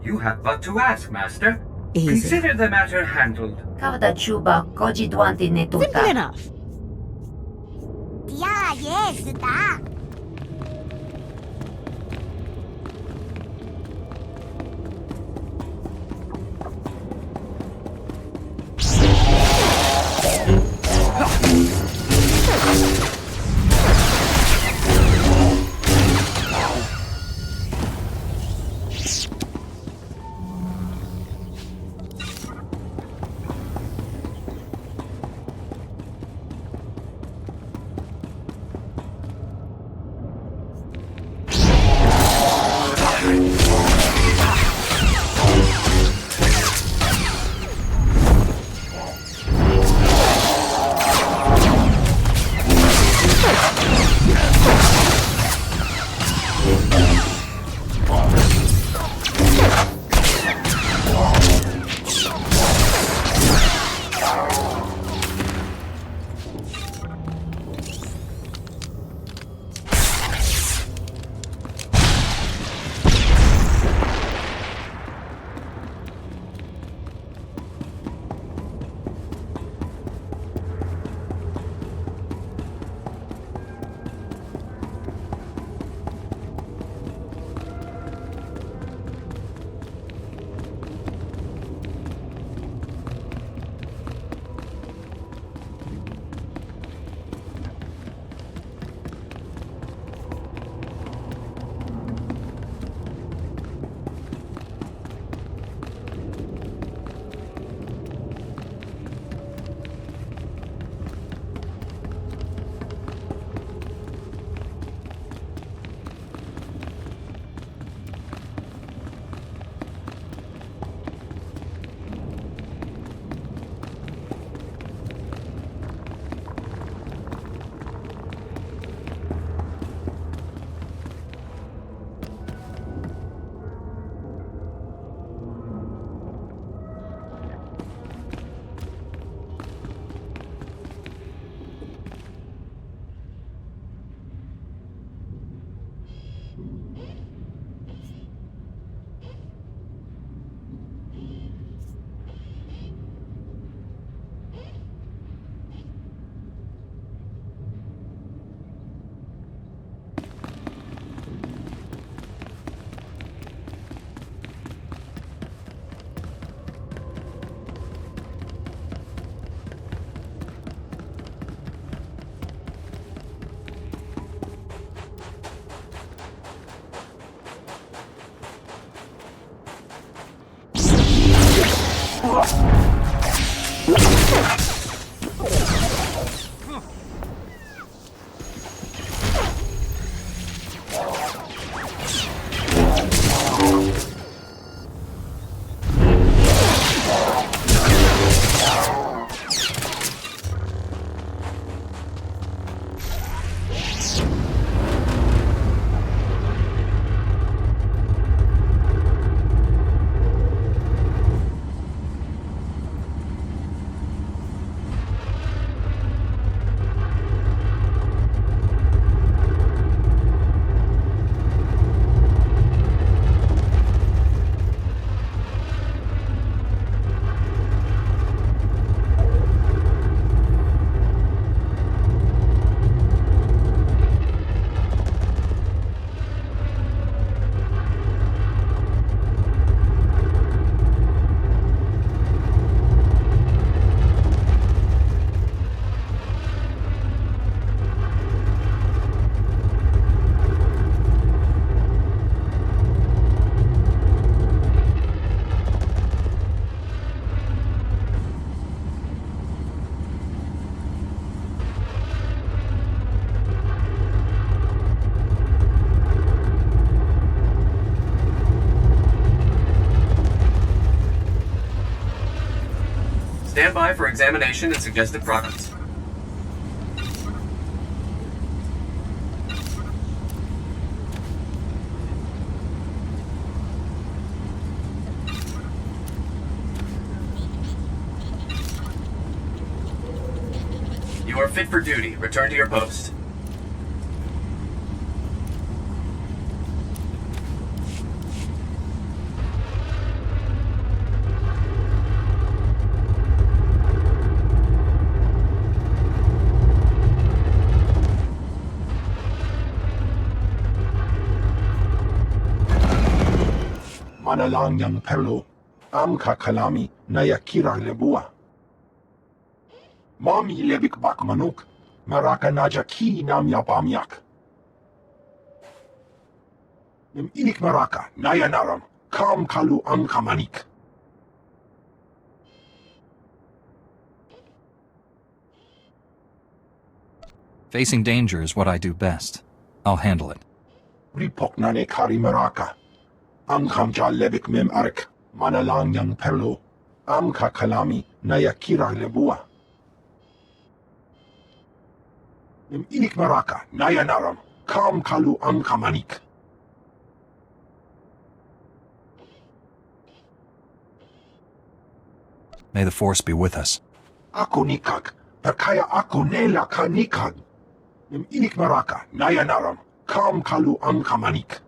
You have but to ask, Master. Easy. Consider the matter handled. Kavda chuba koji duanti netuta. Simple enough. Yeah, yes, da. Stand by for examination and suggested progress. You are fit for duty. Return to your post. Manalangyang perlo, amka kalami nayakira lebua. Mami lebik bak manuk, maraka najaki nam yapamyak. Nim inik maraka nayanaram, kam kalu amkamanik. Facing danger is what I do best. I'll handle it. Ripok nane kari maraka. Amkam ja lebik mem arik, manalangyang perlo, amka kalami nayakira lebua. Nim inik maraka nayanaram, kam kalu amkamanik. May the Force be with us. Ako nikak, perkaya ako nela ka nikag. Nim inik maraka nayanaram, kam kalu amkamanik.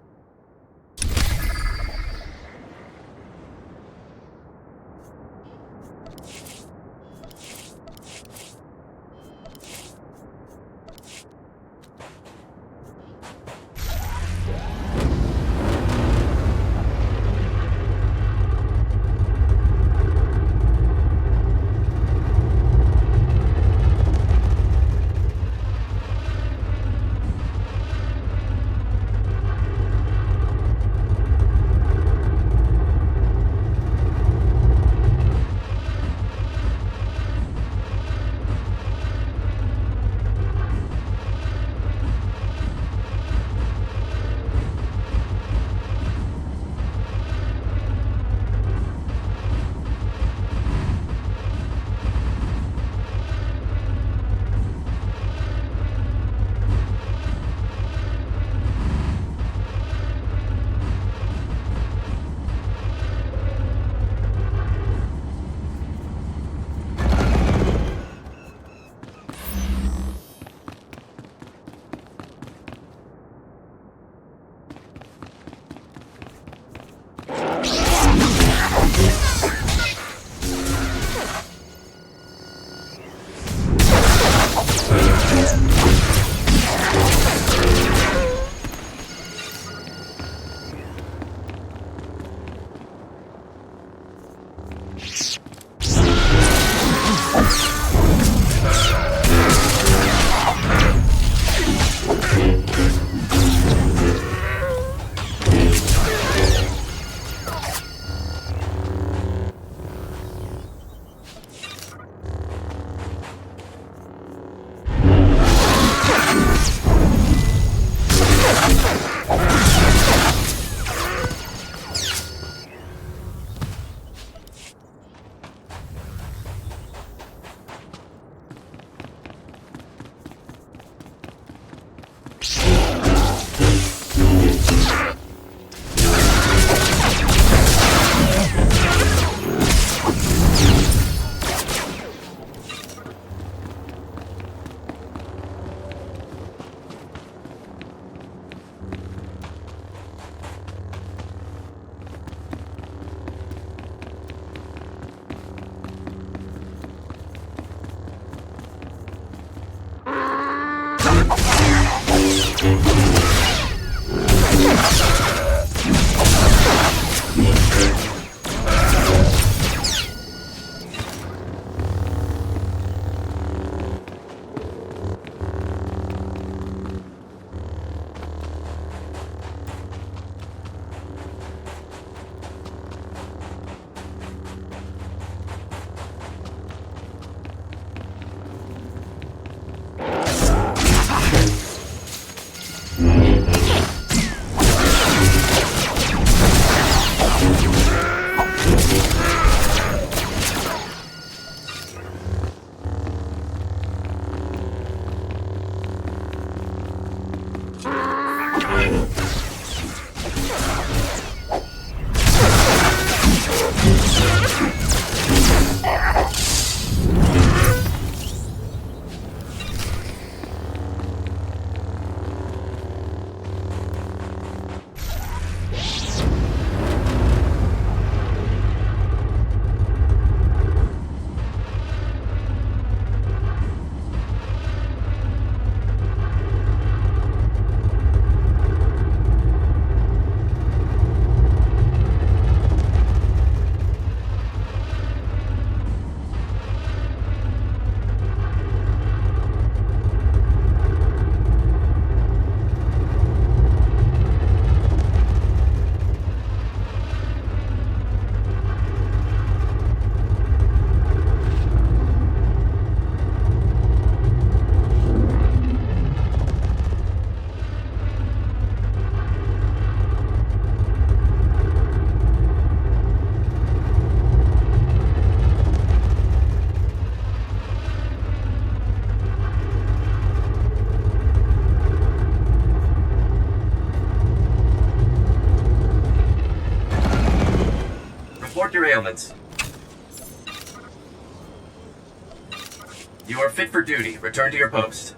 Report your ailments. You are fit for duty. Return to your post.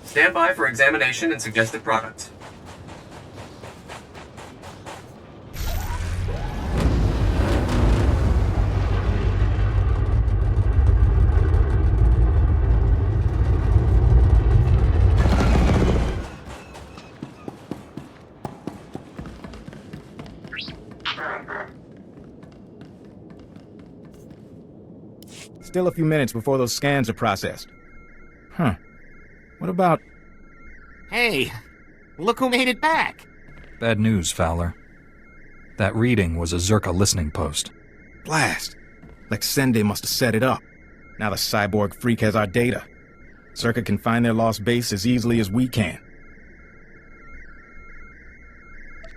Stand by for examination and suggested product. Still a few minutes before those scans are processed. Huh. What about... Hey, look who made it back. Bad news, Fowler. That reading was a Zerka listening post. Blast. Lexende must have set it up. Now the cyborg freak has our data. Zerka can find their lost base as easily as we can.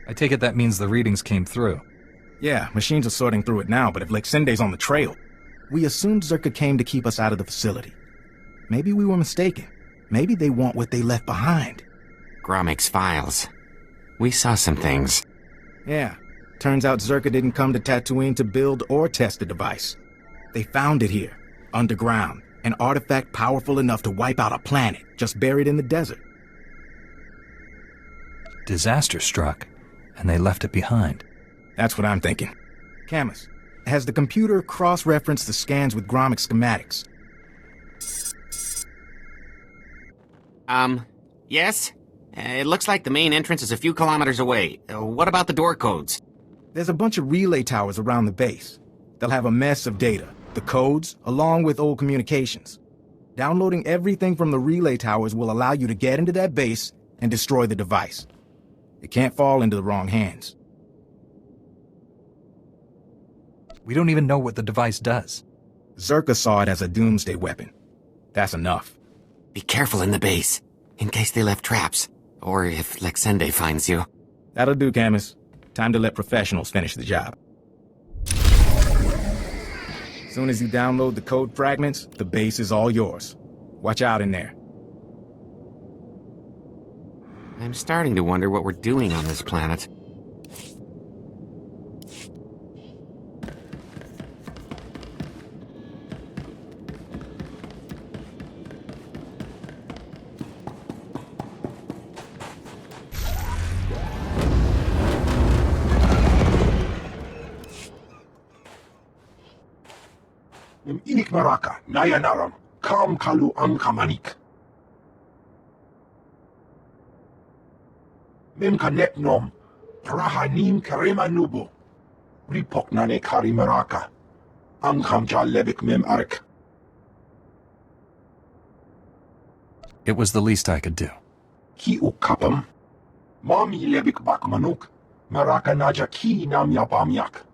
I take it that means the readings came through. Yeah, machines are sorting through it now, but if Lexende's on the trail, we assumed Zerka came to keep us out of the facility. Maybe we were mistaken. Maybe they want what they left behind. Gromik's files. We saw some things. Yeah. Turns out Zerka didn't come to Tatooine to build or test the device. They found it here, underground, an artifact powerful enough to wipe out a planet, just buried in the desert. Disaster struck, and they left it behind. That's what I'm thinking. Camus, has the computer cross-referenced the scans with Gromik schematics? Yes? It looks like the main entrance is a few kilometers away. What about the door codes? There's a bunch of relay towers around the base. They'll have a mess of data, the codes, along with old communications. Downloading everything from the relay towers will allow you to get into that base and destroy the device. It can't fall into the wrong hands. We don't even know what the device does. Zerka saw it as a doomsday weapon. That's enough. Be careful in the base, in case they left traps, or if Lexende finds you. That'll do, Camus. Time to let professionals finish the job. Soon as you download the code fragments, the base is all yours. Watch out in there. I'm starting to wonder what we're doing on this planet. Inik Maraka, Nayanaram, Kam Kalu Kamanik. Mem Kanet Nom, Rahanim Karema Nubo, Ripok Nane Kari Maraka, Kamja Lebik Mem Ark. It was the least I could do. Ki Ukapam, Mami lebik bak manuk. Maraka naja ki nam yapamyak.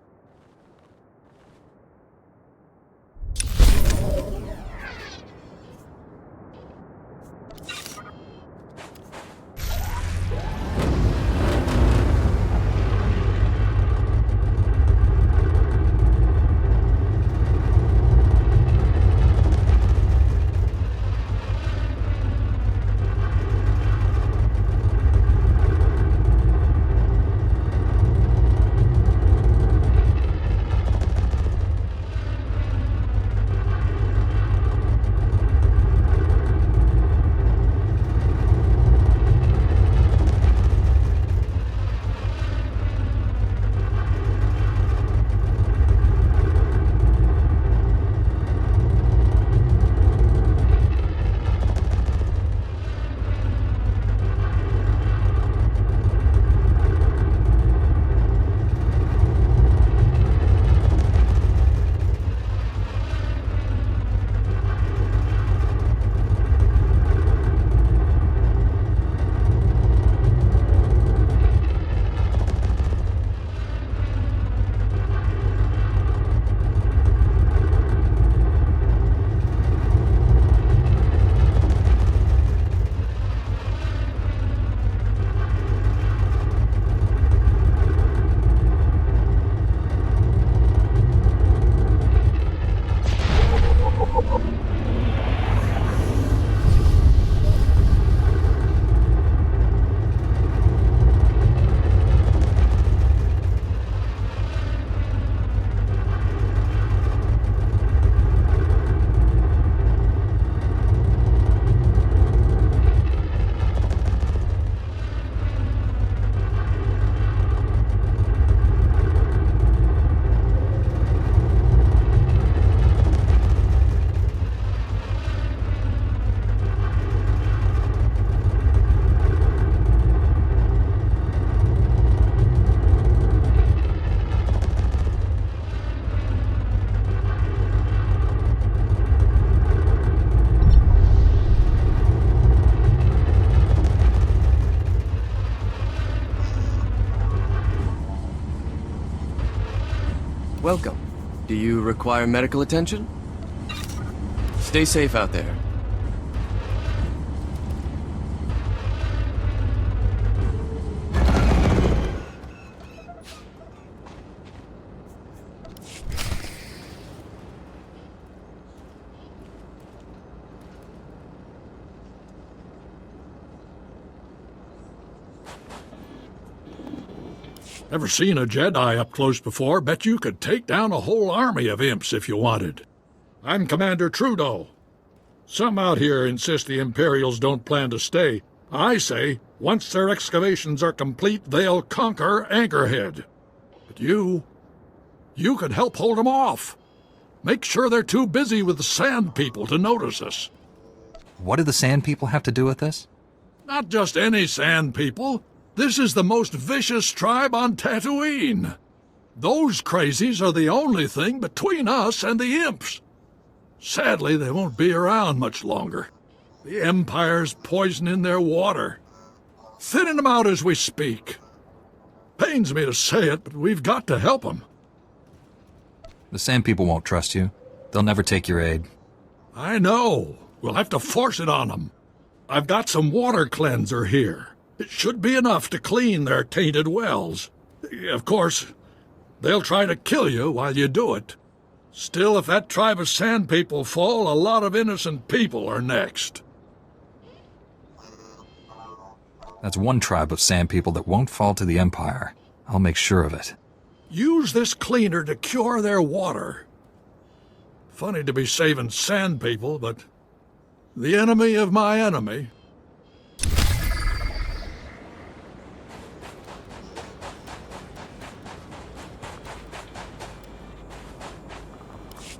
Welcome. Do you require medical attention? Stay safe out there. Never seen a Jedi up close before. Bet you could take down a whole army of imps if you wanted. I'm Commander Trudeau. Some out here insist the Imperials don't plan to stay. I say, once their excavations are complete, they'll conquer Anchorhead. But you could help hold them off. Make sure they're too busy with the Sand People to notice us. What do the Sand People have to do with this? Not just any Sand People. This is the most vicious tribe on Tatooine. Those crazies are the only thing between us and the imps. Sadly, they won't be around much longer. The Empire's poisoning their water. Thinning them out as we speak. Pains me to say it, but we've got to help them. The Sand People won't trust you. They'll never take your aid. I know. We'll have to force it on them. I've got some water cleanser here. It should be enough to clean their tainted wells. Of course, they'll try to kill you while you do it. Still, if that tribe of Sand People fall, a lot of innocent people are next. That's one tribe of Sand People that won't fall to the Empire. I'll make sure of it. Use this cleaner to cure their water. Funny to be saving Sand People, but the enemy of my enemy.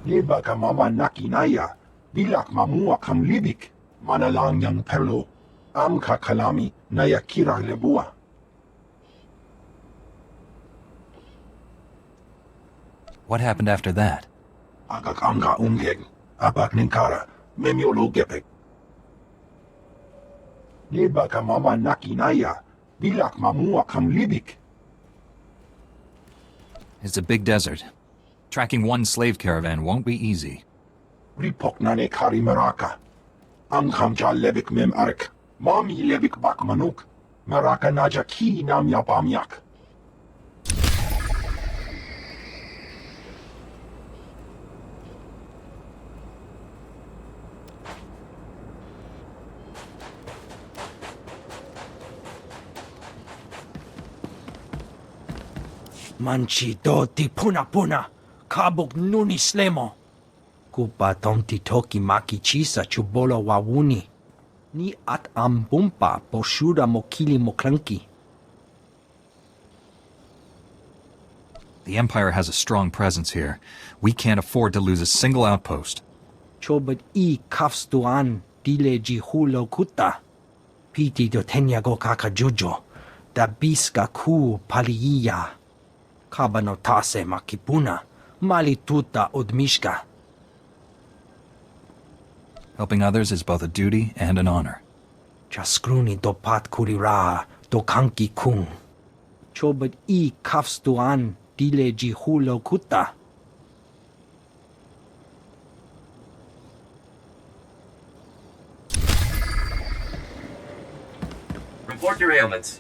Liba ka mama nakinaya, bilak mamua kam libik, manalang yang perlo, am ka kalami naya kira lebua. What happened after that? Agak anga ungeg, apak ninkara, memiolo gepek. Liba ka mama nakinaya, Bilak mamua kam libik. It's a big desert. Tracking one slave caravan won't be easy. Ripok nane kari maraka. Am khamja lebik mem ark. Mami lebik bak manuk. Maraka naja ki nam yapamyak. Manchi doti puna puna, kabuk nuni slemo. Kupa tonti toki maki chisa chubolo wawuni. Ni at ambumpa poshuda mokili moklanki. The Empire has a strong presence here. We can't afford to lose a single outpost. Chobat I kafstuan dile jihulo kuta. Piti do tenyago kakajujo. Da biska ku paliya. Kabanotase makipuna. Malituta odmishka. Helping others is both a duty and an honor. Chaskruni dopat kurira dokanki kung. Chobat I kafstuan dile jihulo kuta. Report your ailments.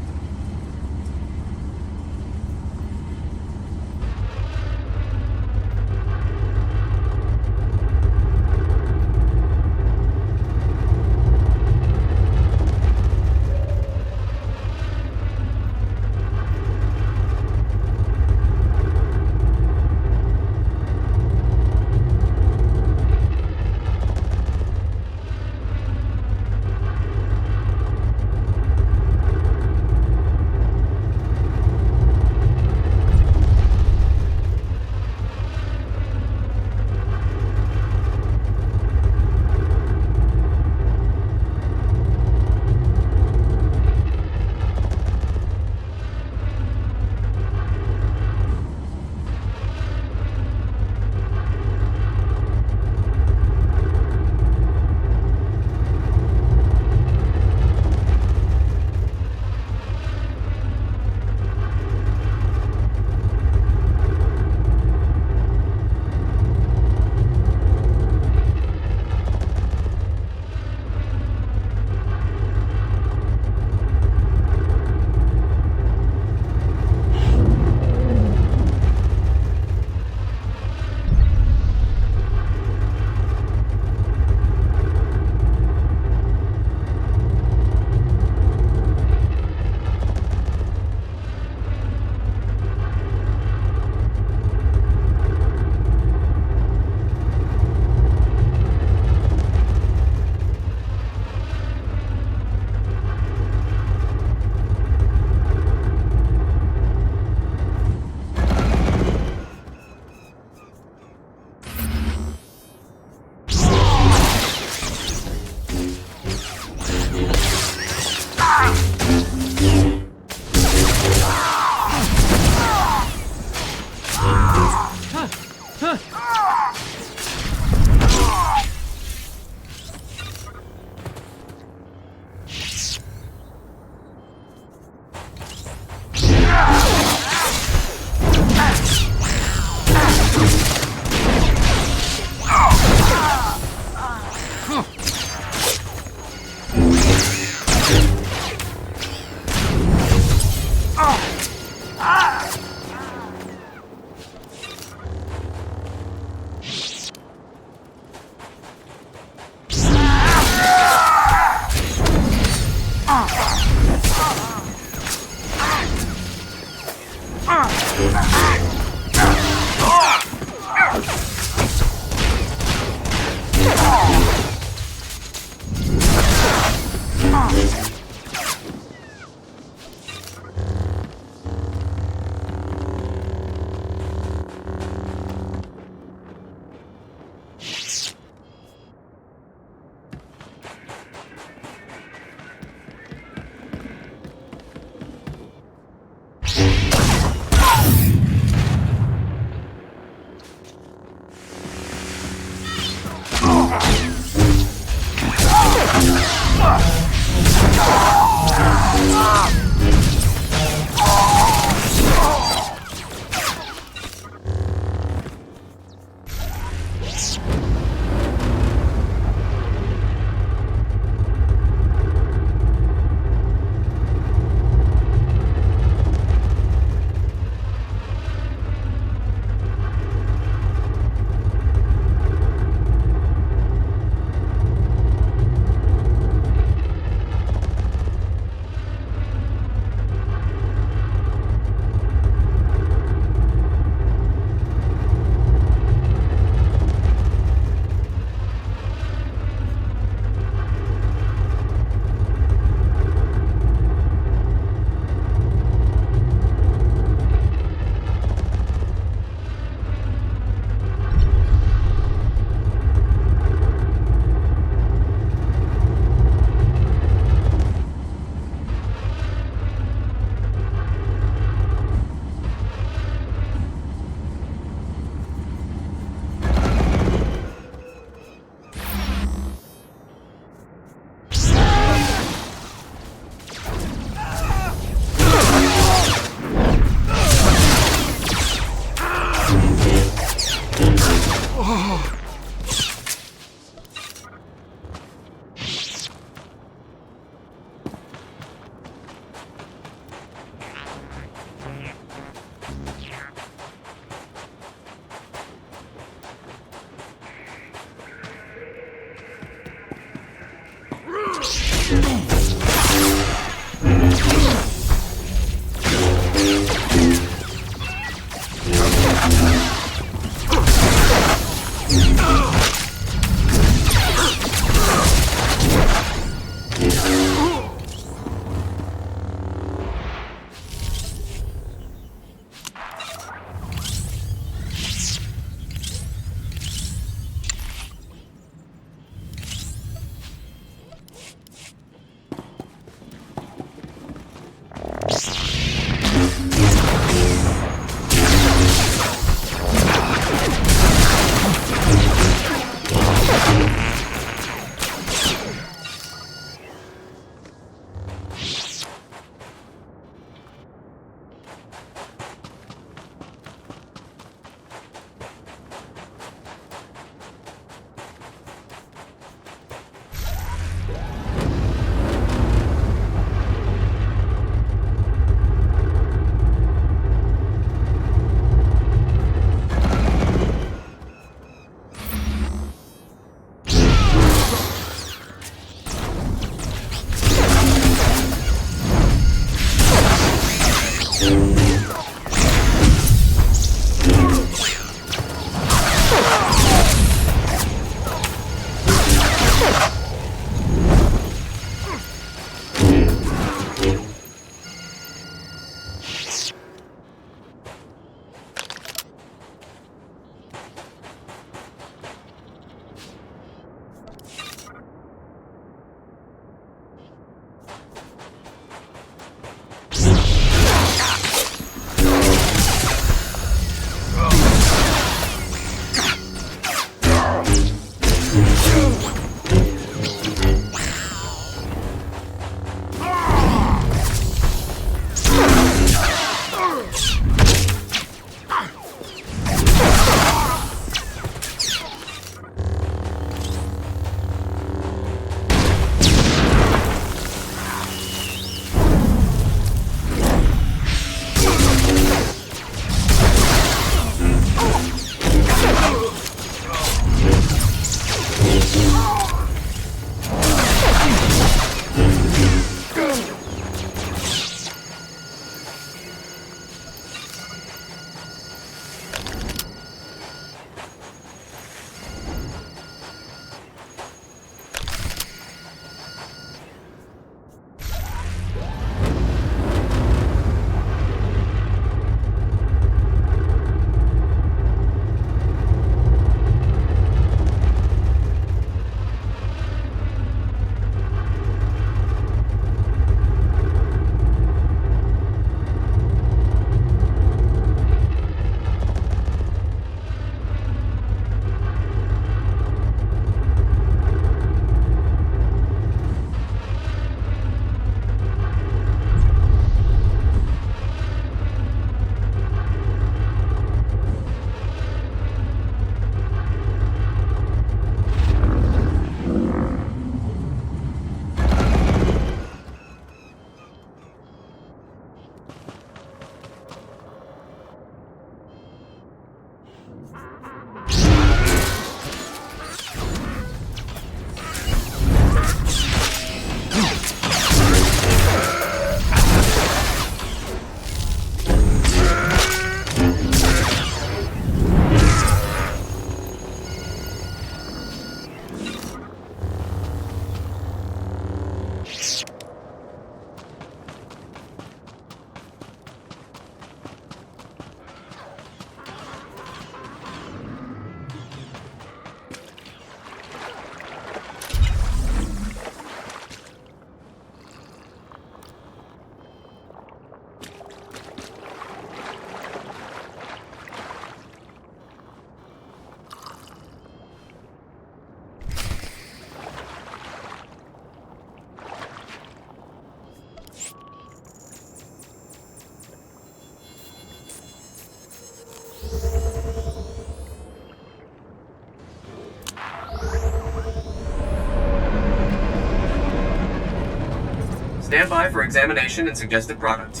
Stand by for examination and suggested products.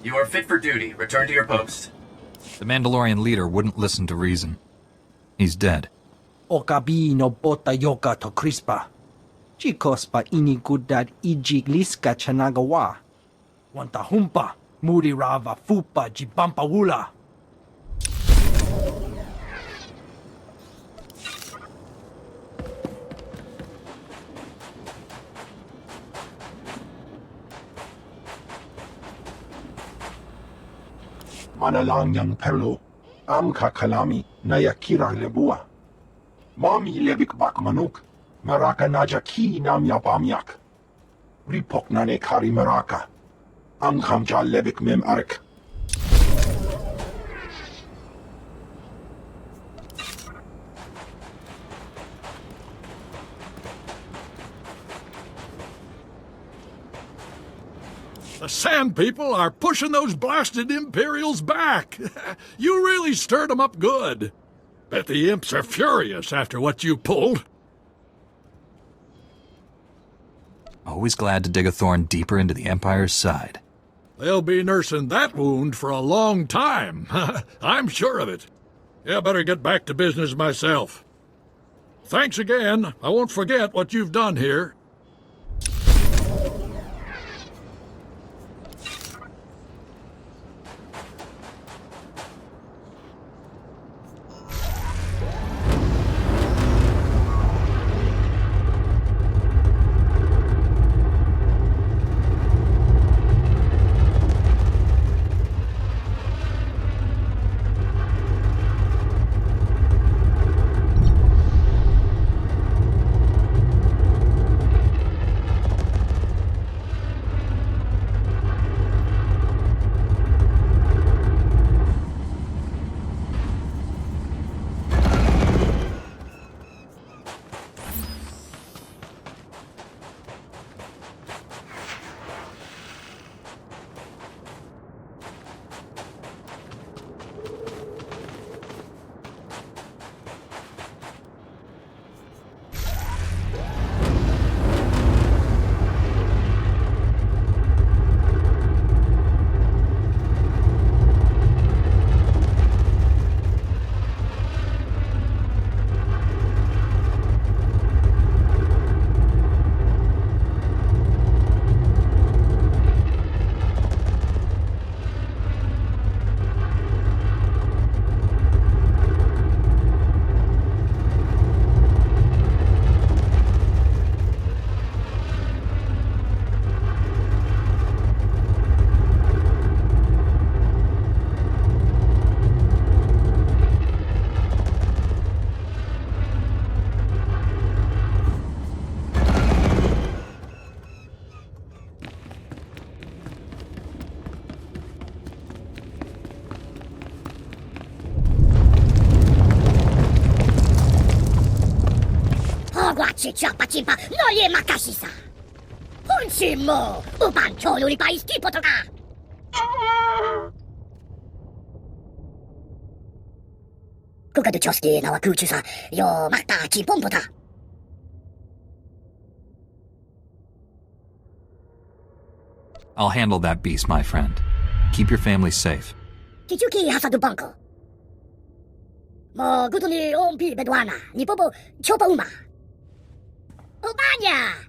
You are fit for duty. Return to your post. The Mandalorian leader wouldn't listen to reason. He's dead. Okabi no bota yoka to crispa. Chikos pa inigudad ijigliska chanagawa. Wantahumpa, murirava fupa jibampawula. Manalanyang perlo, amka kalami nayakira lebua. Mami lebik bak manuk, maraka naja ki nam yapamyak. Ripok nane kari maraka, amkamja lebik mem arik. The Sand People are pushing those blasted Imperials back. You really stirred them up good. Bet the imps are furious after what you pulled. Always glad to dig a thorn deeper into the Empire's side. They'll be nursing that wound for a long time. I'm sure of it. Yeah, better get back to business myself. Thanks again. I won't forget what you've done here. Chapa no je makashisa. Hunchimo, uban cholu pa isti potoka. Kuka de choski na wakuchusa yo makta chi pompota. I'll handle that beast, my friend. Keep your family safe. Kichuki hasadu banko. Mo gutuni ompi bedwana, ni popo chopa uma. Ubanya!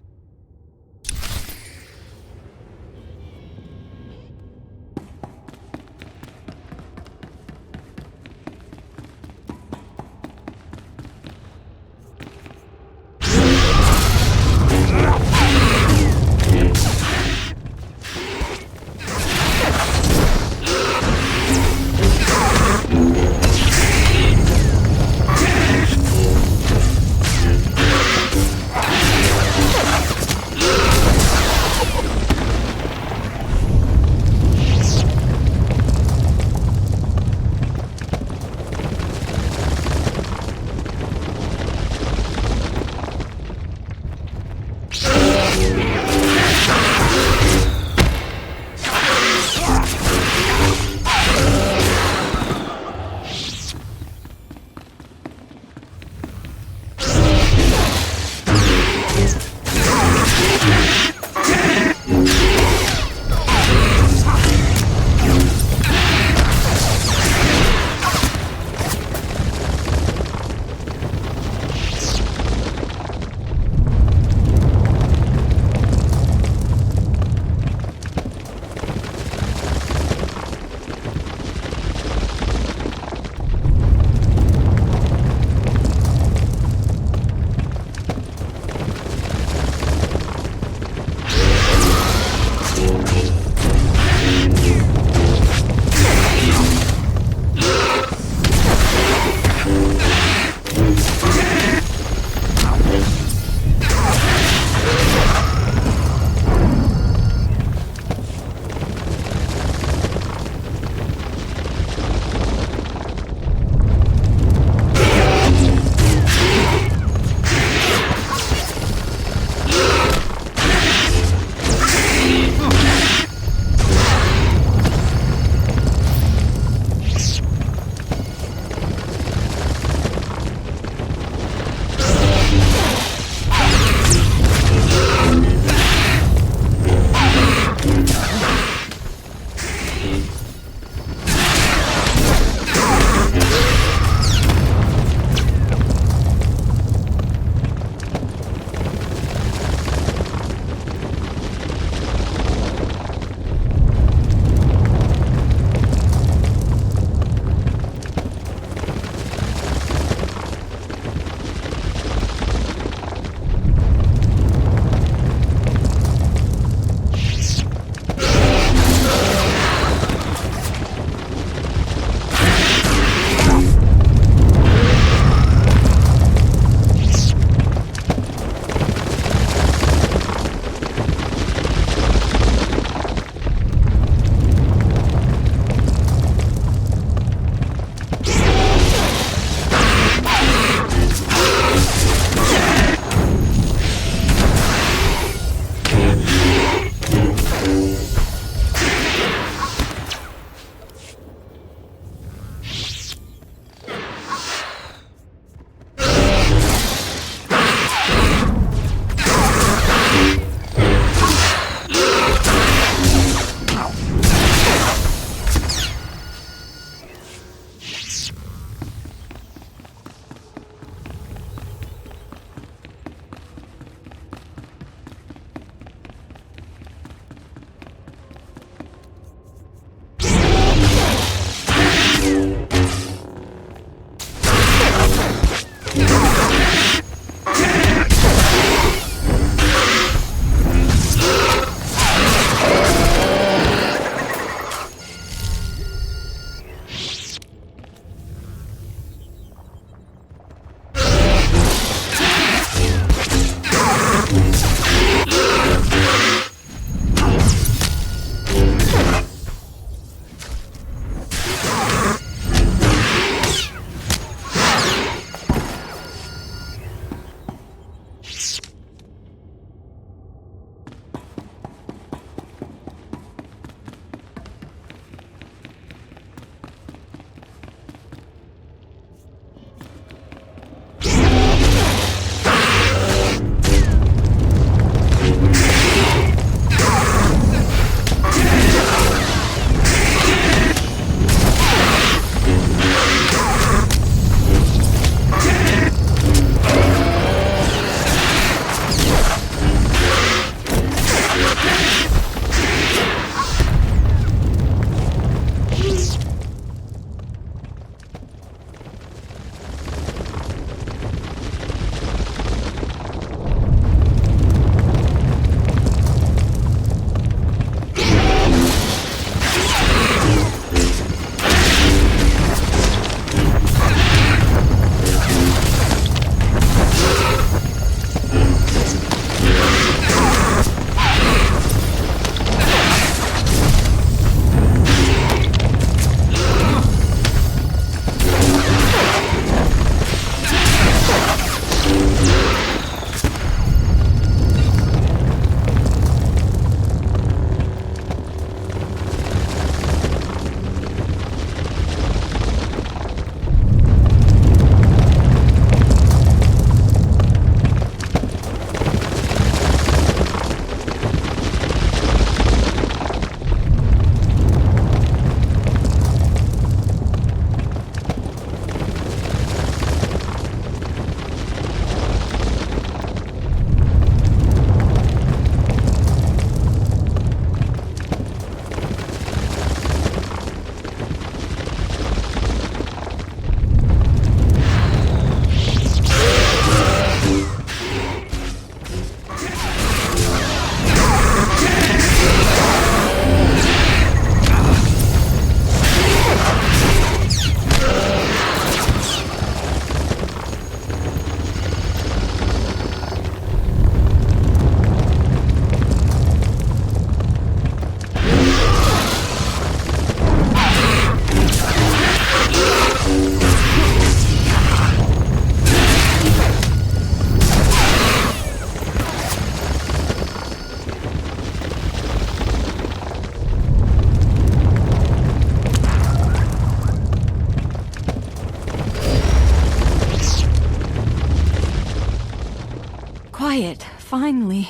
quiet, finally.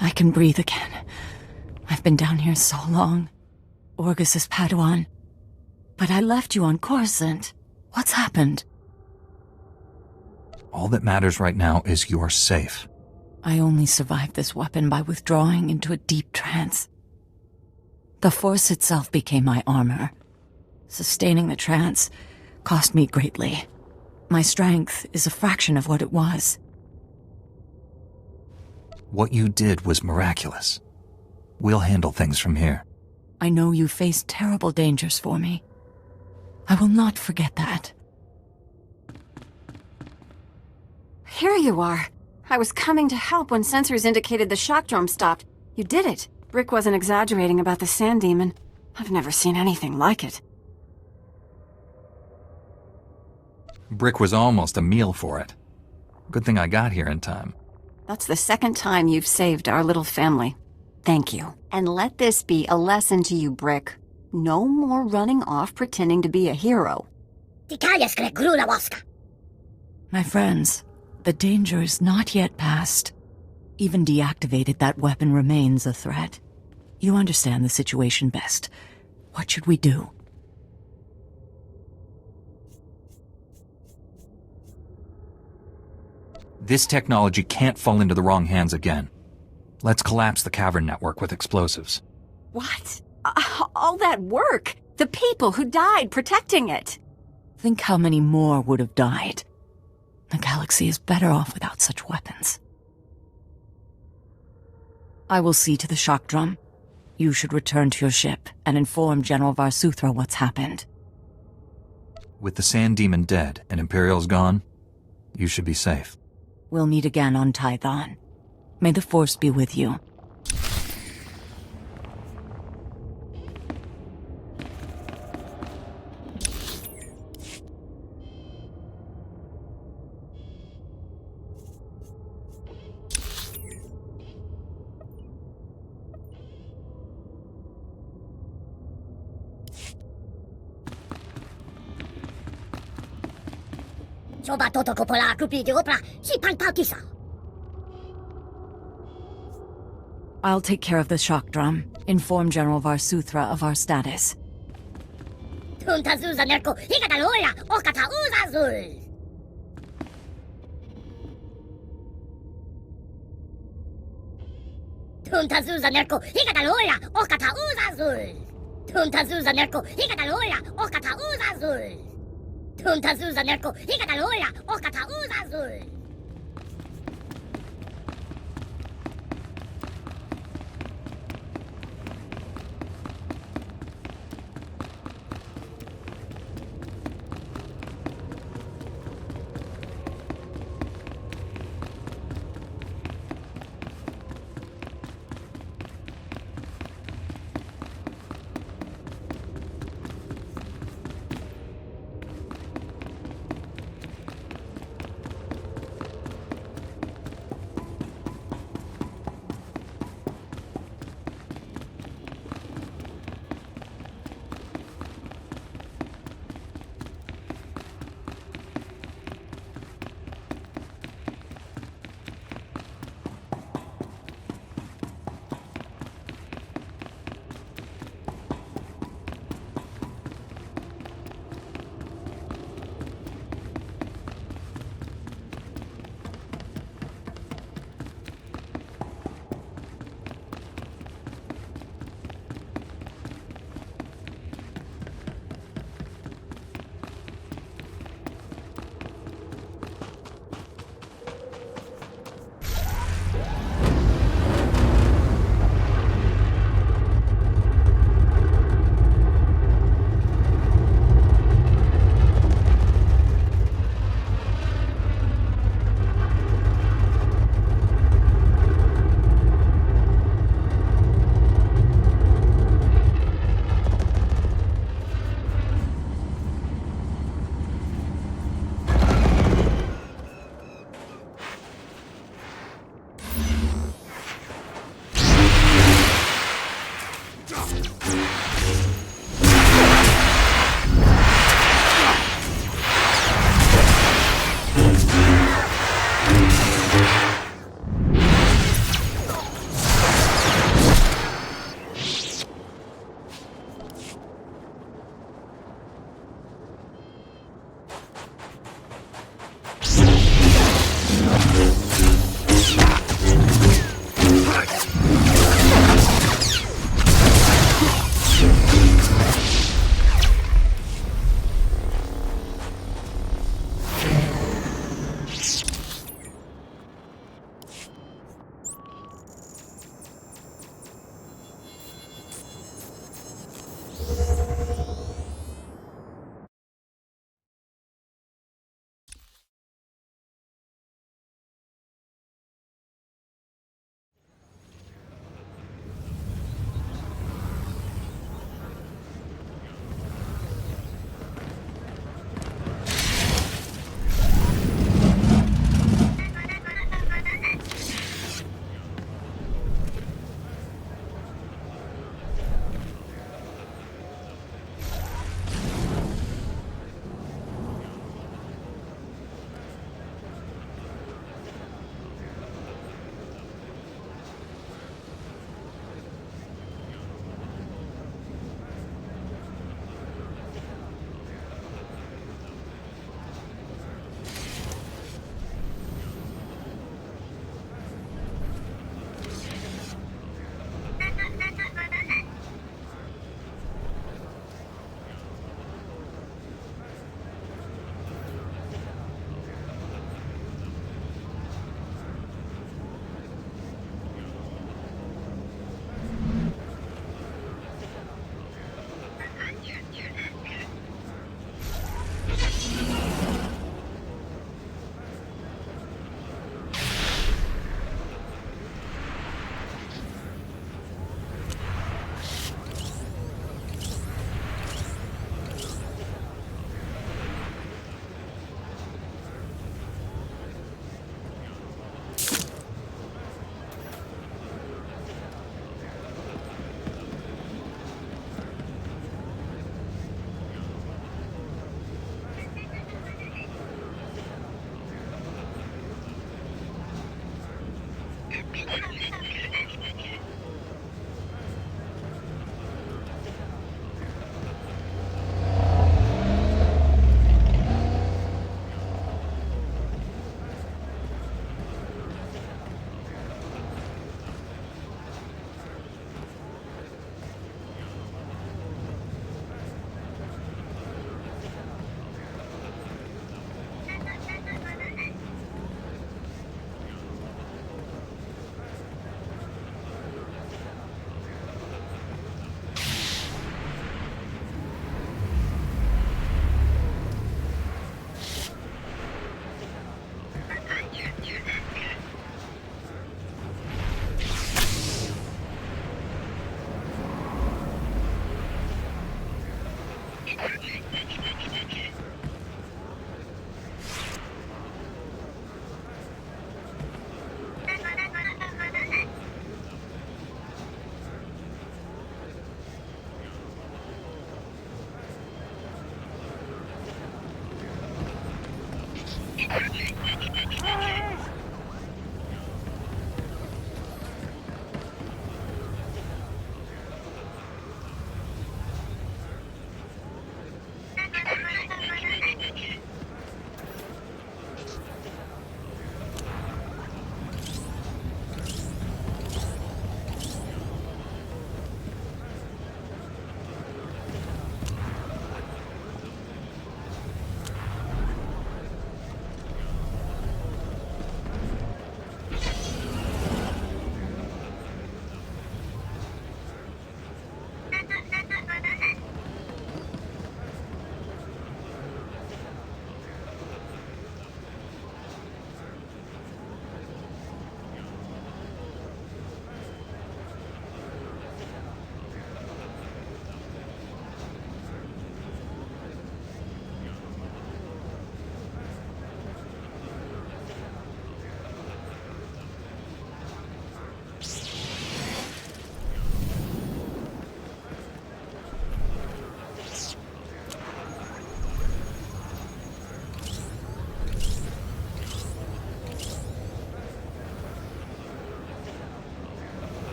I can breathe again. I've been down here so long. Orgus is Padawan. But I left you on Coruscant. What's happened? All that matters right now is you're safe. I only survived this weapon by withdrawing into a deep trance. The Force itself became my armor. Sustaining the trance cost me greatly. My strength is a fraction of what it was. What you did was miraculous. We'll handle things from here. I know you faced terrible dangers for me. I will not forget that. Here you are. I was coming to help when sensors indicated the shock drum stopped. You did it. Brick wasn't exaggerating about the sand demon. I've never seen anything like it. Brick was almost a meal for it. Good thing I got here in time. That's the second time you've saved our little family. Thank you. And let this be a lesson to you, Brick. No more running off pretending to be a hero. My friends, the danger is not yet past. Even deactivated, that weapon remains a threat. You understand the situation best. What should we do? This technology can't fall into the wrong hands again. Let's collapse the cavern network with explosives. What? All that work? The people who died protecting it? Think how many more would have died. The galaxy is better off without such weapons. I will see to the shock drum. You should return to your ship and inform General Varsuthra what's happened. With the Sand Demon dead and Imperials gone, you should be safe. We'll meet again on Tython. May the Force be with you. I'll take care of the shock drum. Inform General Varsuthra of our status.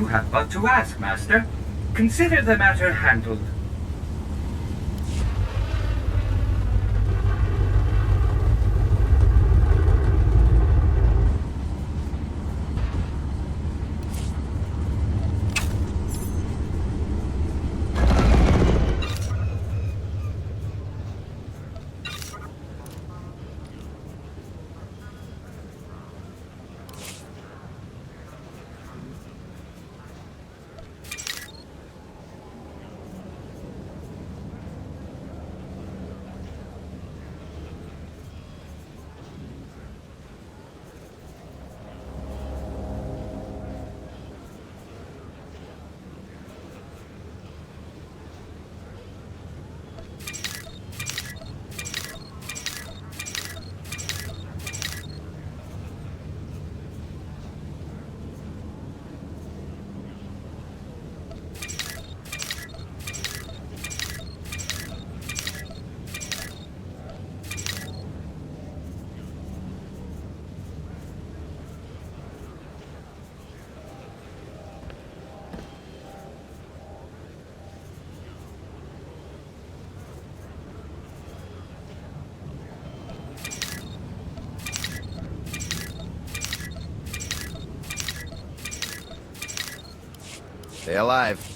You have but to ask, Master. Consider the matter handled. Stay alive.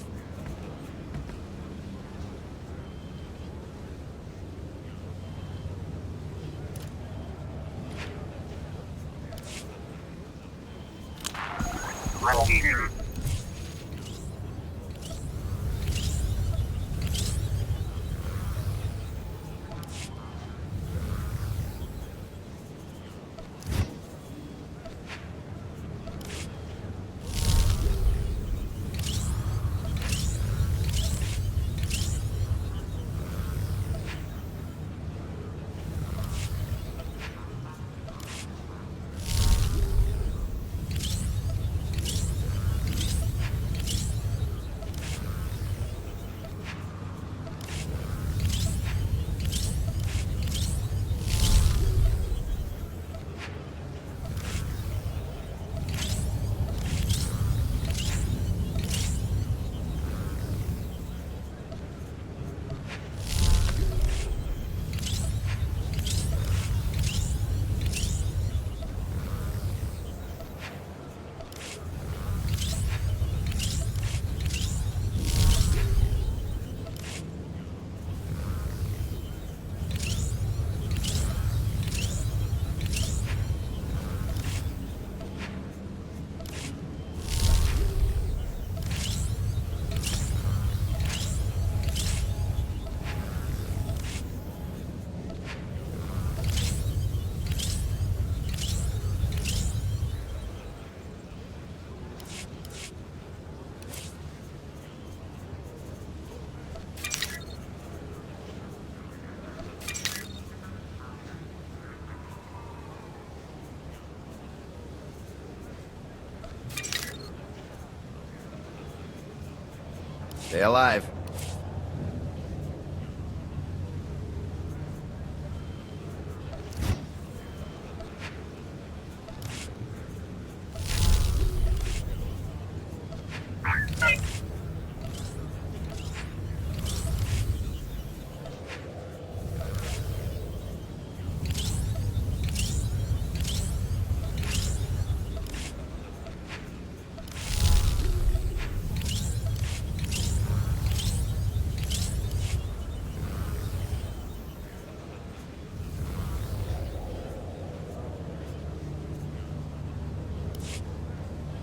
Stay alive.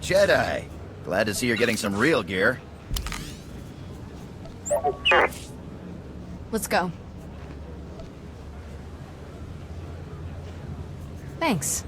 Jedi. Glad to see you're getting some real gear. Let's go. Thanks.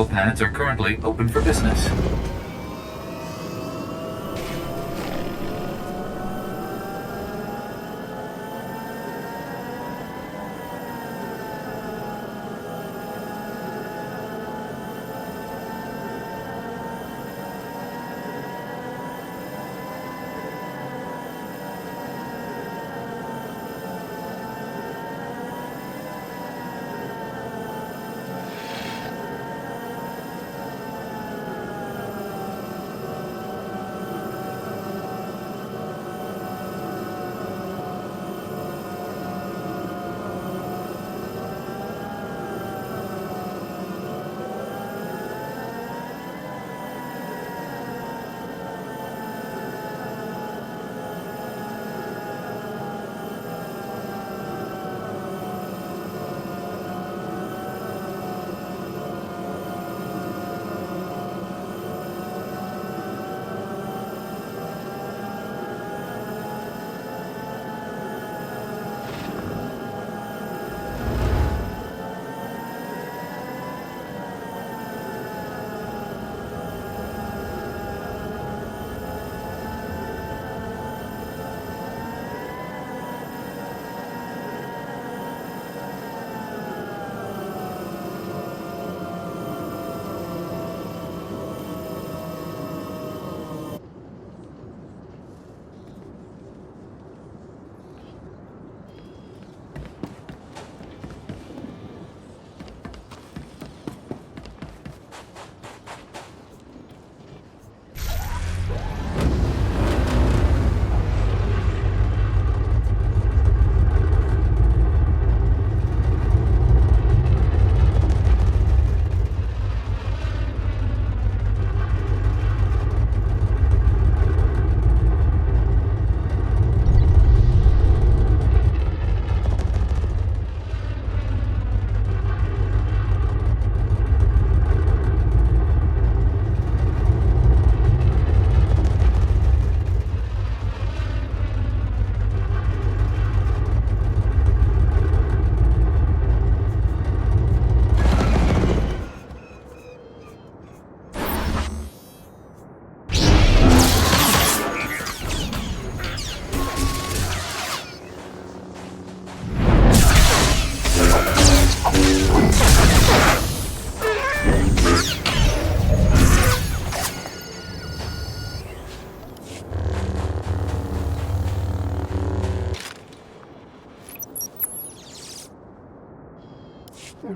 medical pads are currently open for business.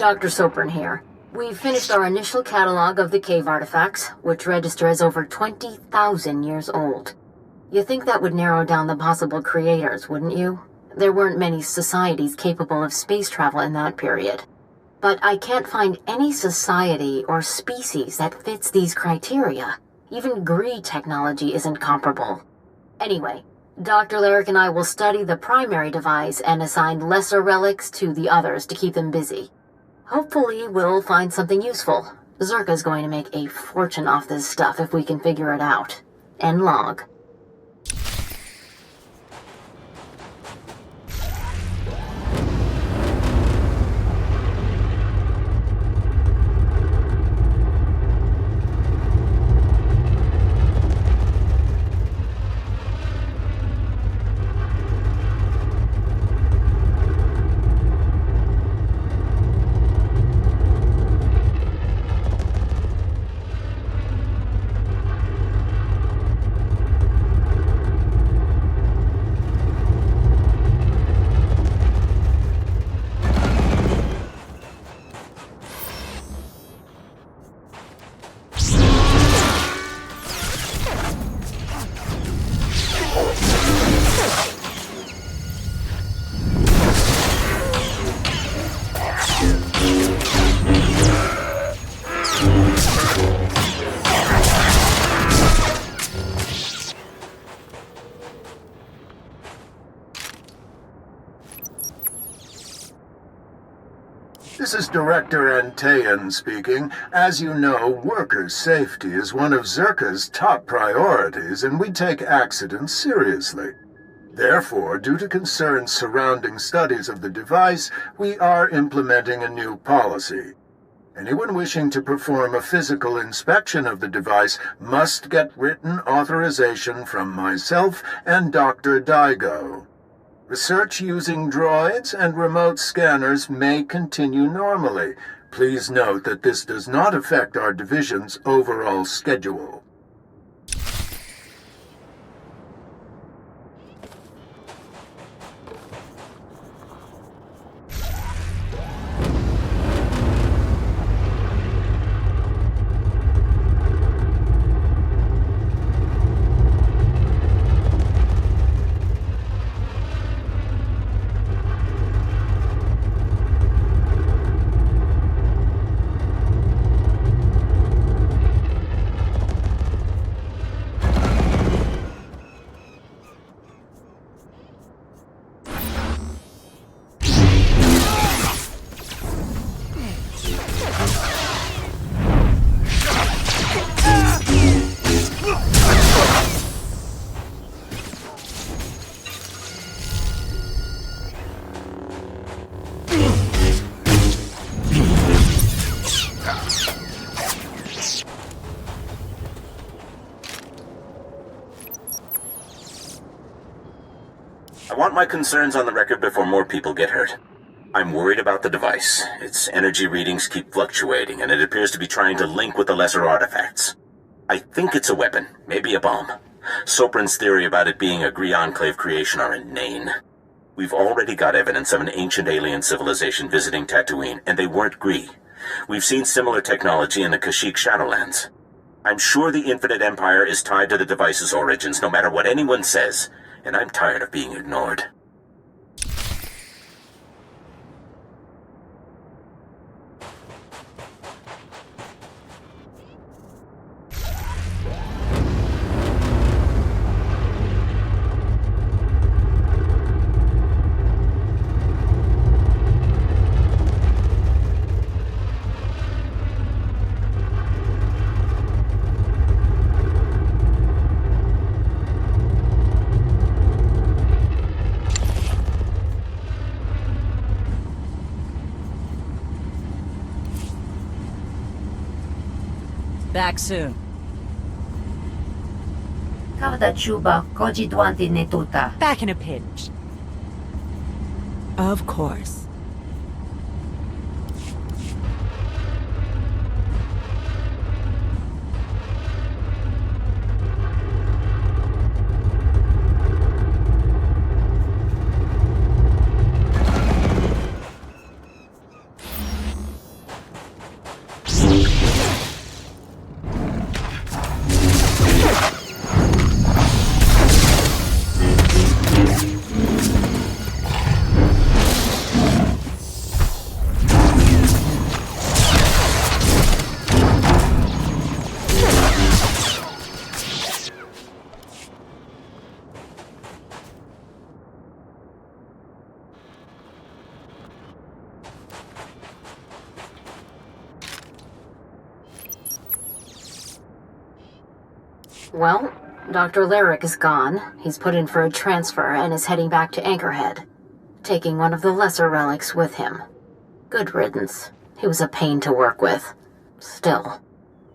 Dr. Sopran here. We've finished our initial catalog of the cave artifacts, which register as over 20,000 years old. You think that would narrow down the possible creators, wouldn't you? There weren't many societies capable of space travel in that period. But I can't find any society or species that fits these criteria. Even Gree technology isn't comparable. Anyway, Dr. Larrick and I will study the primary device and assign lesser relics to the others to keep them busy. Hopefully, we'll find something useful. Zerka's going to make a fortune off this stuff if we can figure it out. End log. This is Director Antaean speaking. As you know, workers' safety is one of Zerka's top priorities, and we take accidents seriously. Therefore, due to concerns surrounding studies of the device, we are implementing a new policy. Anyone wishing to perform a physical inspection of the device must get written authorization from myself and Dr. Daigo. Research using droids and remote scanners may continue normally. Please note that this does not affect our division's overall schedule. I want my concerns on the record before more people get hurt. I'm worried about the device. Its energy readings keep fluctuating, and it appears to be trying to link with the lesser artifacts. I think it's a weapon, maybe a bomb. Sopran's theory about it being a Gree Enclave creation are inane. We've already got evidence of an ancient alien civilization visiting Tatooine, and they weren't Gree. We've seen similar technology in the Kashyyyk Shadowlands. I'm sure the Infinite Empire is tied to the device's origins, no matter what anyone says, and I'm tired of being ignored. Back soon. Kavda Chuba, Koji Dwanti Netuta. Back in a pinch. Of course. Well, Dr. Lyric is gone. He's put in for a transfer and is heading back to Anchorhead, taking one of the lesser relics with him. Good riddance. He was a pain to work with. Still.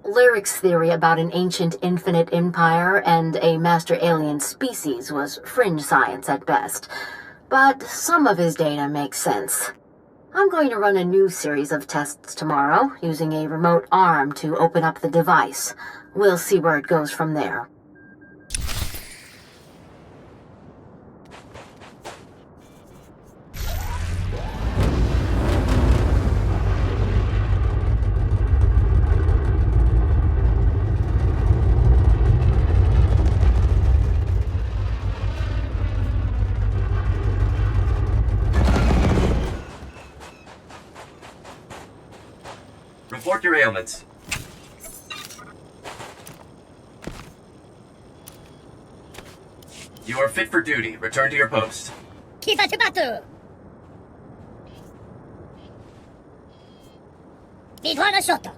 Lyric's theory about an ancient infinite empire and a master alien species was fringe science at best, but some of his data makes sense. I'm going to run a new series of tests tomorrow, using a remote arm to open up the device. We'll see where it goes from there. Report your ailments. You are fit for duty. Return to your post. Kifa Chibatu! Bidwana Shoto!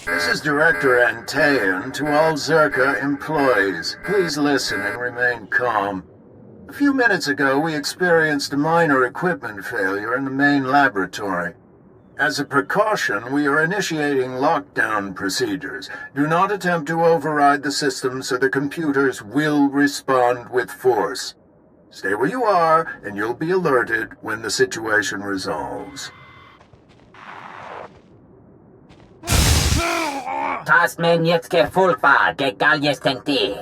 This is Director Antaean to all Zerka employees. Please listen and remain calm. A few minutes ago, we experienced a minor equipment failure in the main laboratory. As a precaution, we are initiating lockdown procedures. Do not attempt to override the system so the computers will respond with force. Stay where you are, and you'll be alerted when the situation resolves. Tas men jetzt gefulpa, gegal jestenti.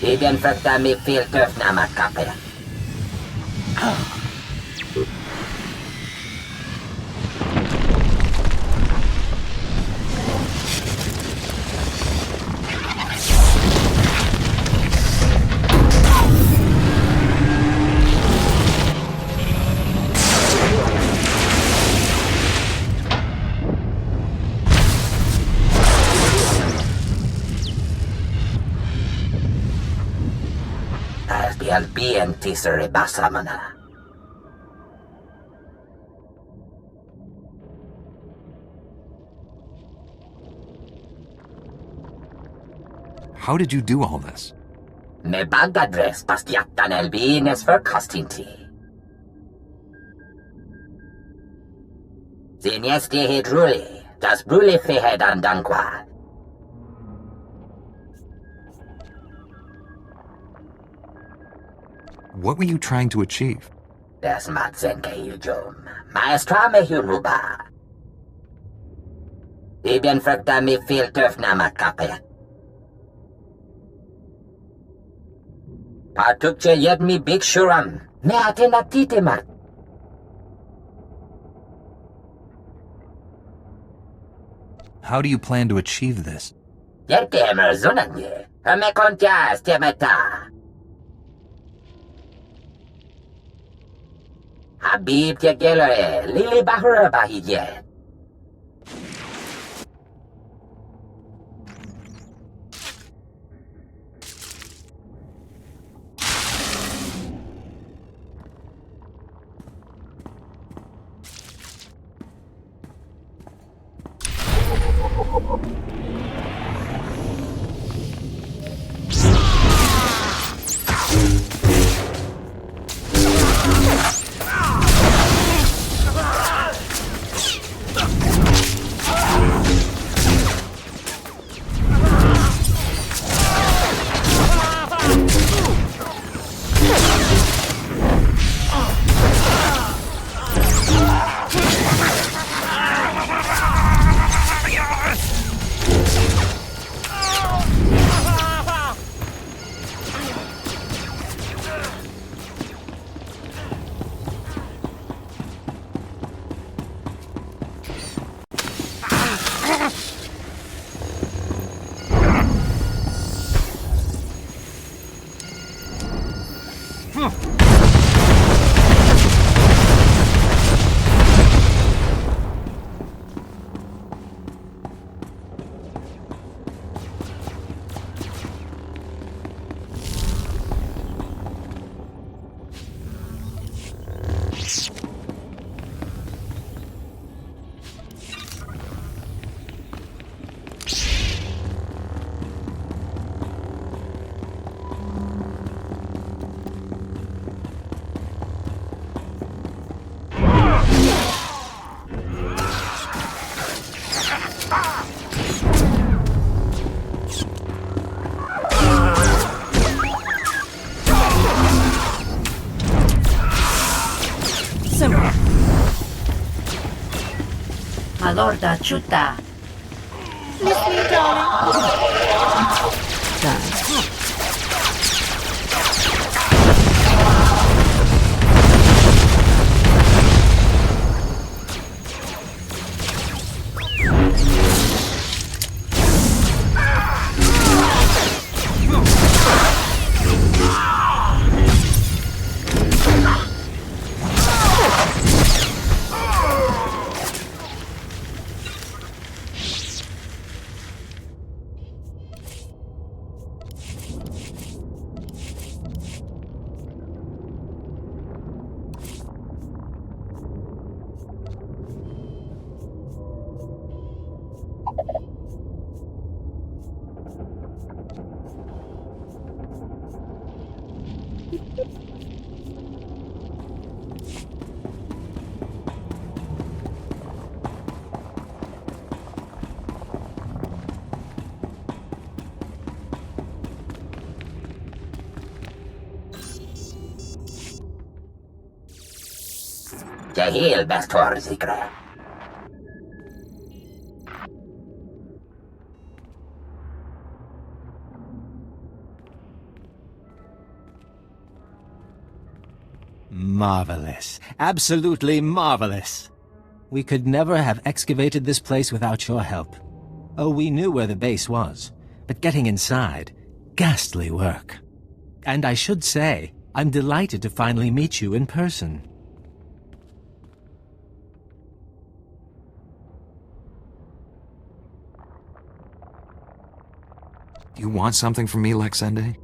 Igen fekte mi fél töfnámat kapja. Bien teaser basamana. How did you do all this? Me bagadres pastiatan elbines for costinti. Zinesti hidruli, das bruli fehed andanqua. What were you trying to achieve? Des matzenke yujum, maestrame huruba. Ibn fragda mi fil turfna makape. Patukche yed mi big shuram, me atenatite mat. How do you plan to achieve this? Yertemer zunanye, me kontias temeta. Habib Tegelere, Lili Bahura Bahije. Malorda Chuta. Listening, darling. Jahil Bastor Zikra. Marvelous. Absolutely marvelous. We could never have excavated this place without your help. Oh, we knew where the base was, but getting inside, ghastly work. And I should say, I'm delighted to finally meet you in person. You want something from me, Lexende?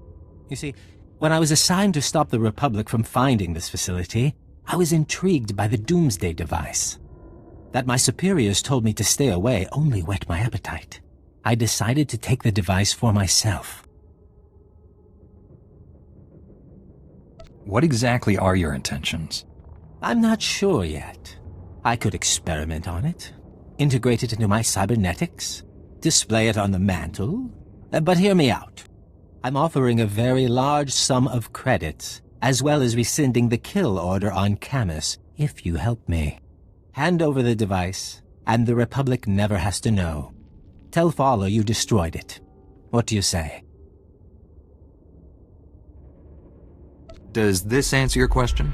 You see, when I was assigned to stop the Republic from finding this facility, I was intrigued by the Doomsday device. That my superiors told me to stay away only whet my appetite. I decided to take the device for myself. What exactly are your intentions? I'm not sure yet. I could experiment on it, integrate it into my cybernetics, display it on the mantle. But hear me out. I'm offering a very large sum of credits, as well as rescinding the kill order on Camus, if you help me. Hand over the device, and the Republic never has to know. Tell Fowler you destroyed it. What do you say? Does this answer your question?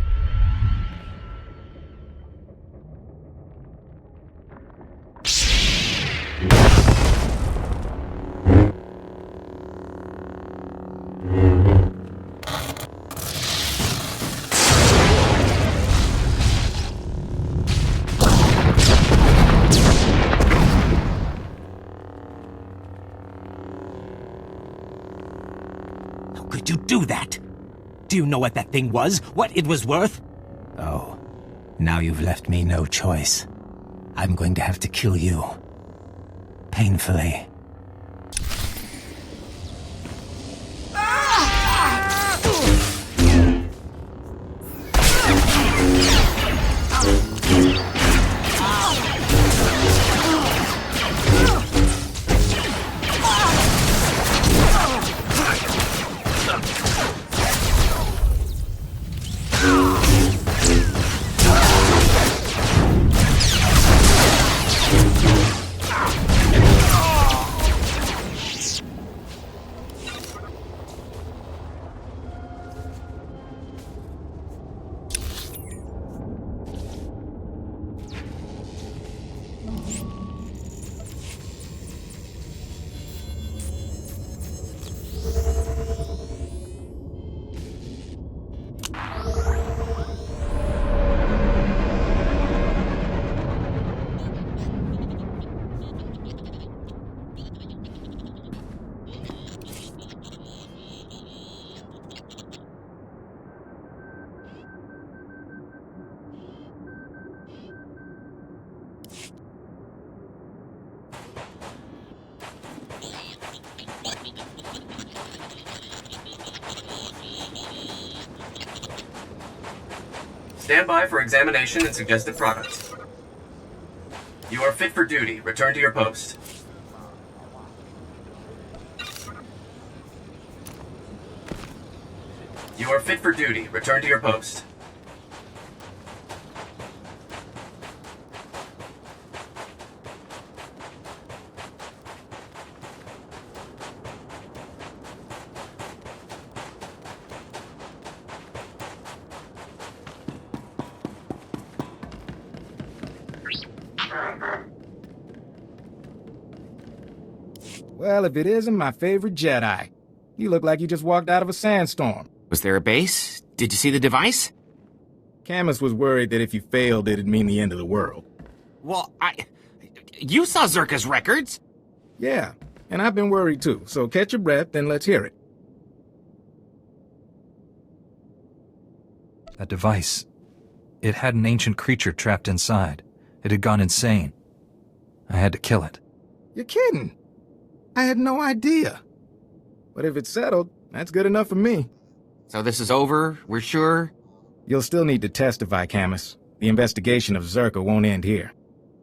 How could you do that? Do you know what that thing was? What it was worth? Oh, now you've left me no choice. I'm going to have to kill you. Painfully. Stand by for examination and suggested products. You are fit for duty. Return to your post. You are fit for duty. Return to your post. Well, if it isn't my favorite Jedi. You look like you just walked out of a sandstorm. Was there a base? Did you see the device? Camus was worried that if you failed, it'd mean the end of the world. Well, You saw Zerka's records! Yeah, and I've been worried too, so catch your breath and let's hear it. That device. It had an ancient creature trapped inside. It had gone insane. I had to kill it. You're kidding. I had no idea. But if it's settled, that's good enough for me. So this is over? We're sure? You'll still need to testify, Camus. The investigation of Zerka won't end here.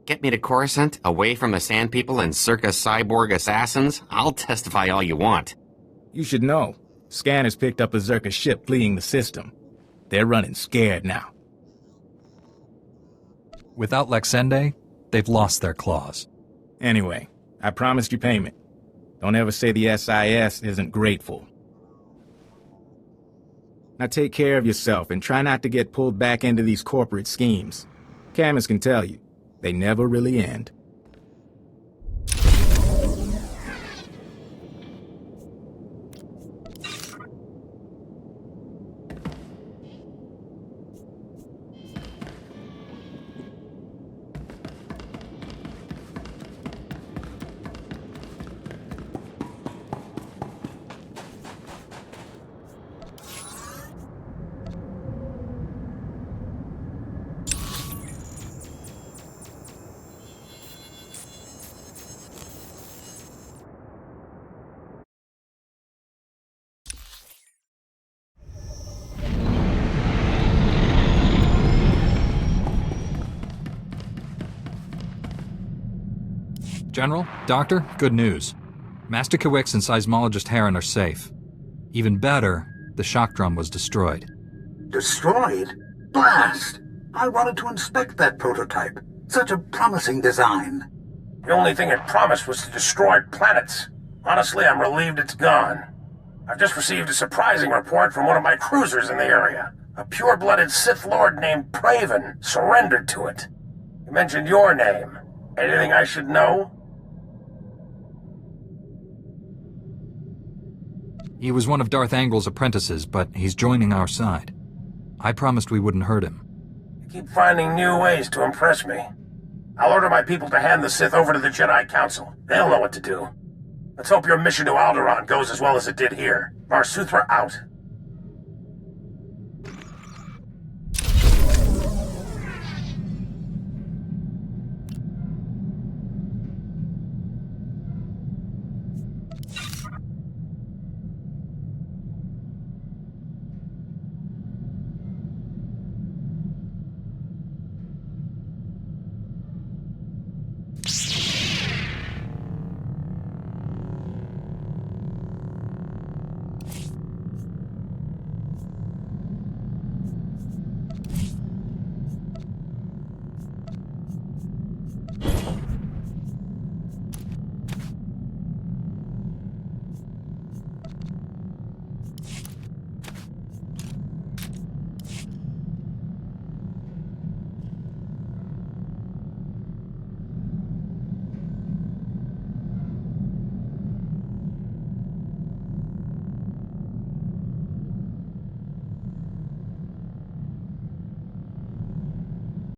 Get me to Coruscant, away from the Sand People and Zerka cyborg assassins? I'll testify all you want. You should know. Scanners picked up a Zerka ship fleeing the system. They're running scared now. Without Lexende, they've lost their claws. Anyway, I promised you payment. Don't ever say the SIS isn't grateful. Now take care of yourself and try not to get pulled back into these corporate schemes. Camus can tell you, they never really end. General, Doctor, good news. Master Kawix and Seismologist Heron are safe. Even better, the shock drum was destroyed. Destroyed? Blast! I wanted to inspect that prototype. Such a promising design. The only thing it promised was to destroy planets. Honestly, I'm relieved it's gone. I've just received a surprising report from one of my cruisers in the area. A pure-blooded Sith Lord named Praven surrendered to it. He mentioned your name. Anything I should know? He was one of Darth Angle's apprentices, but he's joining our side. I promised we wouldn't hurt him. You keep finding new ways to impress me. I'll order my people to hand the Sith over to the Jedi Council. They'll know what to do. Let's hope your mission to Alderaan goes as well as it did here. Var Suthra out.